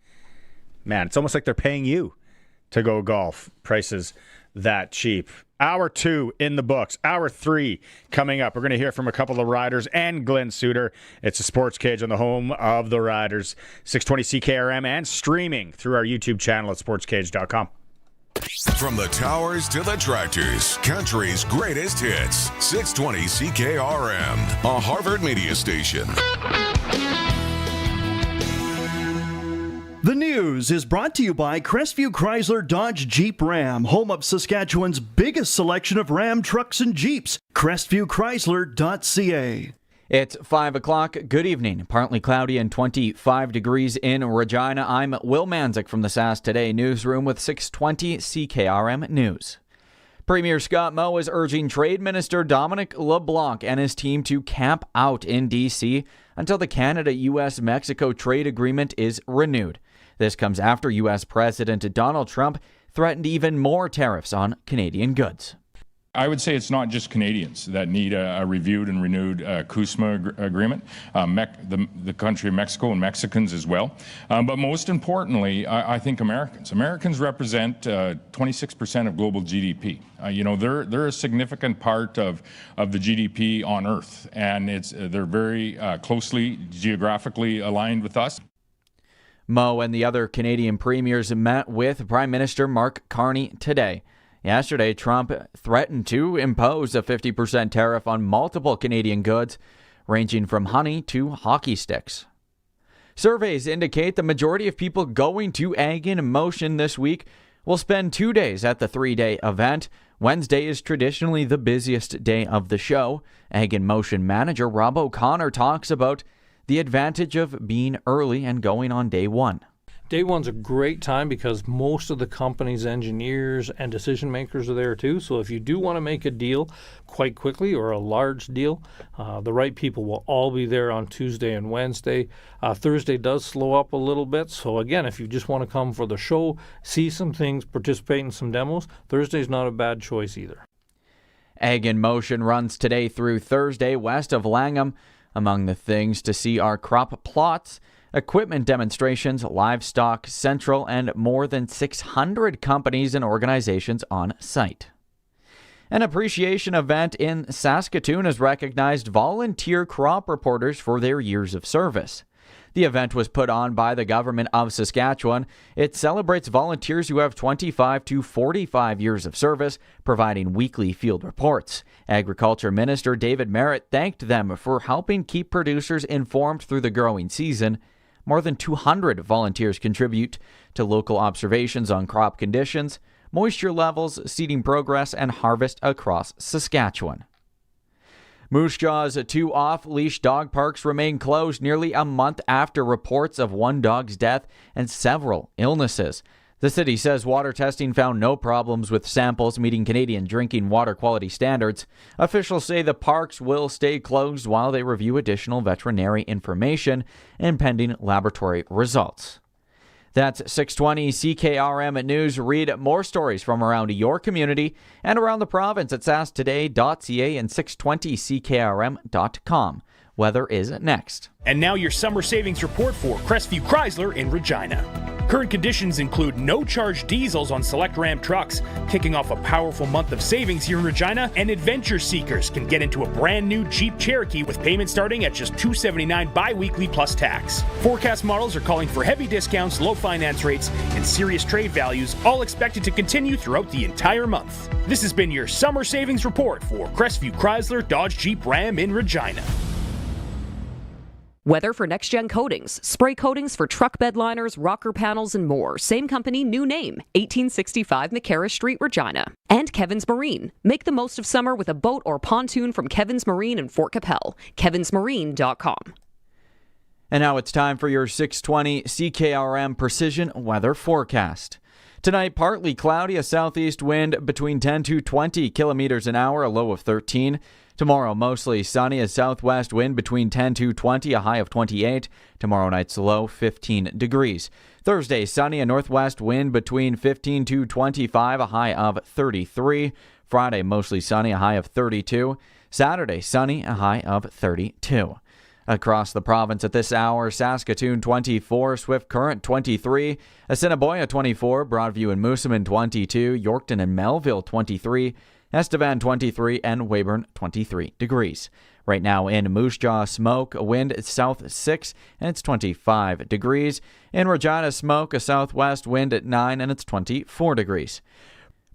Man, it's almost like they're paying you to go golf. Prices that cheap. Hour 2 in the books. Hour 3 coming up. We're going to hear from a couple of riders and Glen Suitor. It's a Sports Cage on the home of the Riders. 620 CKRM and streaming through our YouTube channel at sportscage.com. From the towers to the tractors, country's greatest hits. 620 CKRM, a Harvard media station. The news is brought to you by Crestview Chrysler Dodge Jeep Ram, home of Saskatchewan's biggest selection of Ram trucks and Jeeps. CrestviewChrysler.ca. It's 5 o'clock. Good evening. Partly cloudy and 25 degrees in Regina. I'm Will Manzik from the SAS Today newsroom with 620 CKRM News. Premier Scott Moe is urging Trade Minister Dominic LeBlanc and his team to camp out in D.C. until the Canada-U.S.-Mexico trade agreement is renewed. This comes after U.S. President Donald Trump threatened even more tariffs on Canadian goods. I would say it's not just Canadians that need a reviewed and renewed CUSMA agreement, the country of Mexico and Mexicans as well. But most importantly, I think Americans. Americans represent 26% of global GDP. They're a significant part of the GDP on Earth, and they're very closely geographically aligned with us. Moe and the other Canadian premiers met with Prime Minister Mark Carney today. Yesterday, Trump threatened to impose a 50% tariff on multiple Canadian goods, ranging from honey to hockey sticks. Surveys indicate the majority of people going to Ag in Motion this week will spend 2 days at the 3-day event. Wednesday is traditionally the busiest day of the show. Ag in Motion manager Rob O'Connor talks about the advantage of being early and going on day one. Day one's a great time because most of the company's engineers and decision makers are there too. So if you do want to make a deal quite quickly or a large deal, the right people will all be there on Tuesday and Wednesday. Thursday does slow up a little bit. So again, if you just want to come for the show, see some things, participate in some demos, Thursday's not a bad choice either. Ag in Motion runs today through Thursday west of Langham. Among the things to see are crop plots, equipment demonstrations, livestock central, and more than 600 companies and organizations on site. An appreciation event in Saskatoon has recognized volunteer crop reporters for their years of service. The event was put on by the government of Saskatchewan. It celebrates volunteers who have 25 to 45 years of service, providing weekly field reports. Agriculture Minister David Merritt thanked them for helping keep producers informed through the growing season. More than 200 volunteers contribute to local observations on crop conditions, moisture levels, seeding progress, and harvest across Saskatchewan. Moose Jaw's 2 off-leash dog parks remain closed nearly a month after reports of one dog's death and several illnesses. The city says water testing found no problems with samples meeting Canadian drinking water quality standards. Officials say the parks will stay closed while they review additional veterinary information and pending laboratory results. That's 620 CKRM News. Read more stories from around your community and around the province at sasktoday.ca and 620ckrm.com. Weather is next. And now your summer savings report for Crestview Chrysler in Regina. Current conditions include no-charge diesels on select Ram trucks, kicking off a powerful month of savings here in Regina, and adventure seekers can get into a brand new Jeep Cherokee with payments starting at just $279 bi-weekly plus tax. Forecast models are calling for heavy discounts, low finance rates, and serious trade values, all expected to continue throughout the entire month. This has been your summer savings report for Crestview Chrysler Dodge Jeep Ram in Regina. Weather for Next Gen Coatings. Spray coatings for truck bed liners, rocker panels, and more. Same company, new name. 1865 McCarra Street, Regina. And Kevin's Marine. Make the most of summer with a boat or pontoon from Kevin's Marine in Fort Capel. kevinsmarine.com. And now it's time for your 620 CKRM Precision Weather Forecast. Tonight, partly cloudy, a southeast wind between 10 to 20 kilometers an hour, a low of 13. Tomorrow, mostly sunny, a southwest wind between 10 to 20, a high of 28. Tomorrow night's low, 15 degrees. Thursday, sunny, a northwest wind between 15 to 25, a high of 33. Friday, mostly sunny, a high of 32. Saturday, sunny, a high of 32. Across the province at this hour, Saskatoon 24, Swift Current 23, Assiniboia 24, Broadview and Moosomin 22, Yorkton and Melville 23, Estevan 23, and Weyburn 23 degrees. Right now in Moose Jaw, smoke, a wind south 6, and it's 25 degrees. In Regina, smoke, a southwest wind at 9, and it's 24 degrees.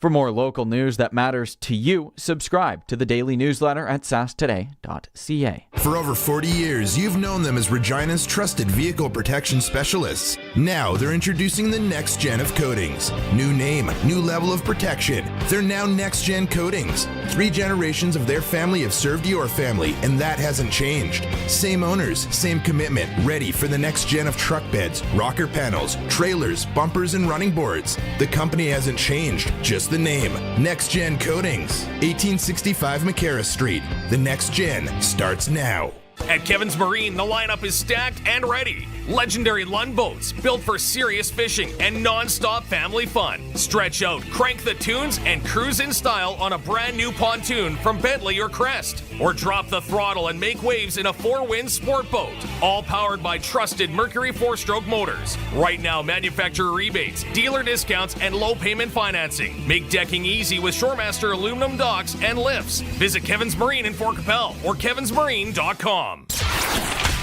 For more local news that matters to you, subscribe to the daily newsletter at sasktoday.ca. For over 40 years, you've known them as Regina's trusted vehicle protection specialists. Now they're introducing the next gen of coatings. New name, new level of protection. They're now Next Gen Coatings. 3 generations of their family have served your family, and that hasn't changed. Same owners, same commitment, ready for the next gen of truck beds, rocker panels, trailers, bumpers, and running boards. The company hasn't changed, just just the name. Next Gen Coatings, 1865 McCarra Street. The Next Gen starts now. At Kevin's Marine, the lineup is stacked and ready. Legendary Lund boats built for serious fishing and non-stop family fun. Stretch out, crank the tunes, and cruise in style on a brand new pontoon from Bentley or Crest. Or drop the throttle and make waves in a 4-wind sport boat. All powered by trusted Mercury 4-stroke motors. Right now, manufacturer rebates, dealer discounts, and low payment financing. Make decking easy with Shoremaster aluminum docks and lifts. Visit Kevin's Marine in Fort Capel or kevinsmarine.com.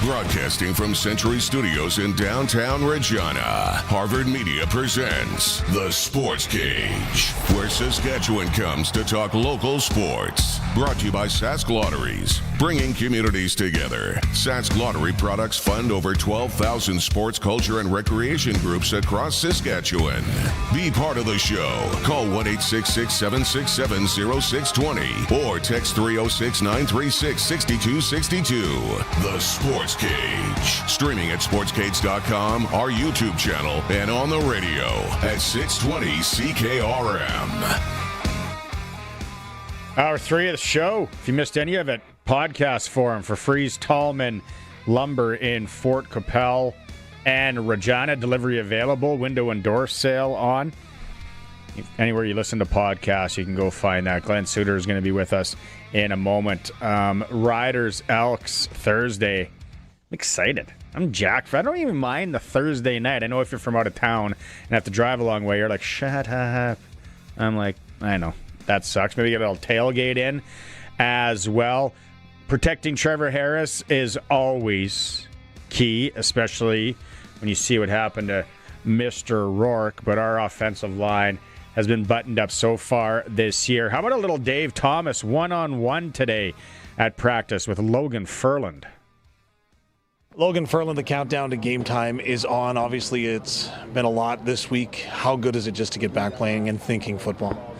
Broadcasting from Century Studios in downtown Regina, Harvard Media presents The Sports Cage, where Saskatchewan comes to talk local sports. Brought to you by Sask Lotteries, bringing communities together. Sask Lottery products fund over 12,000 sports, culture, and recreation groups across Saskatchewan. Be part of the show. Call 1-866-767-0620 or text 306-936-6262. The Sports Cage. Streaming at sportscage.com, our YouTube channel, and on the radio at 620 CKRM. Hour 3 of the show. If you missed any of it, podcast forum for Fries Tallman Lumber in Fort Capel and Regina. Delivery available. Window and door sale on. Anywhere you listen to podcasts, you can go find that. Glen Suitor is going to be with us in a moment. Riders Elks Thursday. I'm excited. I'm jacked. I don't even mind the Thursday night. I know if you're from out of town and have to drive a long way, you're like, shut up. I'm like, I know. That sucks. Maybe get a little tailgate in as well. Protecting Trevor Harris is always key, especially when you see what happened to Mr. Rourke. But our offensive line has been buttoned up so far this year. How about a little Dave Thomas one-on-one today at practice with Logan Furland? Logan Furland, the countdown to game time is on. Obviously, it's been a lot this week. How good is it just to get back playing and thinking football?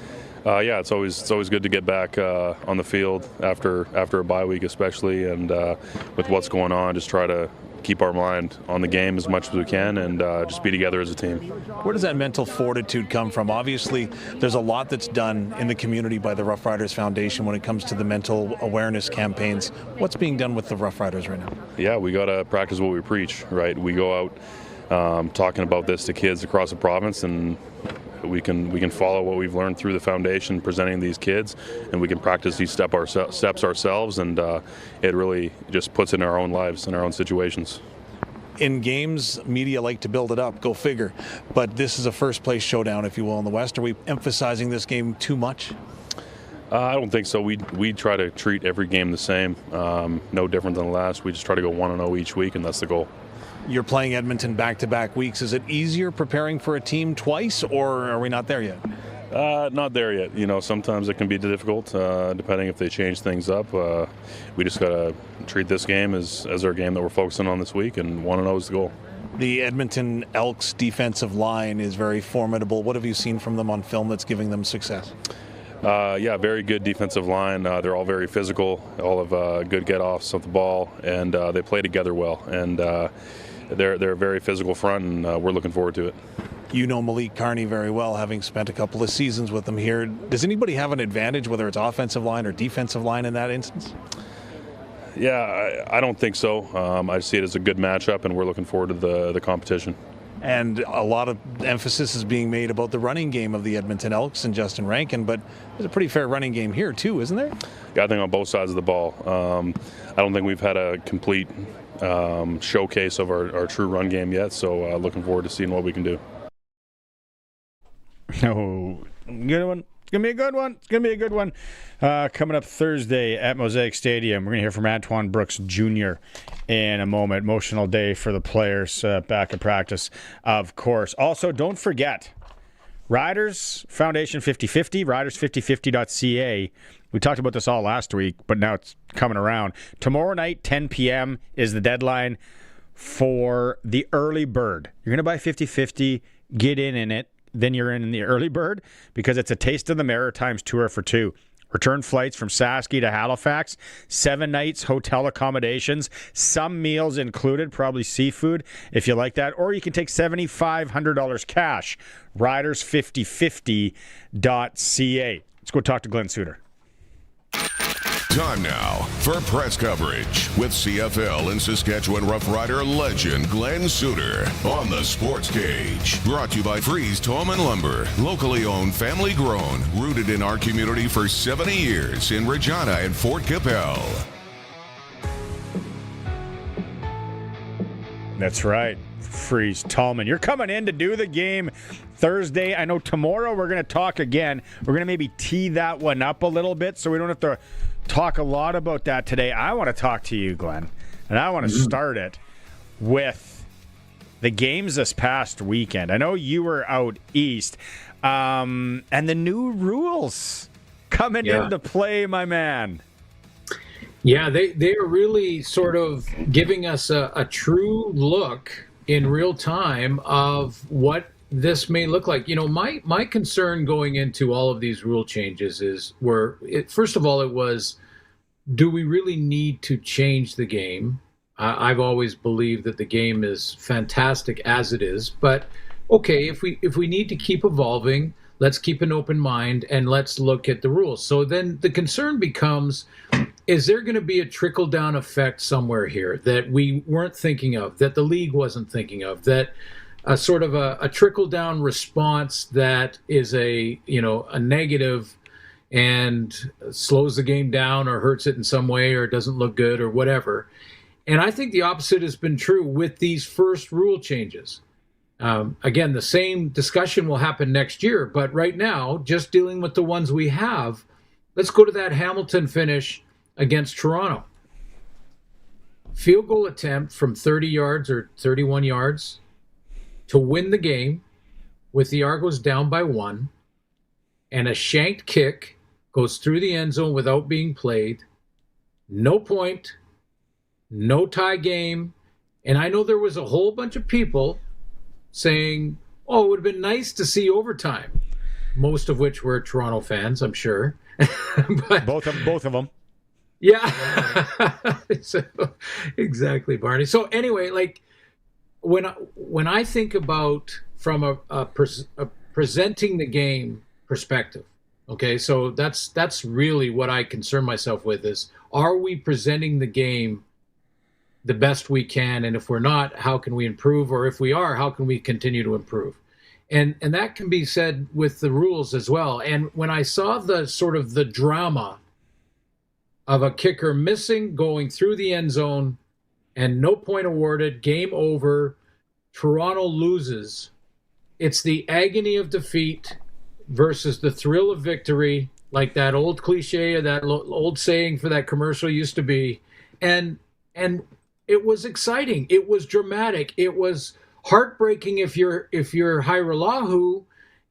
Yeah, it's always good to get back on the field after a bye week, especially, and with what's going on, just try to keep our mind on the game as much as we can and just be together as a team. Where does that mental fortitude come from? Obviously, there's a lot that's done in the community by the Roughriders Foundation when it comes to the mental awareness campaigns. What's being done with the Roughriders right now? Yeah, we got to practice what we preach, right? We go out talking about this to kids across the province, and we can follow what we've learned through the foundation presenting these kids, and we can practice these steps ourselves, and it really just puts in our own lives and our own situations. In games, media like to build it up, go figure, but this is a first place showdown, if you will, in the West. Are we emphasizing this game too much? I don't think so. We try to treat every game the same, no different than the last. We just try to go 1-0 each week, and that's the goal. You're playing Edmonton back-to-back weeks. Is it easier preparing for a team twice, or are we not there yet? Not there yet. You know, sometimes it can be difficult, depending if they change things up. We just got to treat this game as our game that we're focusing on this week, and 1-0 is the goal. The Edmonton Elks defensive line is very formidable. What have you seen from them on film that's giving them success? Yeah, very good defensive line. They're all very physical, all have good get-offs of the ball, and they play together well. And they're a very physical front, and we're looking forward to it. You know Malik Carney very well, having spent a couple of seasons with him here. Does anybody have an advantage, whether it's offensive line or defensive line in that instance? Yeah, I don't think so. I see it as a good matchup, and we're looking forward to the competition. And a lot of emphasis is being made about the running game of the Edmonton Elks and Justin Rankin, but there's a pretty fair running game here too, isn't there? Yeah, I think on both sides of the ball. I don't think we've had a complete showcase of our true run game yet, so looking forward to seeing what we can do. Oh, good one. It's going to be a good one. It's going to be a good one. Coming up Thursday at Mosaic Stadium, we're going to hear from Antoine Brooks Jr. in a moment. Emotional day for the players back at practice, of course. Also, don't forget, Riders Foundation 50/50, riders5050.ca. We talked about this all last week, but now it's coming around. Tomorrow night, 10 p.m. is the deadline for the early bird. You're going to buy 50/50, get in it. Then you're in the early bird because it's a Taste of the Maritimes tour for two. Return flights from Saskey to Halifax, 7 nights, hotel accommodations, some meals included, probably seafood if you like that, or you can take $7,500 cash. Riders5050.ca. Let's go talk to Glen Suitor. Time now for press coverage with CFL and Saskatchewan Roughrider legend Glen Suitor on the Sportscage. Brought to you by Freeze Tallman Lumber. Locally owned, family grown, rooted in our community for 70 years in Regina and Fort Capel. That's right. Freeze Tallman. You're coming in to do the game Thursday. I know tomorrow we're going to talk again. We're going to maybe tee that one up a little bit so we don't have to talk a lot about that today. I want to talk to you, Glenn, and I want to start it with the games this past weekend. I know you were out east, and the new rules coming into play, my man. Yeah, they are really sort of giving us a true look in real time of what this may look like. You know, my concern going into all of these rule changes is first of all, it was, do we really need to change the game? I've always believed that the game is fantastic as it is, but okay, if we need to keep evolving, let's keep an open mind and let's look at the rules. So then the concern becomes, is there going to be a trickle-down effect somewhere here that we weren't thinking of, that the league wasn't thinking of, that a sort of a trickle-down response that is a negative and slows the game down or hurts it in some way or doesn't look good or whatever? And I think the opposite has been true with these first rule changes. Again, the same discussion will happen next year, but right now, just dealing with the ones we have, let's go to that Hamilton finish against Toronto. Field goal attempt from 30 yards or 31 yards to win the game with the Argos down by 1, and a shanked kick goes through the end zone without being played. No point, no tie game. And I know there was a whole bunch of people saying, oh, it would have been nice to see overtime, most of which were Toronto fans, I'm sure. But, both of them. Yeah, so, exactly, Barney. So anyway, like when I think about from a presenting the game perspective, okay, so that's really what I concern myself with is, are we presenting the game the best we can? And if we're not, how can we improve? Or if we are, how can we continue to improve? And that can be said with the rules as well. And when I saw the sort of the drama of a kicker missing, going through the end zone, and no point awarded, game over, Toronto loses, it's the agony of defeat versus the thrill of victory, like that old cliche or that old saying for that commercial used to be. And it was exciting. It was dramatic. It was heartbreaking if you're Hairolahu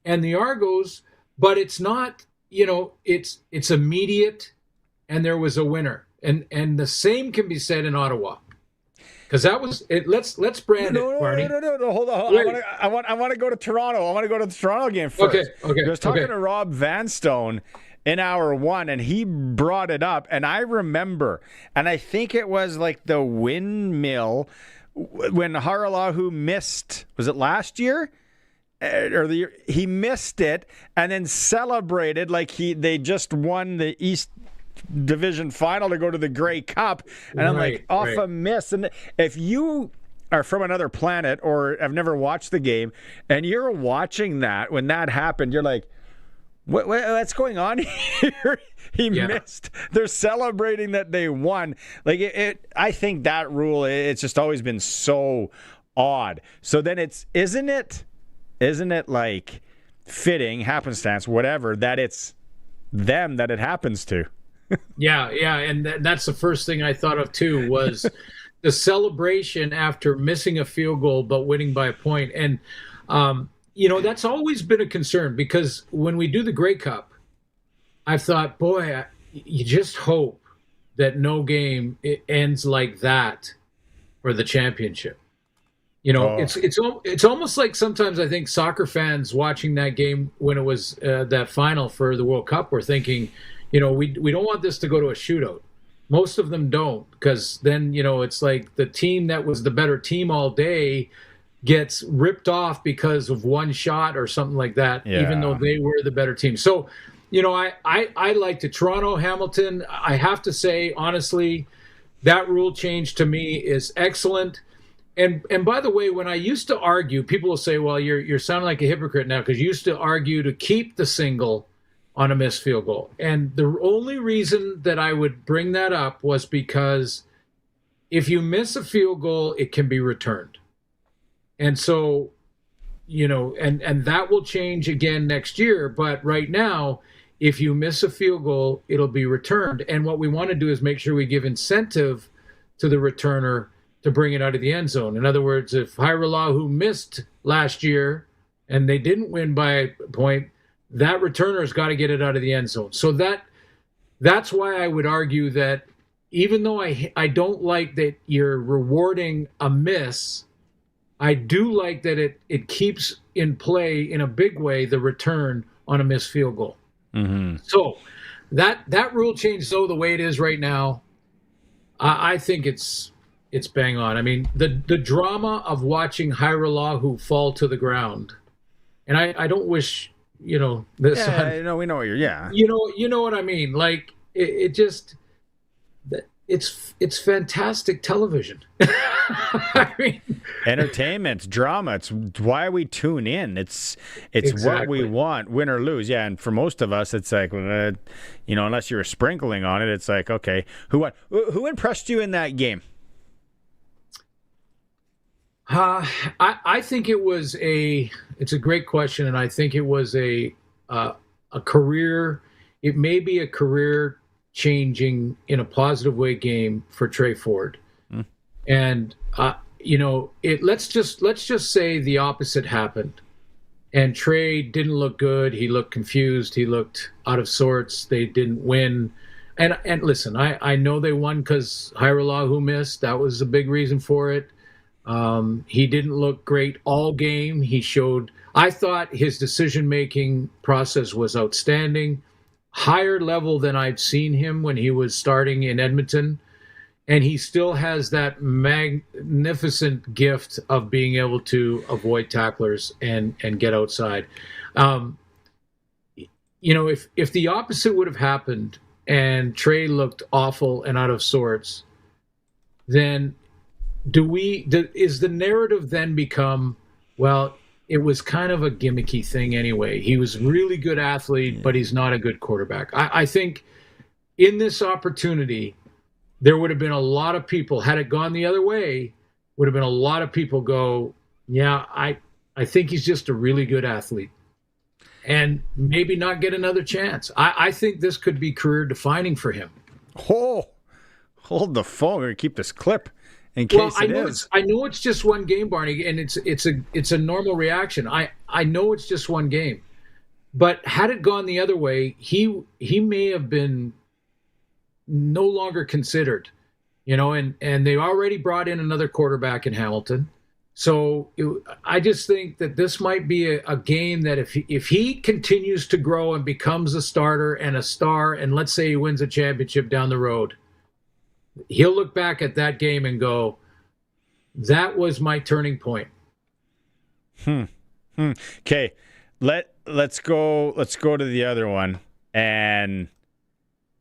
and the Argos, but it's not, it's immediate, and there was a winner. And the same can be said in Ottawa. Because that was it. Let's brand it, Barney. No, hold on. I want to go to Toronto. I want to go to the Toronto game first. Okay. I was talking to Rob Vanstone in hour one, and he brought it up, and I remember, and I think it was like the windmill when Haralahu missed. Was it last year? Or the year he missed it, and then celebrated like they just won the East Division final to go to the Grey Cup, and I'm like, off a miss. And if you are from another planet or have never watched the game and you're watching that when that happened, you're like, what's going on here? He missed. They're celebrating that they won. Like I think that rule, it's just always been so odd. So then isn't it like fitting, happenstance, whatever, that it's them that it happens to? Yeah, and that's the first thing I thought of too, was the celebration after missing a field goal but winning by a point. And that's always been a concern, because when we do the Grey Cup, I've thought, boy, you just hope that no game ends like that for the championship. It's almost like sometimes I think soccer fans watching that game when it was that final for the World Cup were thinking, we don't want this to go to a shootout. Most of them don't, because then, it's like the team that was the better team all day gets ripped off because of one shot or something like that, even though they were the better team. So, I like to Toronto, Hamilton. I have to say, honestly, that rule change to me is excellent. And by the way, when I used to argue, people will say, well, you're sounding like a hypocrite now, because you used to argue to keep the single on a missed field goal. And the only reason that I would bring that up was because if you miss a field goal, it can be returned. And so, and that will change again next year. But right now, if you miss a field goal, it'll be returned. And what we want to do is make sure we give incentive to the returner to bring it out of the end zone. In other words, if Hairolahu missed last year and they didn't win by a point, that returner's got to get it out of the end zone. So that's why I would argue that even though I don't like that you're rewarding a miss, I do like that it keeps in play in a big way the return on a missed field goal. Mm-hmm. So that rule change, though, the way it is right now, I think it's bang on. I mean, the drama of watching Hairolahu fall to the ground, and I don't wish this. Yeah, we know what you're. Yeah, you know what I mean. Like it just, it's fantastic television. I mean, entertainment, drama. It's why we tune in. It's Exactly. what we want, win or lose. Yeah, and for most of us, it's like, unless you're sprinkling on it, it's like, okay, who impressed you in that game? I think it's a great question, and I think it was a career. It may be a career changing in a positive way game for Trey Ford. And let's just say the opposite happened, and Trey didn't look good. He looked confused. He looked out of sorts. They didn't win. And listen, I know they won because Hairolahu missed. That was a big reason for it. He didn't look great all game. I thought his decision-making process was outstanding, higher level than I'd seen him when he was starting in Edmonton. And he still has that magnificent gift of being able to avoid tacklers and get outside. If the opposite would have happened and Trey looked awful and out of sorts, then is the narrative then become, well, it was kind of a gimmicky thing anyway. He was a really good athlete, but he's not a good quarterback. I think in this opportunity, there would have been a lot of people, had it gone the other way, would have been a lot of people go, yeah, I think he's just a really good athlete, and maybe not get another chance. I think this could be career defining for him. Oh, hold the phone. We're going to keep this clip in case it is. I know it's just one game, Barney, and it's a normal reaction. I know it's just one game, but had it gone the other way, he may have been no longer considered, and they already brought in another quarterback in Hamilton. So I just think that this might be a game that if he continues to grow and becomes a starter and a star, and let's say he wins a championship down the road, he'll look back at that game and go, that was my turning point. Okay, let's go to the other one. And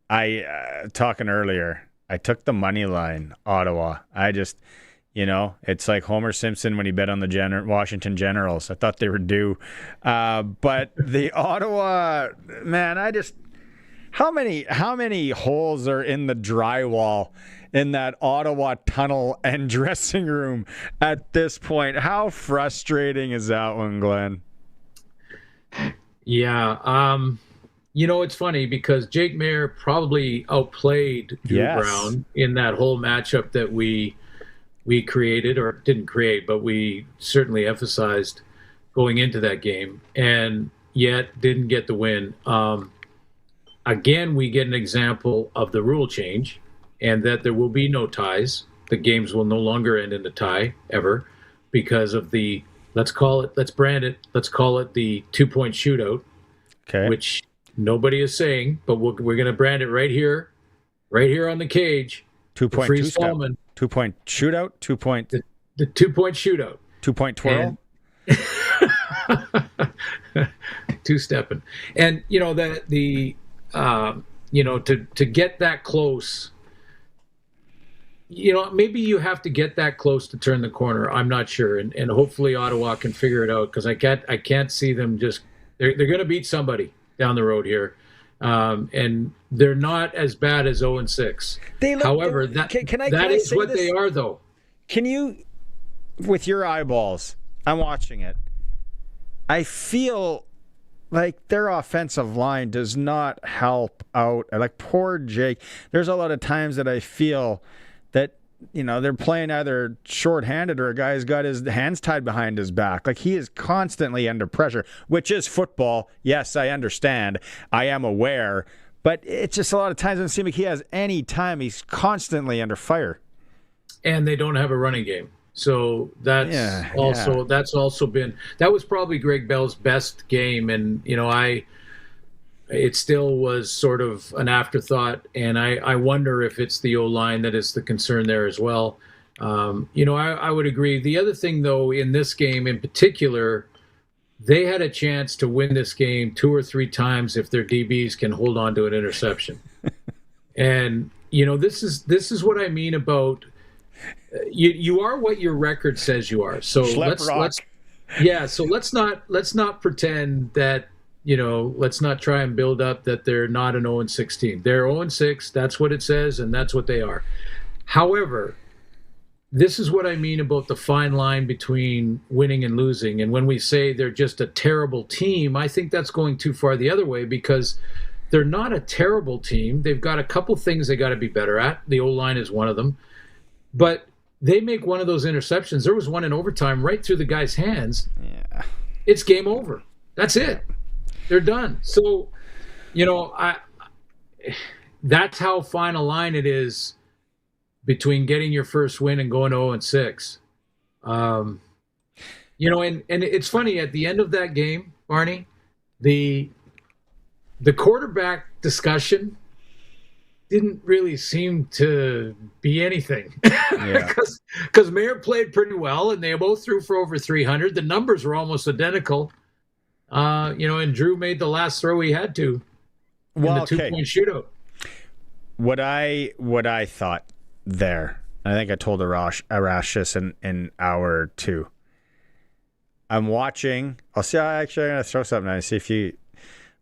I talking earlier, I took the money line, Ottawa. I just, it's like Homer Simpson when he bet on the Washington Generals. I thought they were due. But the Ottawa, man, how many holes are in the drywall in that Ottawa tunnel and dressing room at this point? How frustrating is that one, Glenn? Yeah. It's funny because Jake Mayer probably outplayed Drew Brown in that whole matchup that we created, or didn't create, but we certainly emphasized going into that game, and yet didn't get the win. Again, we get an example of the rule change, and that there will be no ties. The games will no longer end in a tie ever because of let's brand it, let's call it the 2-point shootout. Okay. Which Nobody is saying, but we're going to brand it right here on the cage. 2-point Freeze two-step. Tallman. 2-point shootout. 2-point. The 2-point shootout. 2-point twirl. Two-stepping. And, to get that close, maybe you have to get that close to turn the corner. I'm not sure. And hopefully Ottawa can figure it out, because I can't see them just, they're going to beat somebody down the road here. And they're not as bad as 0-6. However, that is what they are, though. Can you, with your eyeballs, I'm watching it, I feel like their offensive line does not help out. Like, poor Jake. There's a lot of times that I feel that, they're playing either shorthanded or a guy's got his hands tied behind his back. Like, he is constantly under pressure, which is football. Yes, I understand. I am aware. But it's just a lot of times it doesn't seem like he has any time. He's constantly under fire. And they don't have a running game. So that's also been, that was probably Greg Bell's best game. And, it still was sort of an afterthought. And I wonder if it's the O-line that is the concern there as well. I would agree. The other thing, though, in this game in particular, they had a chance to win this game 2 or 3 times if their DBs can hold on to an interception. And, this is what I mean about, you are what your record says you are. So let's not pretend that, let's not try and build up that they're not an 0-6 team. They're 0-6. That's what it says, and that's what they are. However, this is what I mean about the fine line between winning and losing. And when we say they're just a terrible team, I think that's going too far the other way, because they're not a terrible team. They've got a couple things they got to be better at. The O-line is one of them. But they make one of those interceptions. There was one in overtime right through the guy's hands. Yeah. It's game over. That's it. They're done. So, that's how fine a line it is between getting your first win and going 0-6. And it's funny, at the end of that game, Barney, the quarterback discussion didn't really seem to be anything. Because Mayer played pretty well, and they both threw for over 300. The numbers were almost identical. And Drew made the last throw he had to in the 2-point shootout. What I thought there, I think I told Arash this in hour 2. I'm watching. I'm going to throw something and see if you.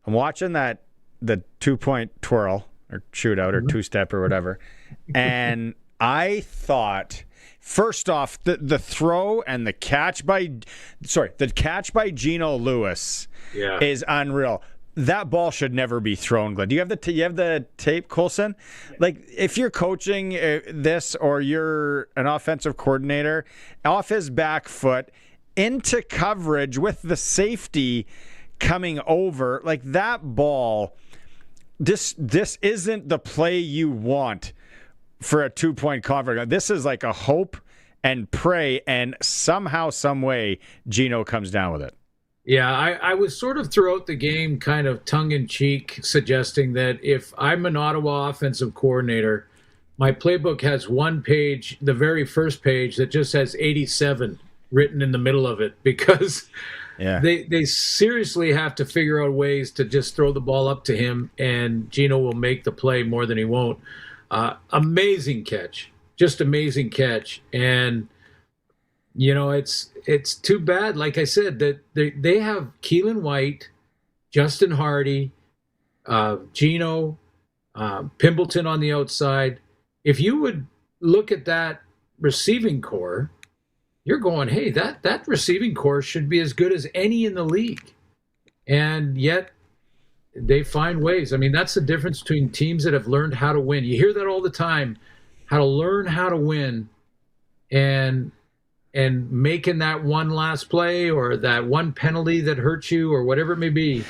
I'm watching the 2-point twirl or shootout or two-step or whatever, and I thought, first off, the throw and the catch by Geno Lewis is unreal. That ball should never be thrown, Glenn. Do you have the tape, Coulson? Like, if you're coaching this or you're an offensive coordinator, off his back foot into coverage with the safety coming over, like that ball, this isn't the play you want for a 2-point convert. This is like a hope and pray, and somehow, some way, Geno comes down with it. Yeah, I was sort of throughout the game kind of tongue-in-cheek suggesting that if I'm an Ottawa offensive coordinator, my playbook has one page, the very first page, that just has 87 written in the middle of it, because they seriously have to figure out ways to just throw the ball up to him, and Geno will make the play more than he won't. Amazing catch. Just amazing catch. And, it's too bad, like I said, that they have Keelan White, Justin Hardy, Geno, Pimbleton on the outside. If you would look at that receiving core, you're going, hey, that receiving core should be as good as any in the league. And yet they find ways. I mean, that's the difference between teams that have learned how to win. You hear that all the time, how to learn how to win, and making that one last play or that one penalty that hurts you or whatever it may be.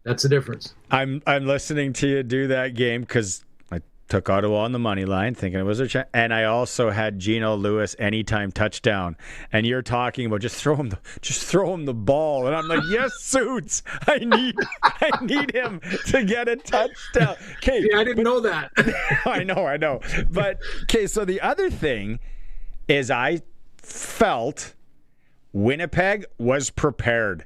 That's the difference. I'm listening to you do that game because I took Ottawa on the money line, thinking it was a chance. And I also had Geno Lewis anytime touchdown. And you're talking about just throw him the ball. And I'm like, yes, Suits. I need him to get a touchdown. Okay, I didn't know that. I know. But okay, so the other thing is I felt Winnipeg was prepared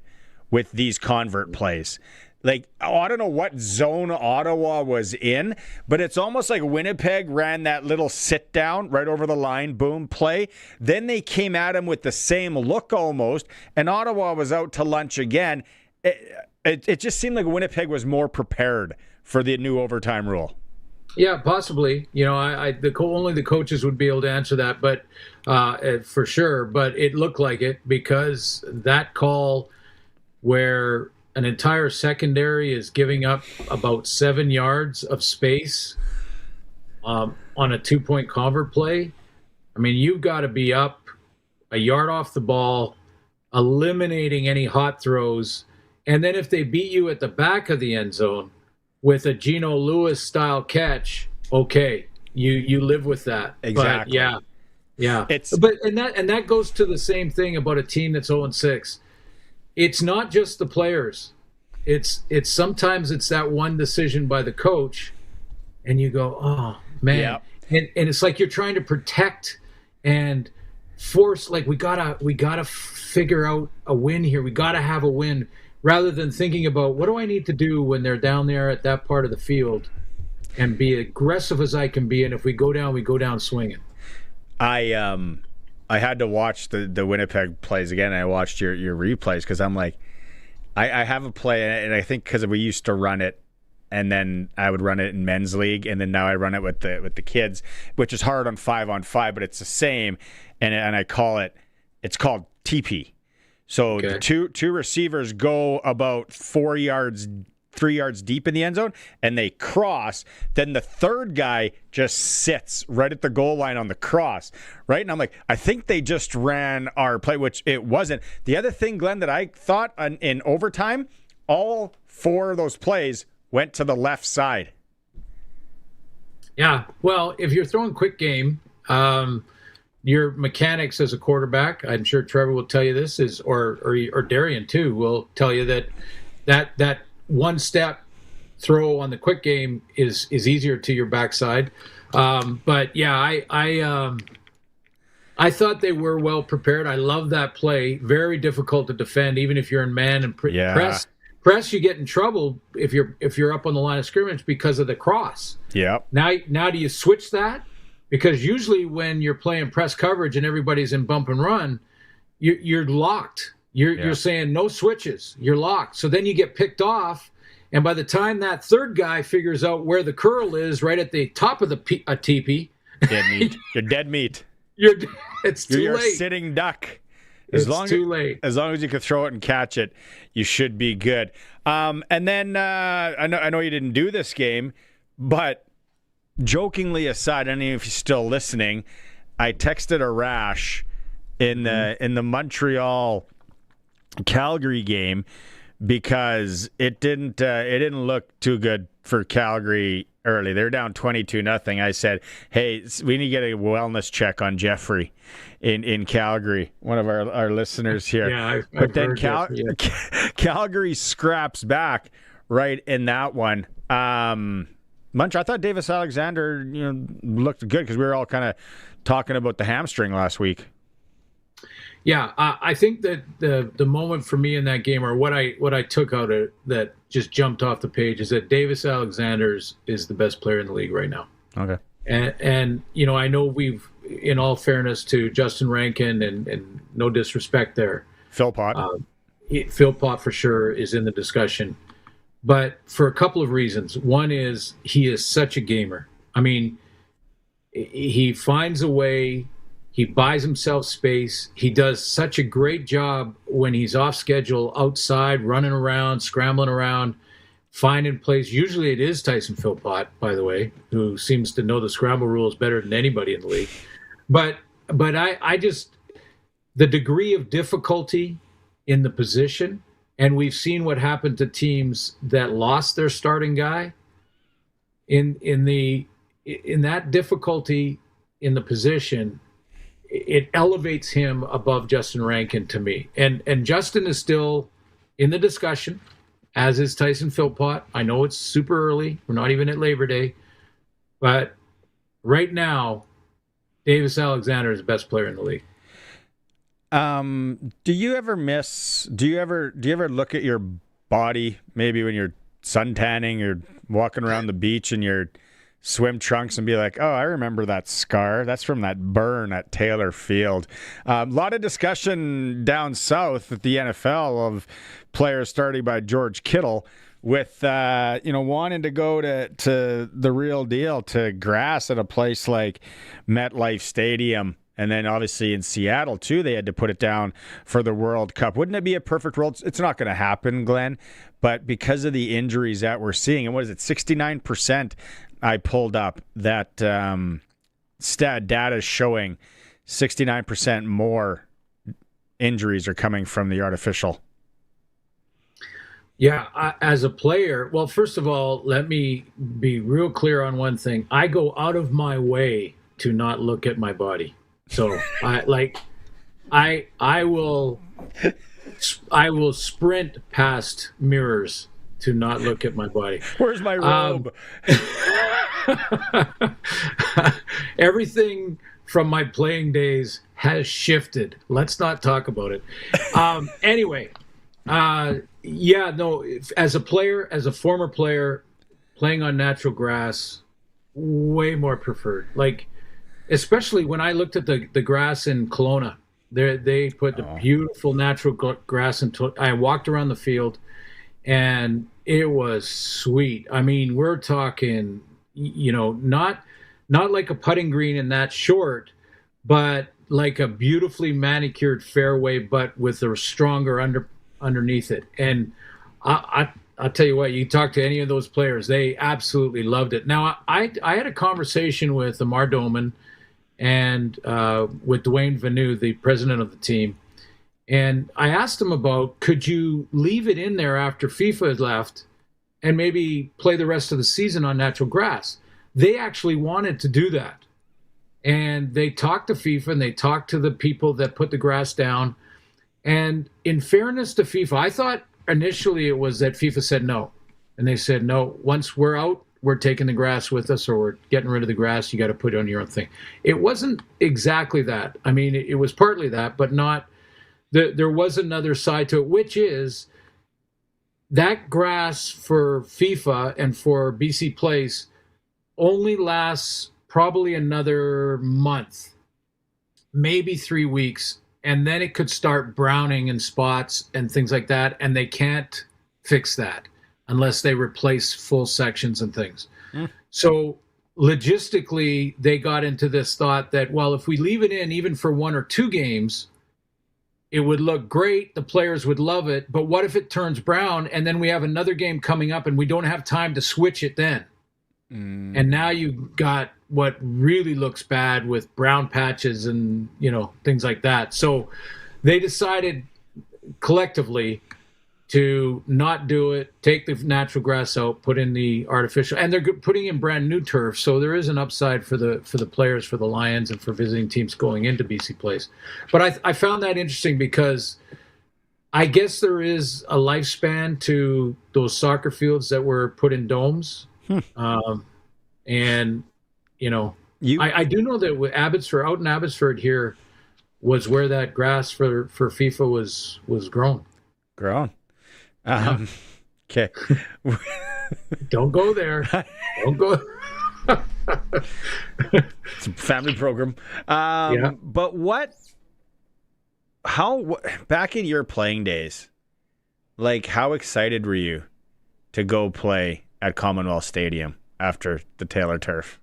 with these convert plays. Like, I don't know what zone Ottawa was in, but it's almost like Winnipeg ran that little sit down right over the line, boom, play. Then they came at him with the same look almost, and Ottawa was out to lunch again. It just seemed like Winnipeg was more prepared for the new overtime rule. Yeah, possibly. Only the coaches would be able to answer that, but for sure. But it looked like it, because that call where an entire secondary is giving up about 7 yards of space on a 2-point convert play. I mean, you've got to be up a yard off the ball, eliminating any hot throws. And then if they beat you at the back of the end zone with a Geno Lewis style catch, okay, you live with that. Exactly. But yeah. And that goes to the same thing about a team that's 0-6. It's not just the players. It's sometimes it's that one decision by the coach, and you go, oh man. Yep. And it's like you're trying to protect and force, like we gotta figure out a win here. We gotta have a win, rather than thinking about what do I need to do when they're down there at that part of the field, and be aggressive as I can be. And if we go down swinging. I had to watch the Winnipeg plays again. And I watched your replays because I'm like, I have a play, and I think because we used to run it, and then I would run it in men's league, and then now I run it with the kids, which is hard on 5-on-5, but it's the same, and I call it's called TP. So the two receivers go about 3 yards deep in the end zone, and they cross. Then the third guy just sits right at the goal line on the cross, right? And I'm like, I think they just ran our play, which it wasn't. The other thing, Glenn, that I thought in overtime, all 4 of those plays went to the left side. Yeah, well, if you're throwing quick game, your mechanics as a quarterback, I'm sure Trevor will tell you this, or Darian too, will tell you that one step throw on the quick game is easier to your backside. But yeah, I thought they were well prepared. I love that play. Very difficult to defend, even if you're in man and press. Press, you get in trouble if you're up on the line of scrimmage because of the cross. Yeah. Now do you switch that? Because usually when you're playing press coverage and everybody's in bump and run, you're locked. You're saying no switches. You're locked. So then you get picked off, and by the time that third guy figures out where the curl is, right at the top of the teepee, dead meat. You're dead meat. It's too you're late. You're a sitting duck. Too late. As long as you can throw it and catch it, you should be good. And then I know you didn't do this game, but jokingly aside, I don't know if you're still listening, I texted Arash in the Montreal Calgary game because it didn't look too good for Calgary early. They're down 22-0. I said, hey, we need to get a wellness check on Jeffrey in Calgary, one of our listeners here. Yeah, but then Calgary scraps back right in that one. Munch, I thought Davis Alexander looked good because we were all kind of talking about the hamstring last week. Yeah, I think that the moment for me in that game, or what I took out of that just jumped off the page, is that Davis Alexander is the best player in the league right now. Okay. And I know we've, in all fairness to Justin Rankin and no disrespect there, Philpott for sure is in the discussion, but for a couple of reasons. One is he is such a gamer. I mean, he finds a way. He buys himself space. He does such a great job when he's off schedule, outside, running around, scrambling around, finding plays. Usually it is Tyson Philpott, by the way, who seems to know the scramble rules better than anybody in the league. But I just, the degree of difficulty in the position, and we've seen what happened to teams that lost their starting guy in the in that difficulty in the position, it elevates him above Justin Rankin to me. And Justin is still in the discussion, as is Tyson Philpott. I know it's super early. We're not even at Labor Day. But right now, Davis Alexander is the best player in the league. Do you ever look at your body maybe when you're suntanning or walking around the beach in your swim trunks and be like, oh, I remember that scar. That's from that burn at Taylor Field. A lot of discussion down south at the NFL of players starting by George Kittle with wanting to go to the real deal, to grass at a place like MetLife Stadium. And then obviously in Seattle, too, they had to put it down for the World Cup. Wouldn't it be a perfect world? It's not going to happen, Glenn. But because of the injuries that we're seeing, and what is it, 69% I pulled up, that stat data showing 69% more injuries are coming from the artificial. Yeah, as a player, well, first of all, let me be real clear on one thing. I go out of my way to not look at my body. So I will sprint past mirrors to not look at my body. Where's my robe? Everything from my playing days has shifted. Let's not talk about it. Anyway, as a player, as a former player, playing on natural grass, way more preferred. Like, especially when I looked at the grass in Kelowna, they put the beautiful natural grass into. I walked around the field, and it was sweet. I mean, we're talking, not like a putting green and that short, but like a beautifully manicured fairway, but with a stronger underneath it. And I'll tell you what, you talk to any of those players, they absolutely loved it. Now, I had a conversation with Amar Doman and with Dwayne Vanu, the president of the team, and I asked him about, could you leave it in there after FIFA had left and maybe play the rest of the season on natural grass? They actually wanted to do that. And they talked to FIFA and they talked to the people that put the grass down. And in fairness to FIFA, I thought initially it was that FIFA said no. And they said, no, once we're out, we're taking the grass with us, or we're getting rid of the grass. You got to put it on your own thing. It wasn't exactly that. I mean, it was partly that, but not. There was another side to it, which is that grass for FIFA and for BC Place only lasts probably another month, maybe 3 weeks, and then it could start browning in spots and things like that, and they can't fix that unless they replace full sections and things. So logistically, they got into this thought that, well, if we leave it in even for 1 or 2 games, it would look great, the players would love it, but what if it turns brown and then we have another game coming up and we don't have time to switch it then? And now you got what really looks bad with brown patches and, things like that. So they decided collectively to not do it, take the natural grass out, put in the artificial, and they're putting in brand new turf. So there is an upside for the players, for the Lions, and for visiting teams going into BC Place. But I found that interesting because I guess there is a lifespan to those soccer fields that were put in domes. And I do know that with Abbotsford, out in Abbotsford here, was where that grass for FIFA was grown. Okay. Don't go there. Don't go. It's a family program. Yeah. But back in your playing days, like, how excited were you to go play at Commonwealth Stadium after the Taylor turf?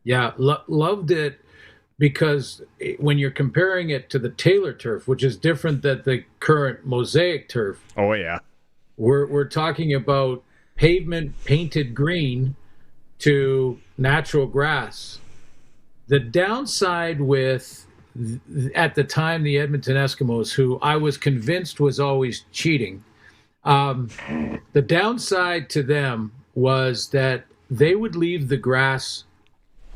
Yeah, loved it, because when you're comparing it to the Taylor turf, which is different than the current Mosaic turf. Oh, yeah. We're talking about pavement painted green to natural grass. The downside with, at the time, the Edmonton Eskimos, who I was convinced was always cheating, the downside to them was that they would leave the grass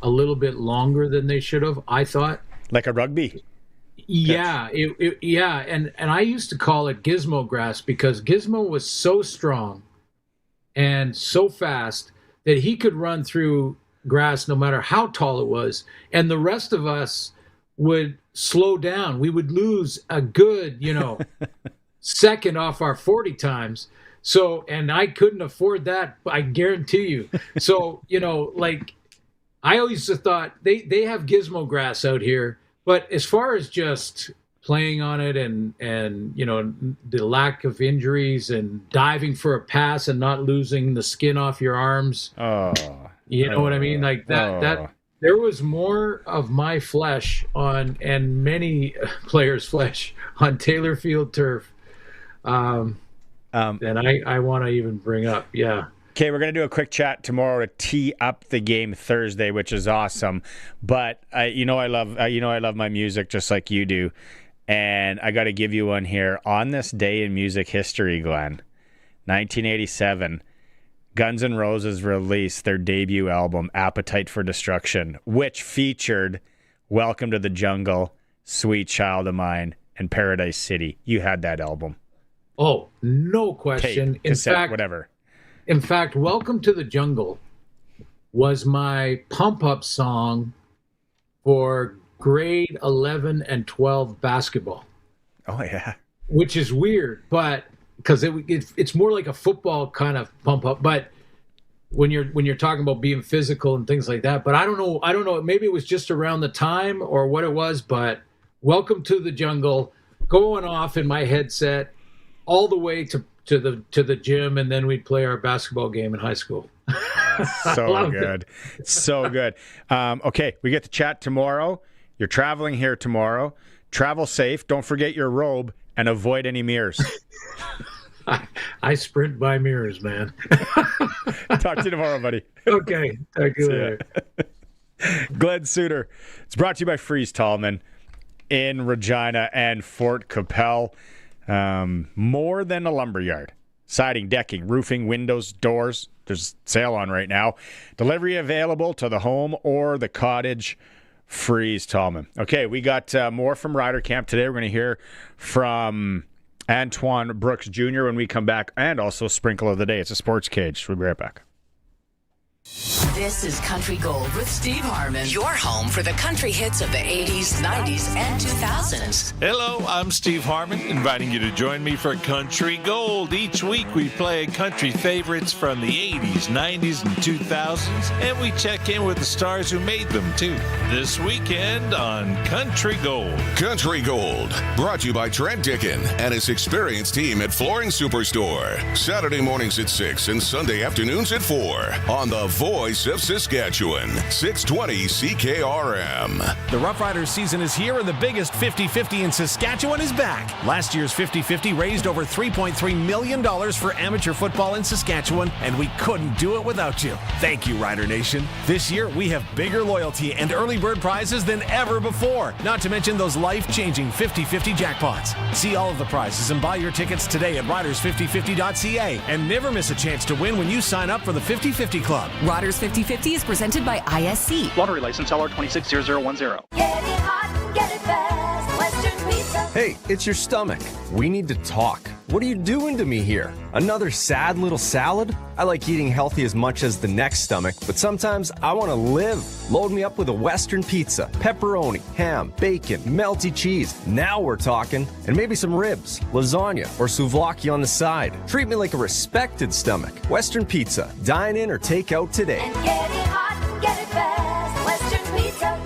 a little bit longer than they should have, I thought. Like a rugby? Yeah, and I used to call it gizmo grass because Gizmo was so strong and so fast that he could run through grass no matter how tall it was, and the rest of us would slow down. We would lose a good, second off our 40 times. So, and I couldn't afford that, I guarantee you. So, I always thought they have gizmo grass out here, but as far as just playing on it and the lack of injuries and diving for a pass and not losing the skin off your arms, you know what I mean? Like that there was more of my flesh on, and many players' flesh on Taylor Field turf than I want to even bring up. Yeah. Okay, we're going to do a quick chat tomorrow to tee up the game Thursday, which is awesome. But I love my music just like you do, and I got to give you one here. On this day in music history, Glenn, 1987, Guns N' Roses released their debut album, Appetite for Destruction, which featured Welcome to the Jungle, Sweet Child of Mine, and Paradise City. You had that album. Oh, no question. Tape, cassette, whatever. In fact, Welcome to the Jungle was my pump-up song for grade 11 and 12 basketball. Oh, yeah. Which is weird, but because it's more like a football kind of pump-up. But when you're talking about being physical and things like that, but I don't know. Maybe it was just around the time or what it was, but Welcome to the Jungle going off in my headset all the way to the gym, and then we'd play our basketball game in high school. So good. So good. Okay, we get to chat tomorrow. You're traveling here tomorrow. Travel safe. Don't forget your robe and avoid any mirrors. I sprint by mirrors, man. Talk to you tomorrow, buddy. Okay. Talk to you later. Glen Suitor. It's brought to you by Freeze Tallman in Regina and Fort Capel. More than a lumberyard. Siding, decking, roofing, windows, doors. There's a sale on right now. Delivery available to the home or the cottage. Freeze Tallman. Okay, we got more from Rider Camp today. We're going to hear from Antoine Brooks Jr. when we come back, and also Sprinkle of the Day. It's a Sports Cage. We'll be right back. This is Country Gold with Steve Harmon, your home for the country hits of the 80s, 90s, and 2000s. Hello, I'm Steve Harmon, inviting you to join me for Country Gold. Each week we play country favorites from the 80s, 90s, and 2000s, and we check in with the stars who made them, too. This weekend on Country Gold. Country Gold, brought to you by Trent Dickin and his experienced team at Flooring Superstore. Saturday mornings at 6 and Sunday afternoons at 4 on the voice of Saskatchewan, 620 CKRM. The Roughriders season is here, and the biggest 50-50 in Saskatchewan is back. Last year's 50-50 raised over $3.3 million for amateur football in Saskatchewan, and we couldn't do it without you. Thank you, Rider Nation. This year, we have bigger loyalty and early bird prizes than ever before, not to mention those life-changing 50-50 jackpots. See all of the prizes and buy your tickets today at riders5050.ca, and never miss a chance to win when you sign up for the 50-50 Club. Riders 50-50 is presented by ISC. Lottery license LR260010. Hey, it's your stomach. We need to talk. What are you doing to me here? Another sad little salad? I like eating healthy as much as the next stomach, but sometimes I want to live. Load me up with a Western pizza, pepperoni, ham, bacon, melty cheese. Now we're talking. And maybe some ribs, lasagna, or souvlaki on the side. Treat me like a respected stomach. Western Pizza. Dine in or take out today. And get it hot and get it fast. Western Pizza.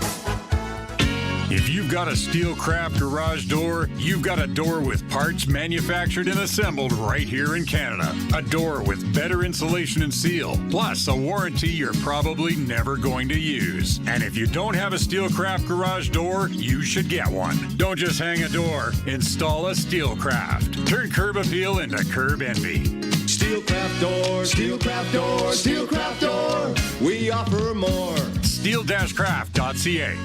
If you've got a Steelcraft garage door, you've got a door with parts manufactured and assembled right here in Canada. A door with better insulation and seal, plus a warranty you're probably never going to use. And if you don't have a Steelcraft garage door, you should get one. Don't just hang a door, install a Steelcraft. Turn curb appeal into curb envy. Steelcraft door, Steelcraft door, Steelcraft door. We offer more. Steel-craft.ca.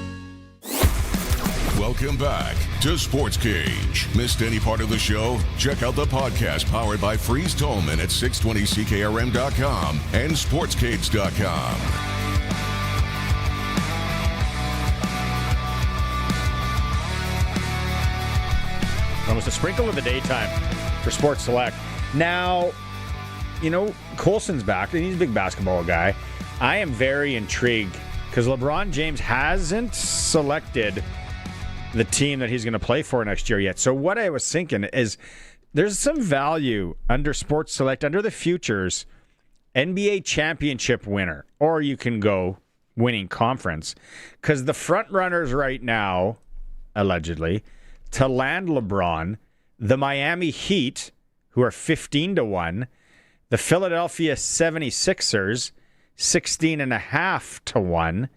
Welcome back to Sports Cage. Missed any part of the show? Check out the podcast powered by Freeze Tallman at 620CKRM.com and Sportscage.com. it's a sprinkle of the daytime for Sports Select. Now, Colson's back, and he's a big basketball guy. I am very intrigued because LeBron James hasn't selected the team that he's going to play for next year yet. So what I was thinking is there's some value under Sports Select, under the futures, NBA championship winner, or you can go winning conference, because the front runners right now, allegedly, to land LeBron, the Miami Heat, who are 15-1, the Philadelphia 76ers, 16.5-1.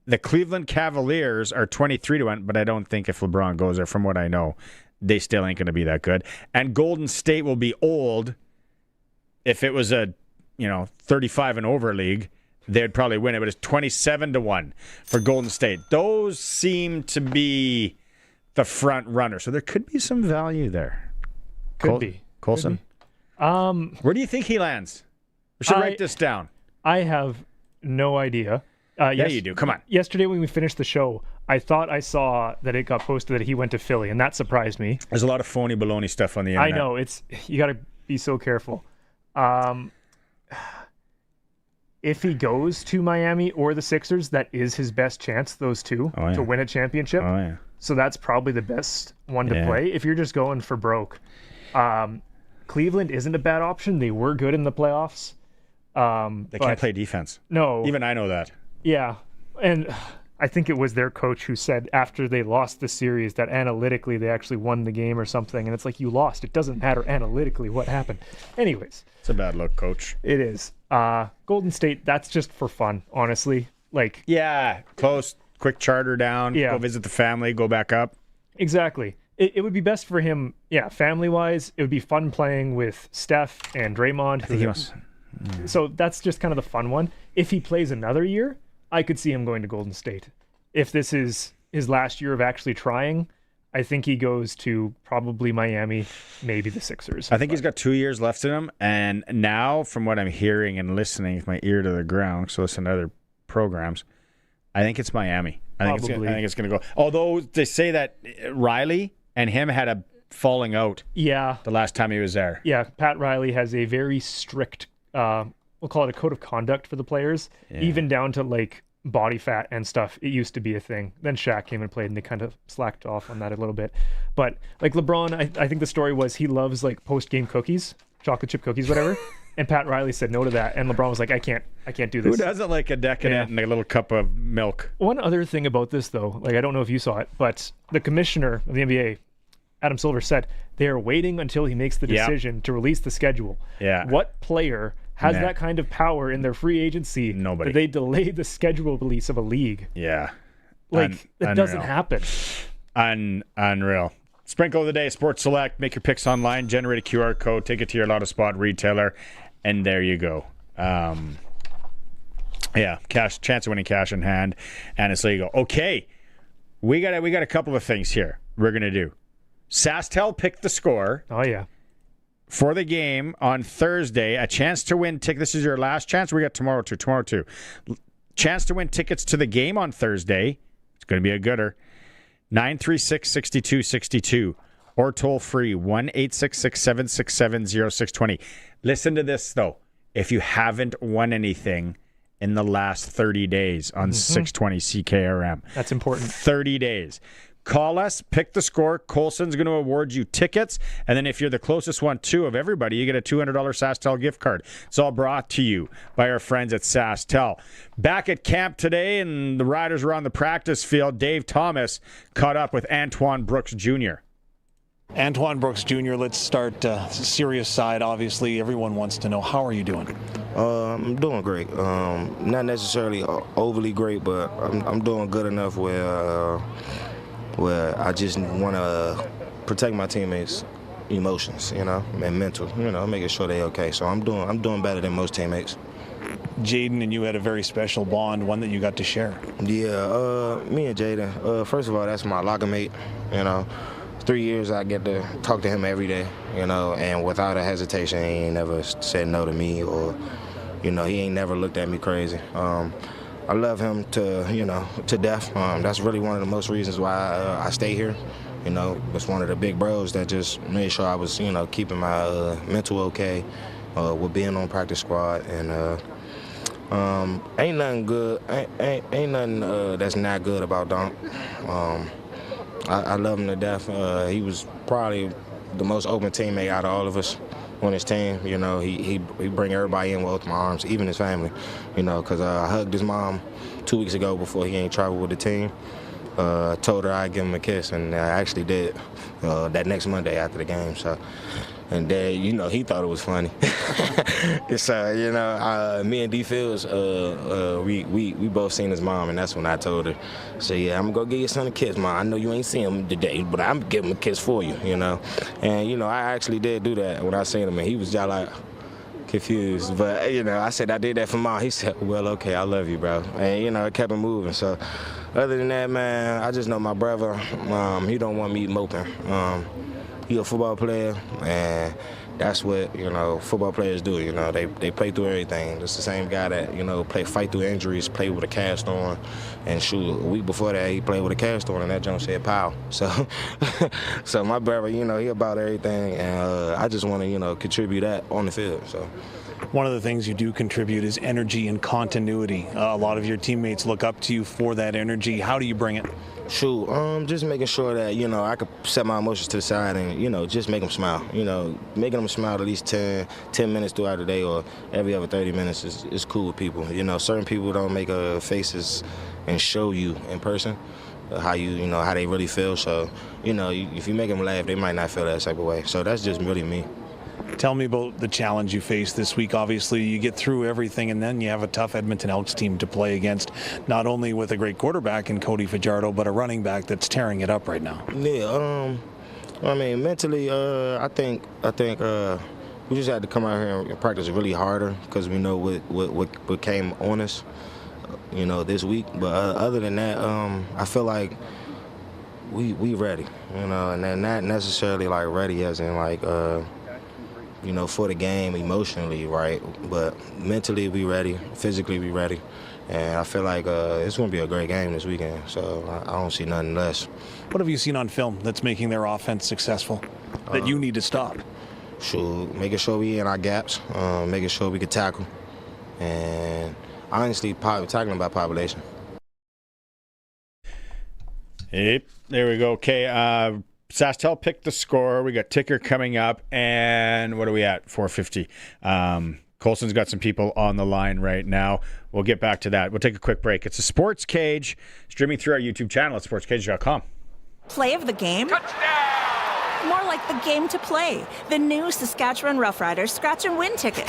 The Cleveland Cavaliers are 23-1, but I don't think if LeBron goes there, from what I know, they still ain't going to be that good. And Golden State will be old. If it was a 35 and over league, they'd probably win it, but it's 27-1 for Golden State. Those seem to be the front runner, so there could be some value there. Could be. Colson? Where do you think he lands? We should write this down. I have no idea. Yeah, you do. Come on. Yesterday when we finished the show, I thought I saw that it got posted that he went to Philly, and that surprised me. There's a lot of phony baloney stuff on the internet. I know. You got to be so careful. If he goes to Miami or the Sixers, that is his best chance, those two, to win a championship. Oh, yeah. So that's probably the best one to play if you're just going for broke. Cleveland isn't a bad option. They were good in the playoffs. They can't play defense. No. Even I know that. Yeah. And I think it was their coach who said after they lost the series that analytically they actually won the game or something. And it's like, you lost. It doesn't matter analytically what happened. Anyways. It's a bad look, coach. It is. Golden State, that's just for fun, honestly. Yeah, close, quick charter down, go visit the family, go back up. Exactly. It would be best for him, family-wise. It would be fun playing with Steph and Draymond. I think he was. So that's just kind of the fun one. If he plays another year, I could see him going to Golden State. If this is his last year of actually trying, I think he goes to probably Miami, maybe the Sixers. I think he's got 2 years left in him. And now, from what I'm hearing and listening with my ear to the ground, so listen to other programs, I think it's Miami. I think it's going to go. Although they say that Riley and him had a falling out. Yeah. The last time he was there. Yeah, Pat Riley has a very strict, we'll call it a code of conduct for the players, even down to body fat and stuff. It used to be a thing. Then Shaq came and played, and they kind of slacked off on that a little bit. But LeBron, I think the story was he loves post-game cookies, chocolate chip cookies, whatever. And Pat Riley said no to that, and LeBron was like, I can't do this. Who doesn't like a decadent and a little cup of milk? One other thing about this, though, I don't know if you saw it, but the commissioner of the NBA, Adam Silver, said they are waiting until he makes the decision to release the schedule. Yeah. What player has that kind of power in their free agency? Nobody. That they delay the schedule release of a league. Yeah. It doesn't happen. Unreal. Sprinkle of the day, Sports Select. Make your picks online, generate a QR code, take it to your Lotto Spot retailer, and there you go. Chance of winning cash in hand, and it's legal. Okay, we got a couple of things here we're gonna do. SaskTel picked the score. Oh yeah. For the game on Thursday, a chance to win tickets. This is your last chance. We got tomorrow too. Chance to win tickets to the game on Thursday. It's going to be a gooder. 936-6262 or toll free 1-866-767-0620. Listen to this though. If you haven't won anything in the last 30 days on 620 CKRM. That's important. 30 days. Call us, pick the score. Colson's going to award you tickets. And then if you're the closest one, of everybody, you get a $200 SaskTel gift card. It's all brought to you by our friends at SaskTel. Back at camp today, and the Riders were on the practice field. Dave Thomas caught up with Antoine Brooks Jr. Antoine Brooks Jr., let's start serious side. Obviously, everyone wants to know, how are you doing? I'm doing great. Not necessarily overly great, but I'm doing good enough where I just want to protect my teammates' emotions, and mental, making sure they're okay. So I'm doing better than most teammates. Jaden and you had a very special bond, one that you got to share. Yeah, me and Jaden. First of all, that's my locker mate. 3 years I get to talk to him every day, and without a hesitation, he ain't never said no to me, or he ain't never looked at me crazy. I love him to death. That's really one of the most reasons why I stay here. was one of the big bros that just made sure I was, keeping my mental okay with being on practice squad. And ain't nothing good, ain't nothing that's not good about Donk. I love him to death. He was probably the most open teammate out of all of us on his team. He bring everybody in with open arms, even his family. Because I hugged his mom 2 weeks ago before he ain't traveled with the team. Told her I'd give him a kiss, and I actually did that next Monday after the game. So, and Dad, he thought it was funny. So, me and D Fields, we both seen his mom, and that's when I told her. So yeah, I'm gonna go give your son a kiss, Mom. I know you ain't seen him today, but I'm gonna give him a kiss for you, And I actually did do that when I seen him, and he was just like confused. But I said I did that for Mom. He said, "Well, okay, I love you, bro." And it kept him moving. So. Other than that, man, I just know my brother, he don't want me moping. He a football player, and that's what, football players do. They play through everything. It's the same guy that, fight through injuries, play with a cast on, and shoot, a week before that, he played with a cast on, and that junk said pow. So, so my brother, he about everything, and I just want to, contribute that on the field, so. One of the things you do contribute is energy and continuity. A lot of your teammates look up to you for that energy. How do you bring it? Shoot, just making sure that, I could set my emotions to the side and, just make them smile. Making them smile at least 10 minutes throughout the day or every other 30 minutes is cool with people. Certain people don't make faces and show you in person how how they really feel. So, if you make them laugh, they might not feel that type of way. So that's just really me. Tell me about the challenge you faced this week. Obviously, you get through everything, and then you have a tough Edmonton Elks team to play against, not only with a great quarterback in Cody Fajardo, but a running back that's tearing it up right now. Yeah, mentally, I think we just had to come out here and practice really harder because we know what came on us, this week. But other than that, I feel like we ready, and then not necessarily like ready as in like. For the game emotionally, right? But mentally we ready, physically we ready. And I feel like it's going to be a great game this weekend, so I don't see nothing less. What have you seen on film that's making their offense successful that you need to stop? Making sure we in our gaps, making sure we can tackle, and honestly, tackling by population. Yep, there we go. Okay, Sastel picked the score. We got ticker coming up, and what are we at? 4:50. Colson's got some people on the line right now. We'll get back to that. We'll take a quick break. It's a Sports Cage, streaming through our YouTube channel at sportscage.com. Play of the game? Touchdown! More like the game to play. The new Saskatchewan Roughriders Scratch and Win ticket.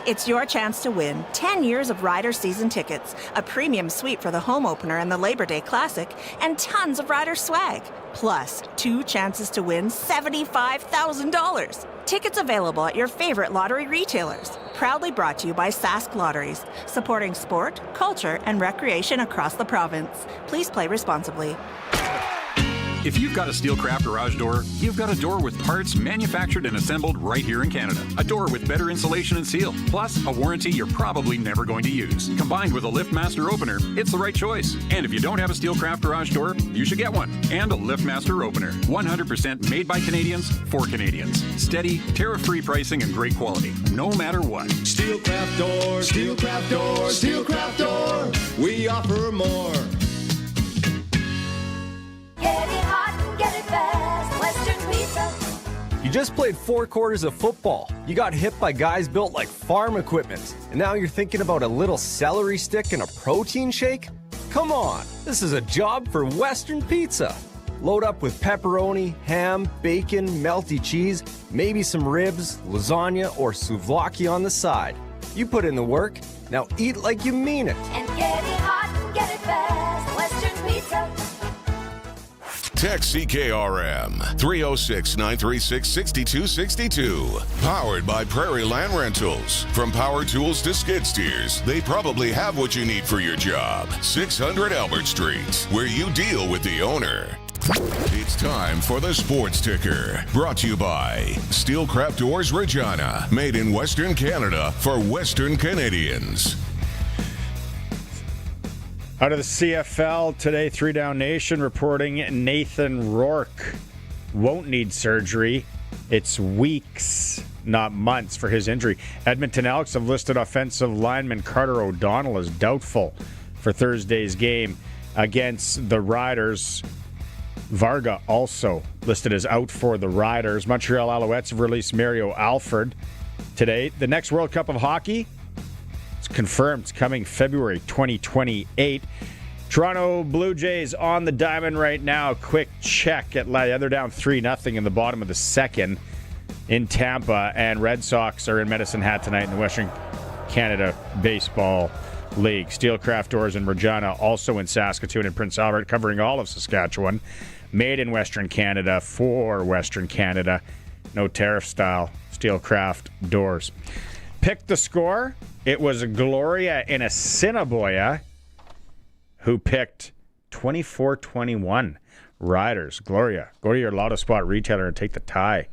It's your chance to win 10 years of Rider season tickets, a premium suite for the home opener and the Labor Day Classic, and tons of Rider swag. Plus, 2 chances to win $75,000. Tickets available at your favorite lottery retailers. Proudly brought to you by Sask Lotteries, supporting sport, culture, and recreation across the province. Please play responsibly. If you've got a Steelcraft garage door, you've got a door with parts manufactured and assembled right here in Canada. A door with better insulation and seal, plus a warranty you're probably never going to use. Combined with a LiftMaster opener, it's the right choice. And if you don't have a Steelcraft garage door, you should get one. And a LiftMaster opener. 100% made by Canadians for Canadians. Steady, tariff-free pricing and great quality, no matter what. Steelcraft door, Steelcraft door, Steelcraft door. We offer more. Get it hot and get it fast. Western Pizza. You just played 4 quarters of football. You got hit by guys built like farm equipment. And now you're thinking about a little celery stick and a protein shake? Come on, this is a job for Western Pizza. Load up with pepperoni, ham, bacon, melty cheese, maybe some ribs, lasagna, or souvlaki on the side. You put in the work, now eat like you mean it. And get it hot and get it fast. Western Pizza. Text CKRM 306-936-6262. Powered by Prairie Land Rentals. From power tools to skid steers, they probably have what you need for your job. 600 Albert Street, where you deal with the owner. It's time for the Sports Ticker. Brought to you by Steelcraft Doors Regina. Made in Western Canada for Western Canadians. Out of the CFL today, 3 Down Nation reporting Nathan Rourke won't need surgery. It's weeks, not months, for his injury. Edmonton Elks have listed offensive lineman Carter O'Donnell as doubtful for Thursday's game against the Riders. Varga also listed as out for the Riders. Montreal Alouettes have released Mario Alford today. The next World Cup of Hockey, it's confirmed, it's coming February 2028. Toronto Blue Jays on the diamond right now. Quick check at they're down 3-0 in the bottom of the second in Tampa, and Red Sox are in Medicine Hat tonight in the Western Canada Baseball League. Steelcraft Doors in Regina, also in Saskatoon and Prince Albert, covering all of Saskatchewan. Made in Western Canada for Western Canada. No tariff style. Steelcraft Doors. Pick the score. It was Gloria in Assiniboia who picked 24-21 Riders. Gloria, go to your Lotto Spot retailer and take the tie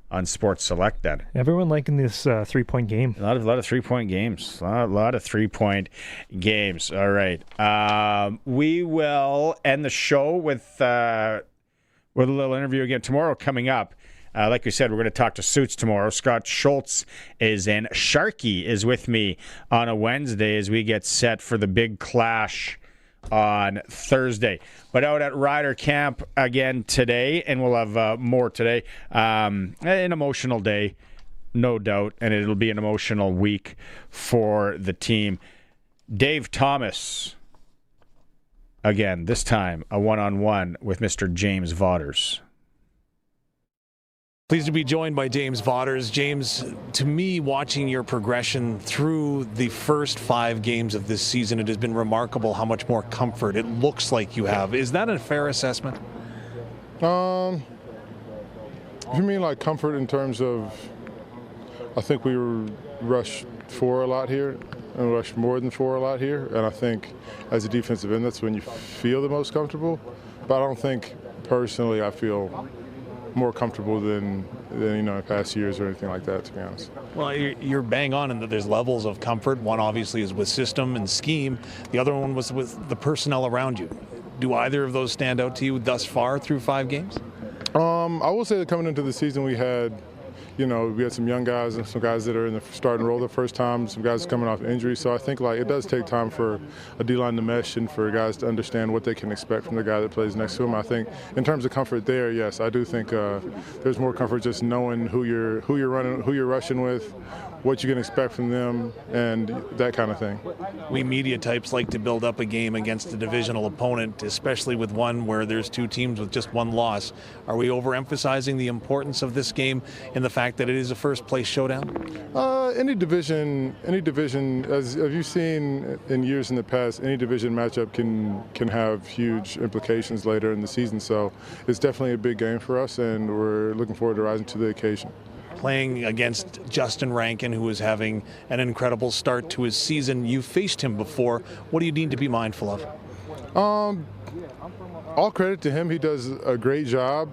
on Sports Select then. Everyone liking this 3-point game. A lot of 3-point games. A lot of 3-point games. All right. We will end the show with a little interview again tomorrow coming up. Like we said, we're going to talk to Suits tomorrow. Scott Schultz is in. Sharky is with me on a Wednesday as we get set for the big clash on Thursday. But out at Rider Camp again today, and we'll have more today. An emotional day, no doubt, and it'll be an emotional week for the team. Dave Thomas, again, this time a one-on-one with Mr. James Vaughters. Pleased to be joined by James Vaughters. James, to me, watching your progression through the first 5 games of this season, it has been remarkable how much more comfort it looks like you have. Is that a fair assessment? You mean like comfort in terms of, I think we rushed 4 a lot here and rushed more than 4 a lot here. And I think as a defensive end, that's when you feel the most comfortable. But I don't think personally I feel more comfortable than in past years or anything like that, to be honest. Well, you're bang on in that there's levels of comfort. One obviously is with system and scheme. The other one was with the personnel around you. Do either of those stand out to you thus far through 5 games? I will say that coming into the season we had some young guys and some guys that are in the starting role the first time, some guys coming off injury. So I think it does take time for a D-line to mesh and for guys to understand what they can expect from the guy that plays next to him. I think in terms of comfort there, yes, I do think there's more comfort just knowing who you're running, who you're rushing with, what you can expect from them, and that kind of thing. We media types like to build up a game against a divisional opponent, especially with one where there's 2 teams with just 1 loss. Are we overemphasizing the importance of this game in the fact that it is a first-place showdown? Any division, as you've seen in years in the past, any division matchup can have huge implications later in the season. So it's definitely a big game for us, and we're looking forward to rising to the occasion. Playing against Justin Rankin, who is having an incredible start to his season. You've faced him before. What do you need to be mindful of? All credit to him. He does a great job.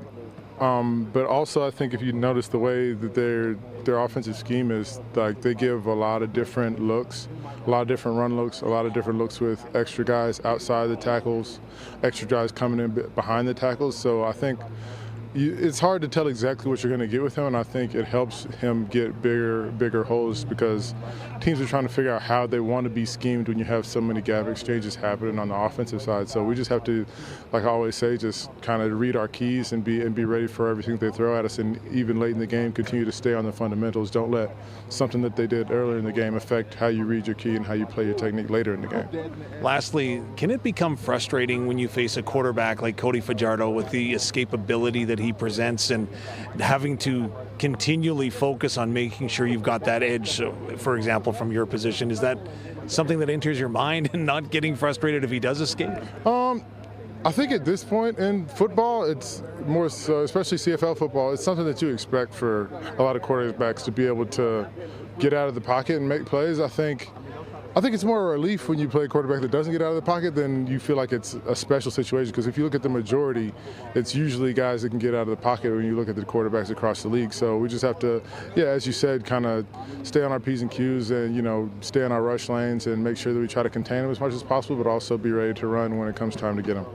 But also, I think if you notice the way that their offensive scheme is, they give a lot of different looks, a lot of different run looks, a lot of different looks with extra guys outside the tackles, extra guys coming in behind the tackles. So I think it's hard to tell exactly what you're going to get with him, and I think it helps him get bigger holes because teams are trying to figure out how they want to be schemed when you have so many gap exchanges happening on the offensive side. So we just have to, like I always say, just kind of read our keys and be ready for everything they throw at us, and even late in the game, continue to stay on the fundamentals. Don't let something that they did earlier in the game affect how you read your key and how you play your technique later in the game. Lastly, can it become frustrating when you face a quarterback like Cody Fajardo with the escapability that he presents and having to continually focus on making sure you've got that edge? So, for example, from your position, is that something that enters your mind and not getting frustrated if he does escape? I think at this point in football, it's more so, especially CFL football, it's something that you expect for a lot of quarterbacks to be able to get out of the pocket and make plays. I think I think it's more a relief when you play a quarterback that doesn't get out of the pocket than you feel like it's a special situation. Because if you look at the majority, it's usually guys that can get out of the pocket when you look at the quarterbacks across the league. So we just have to, as you said, kind of stay on our P's and Q's and, stay on our rush lanes and make sure that we try to contain them as much as possible, but also be ready to run when it comes time to get them.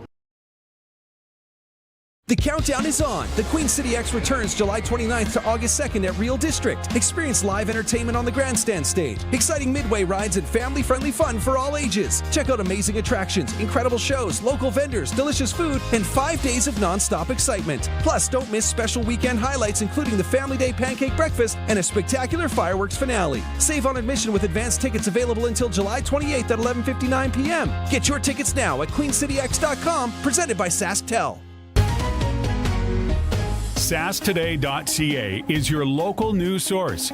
The countdown is on. The Queen City X returns July 29th to August 2nd at Real District. Experience live entertainment on the grandstand stage, exciting midway rides, and family-friendly fun for all ages. Check out amazing attractions, incredible shows, local vendors, delicious food, and 5 days of non-stop excitement. Plus, don't miss special weekend highlights, including the Family Day Pancake Breakfast and a spectacular fireworks finale. Save on admission with advanced tickets available until July 28th at 11:59 p.m. Get your tickets now at queencityx.com, presented by SaskTel. SaskToday.ca is your local news source.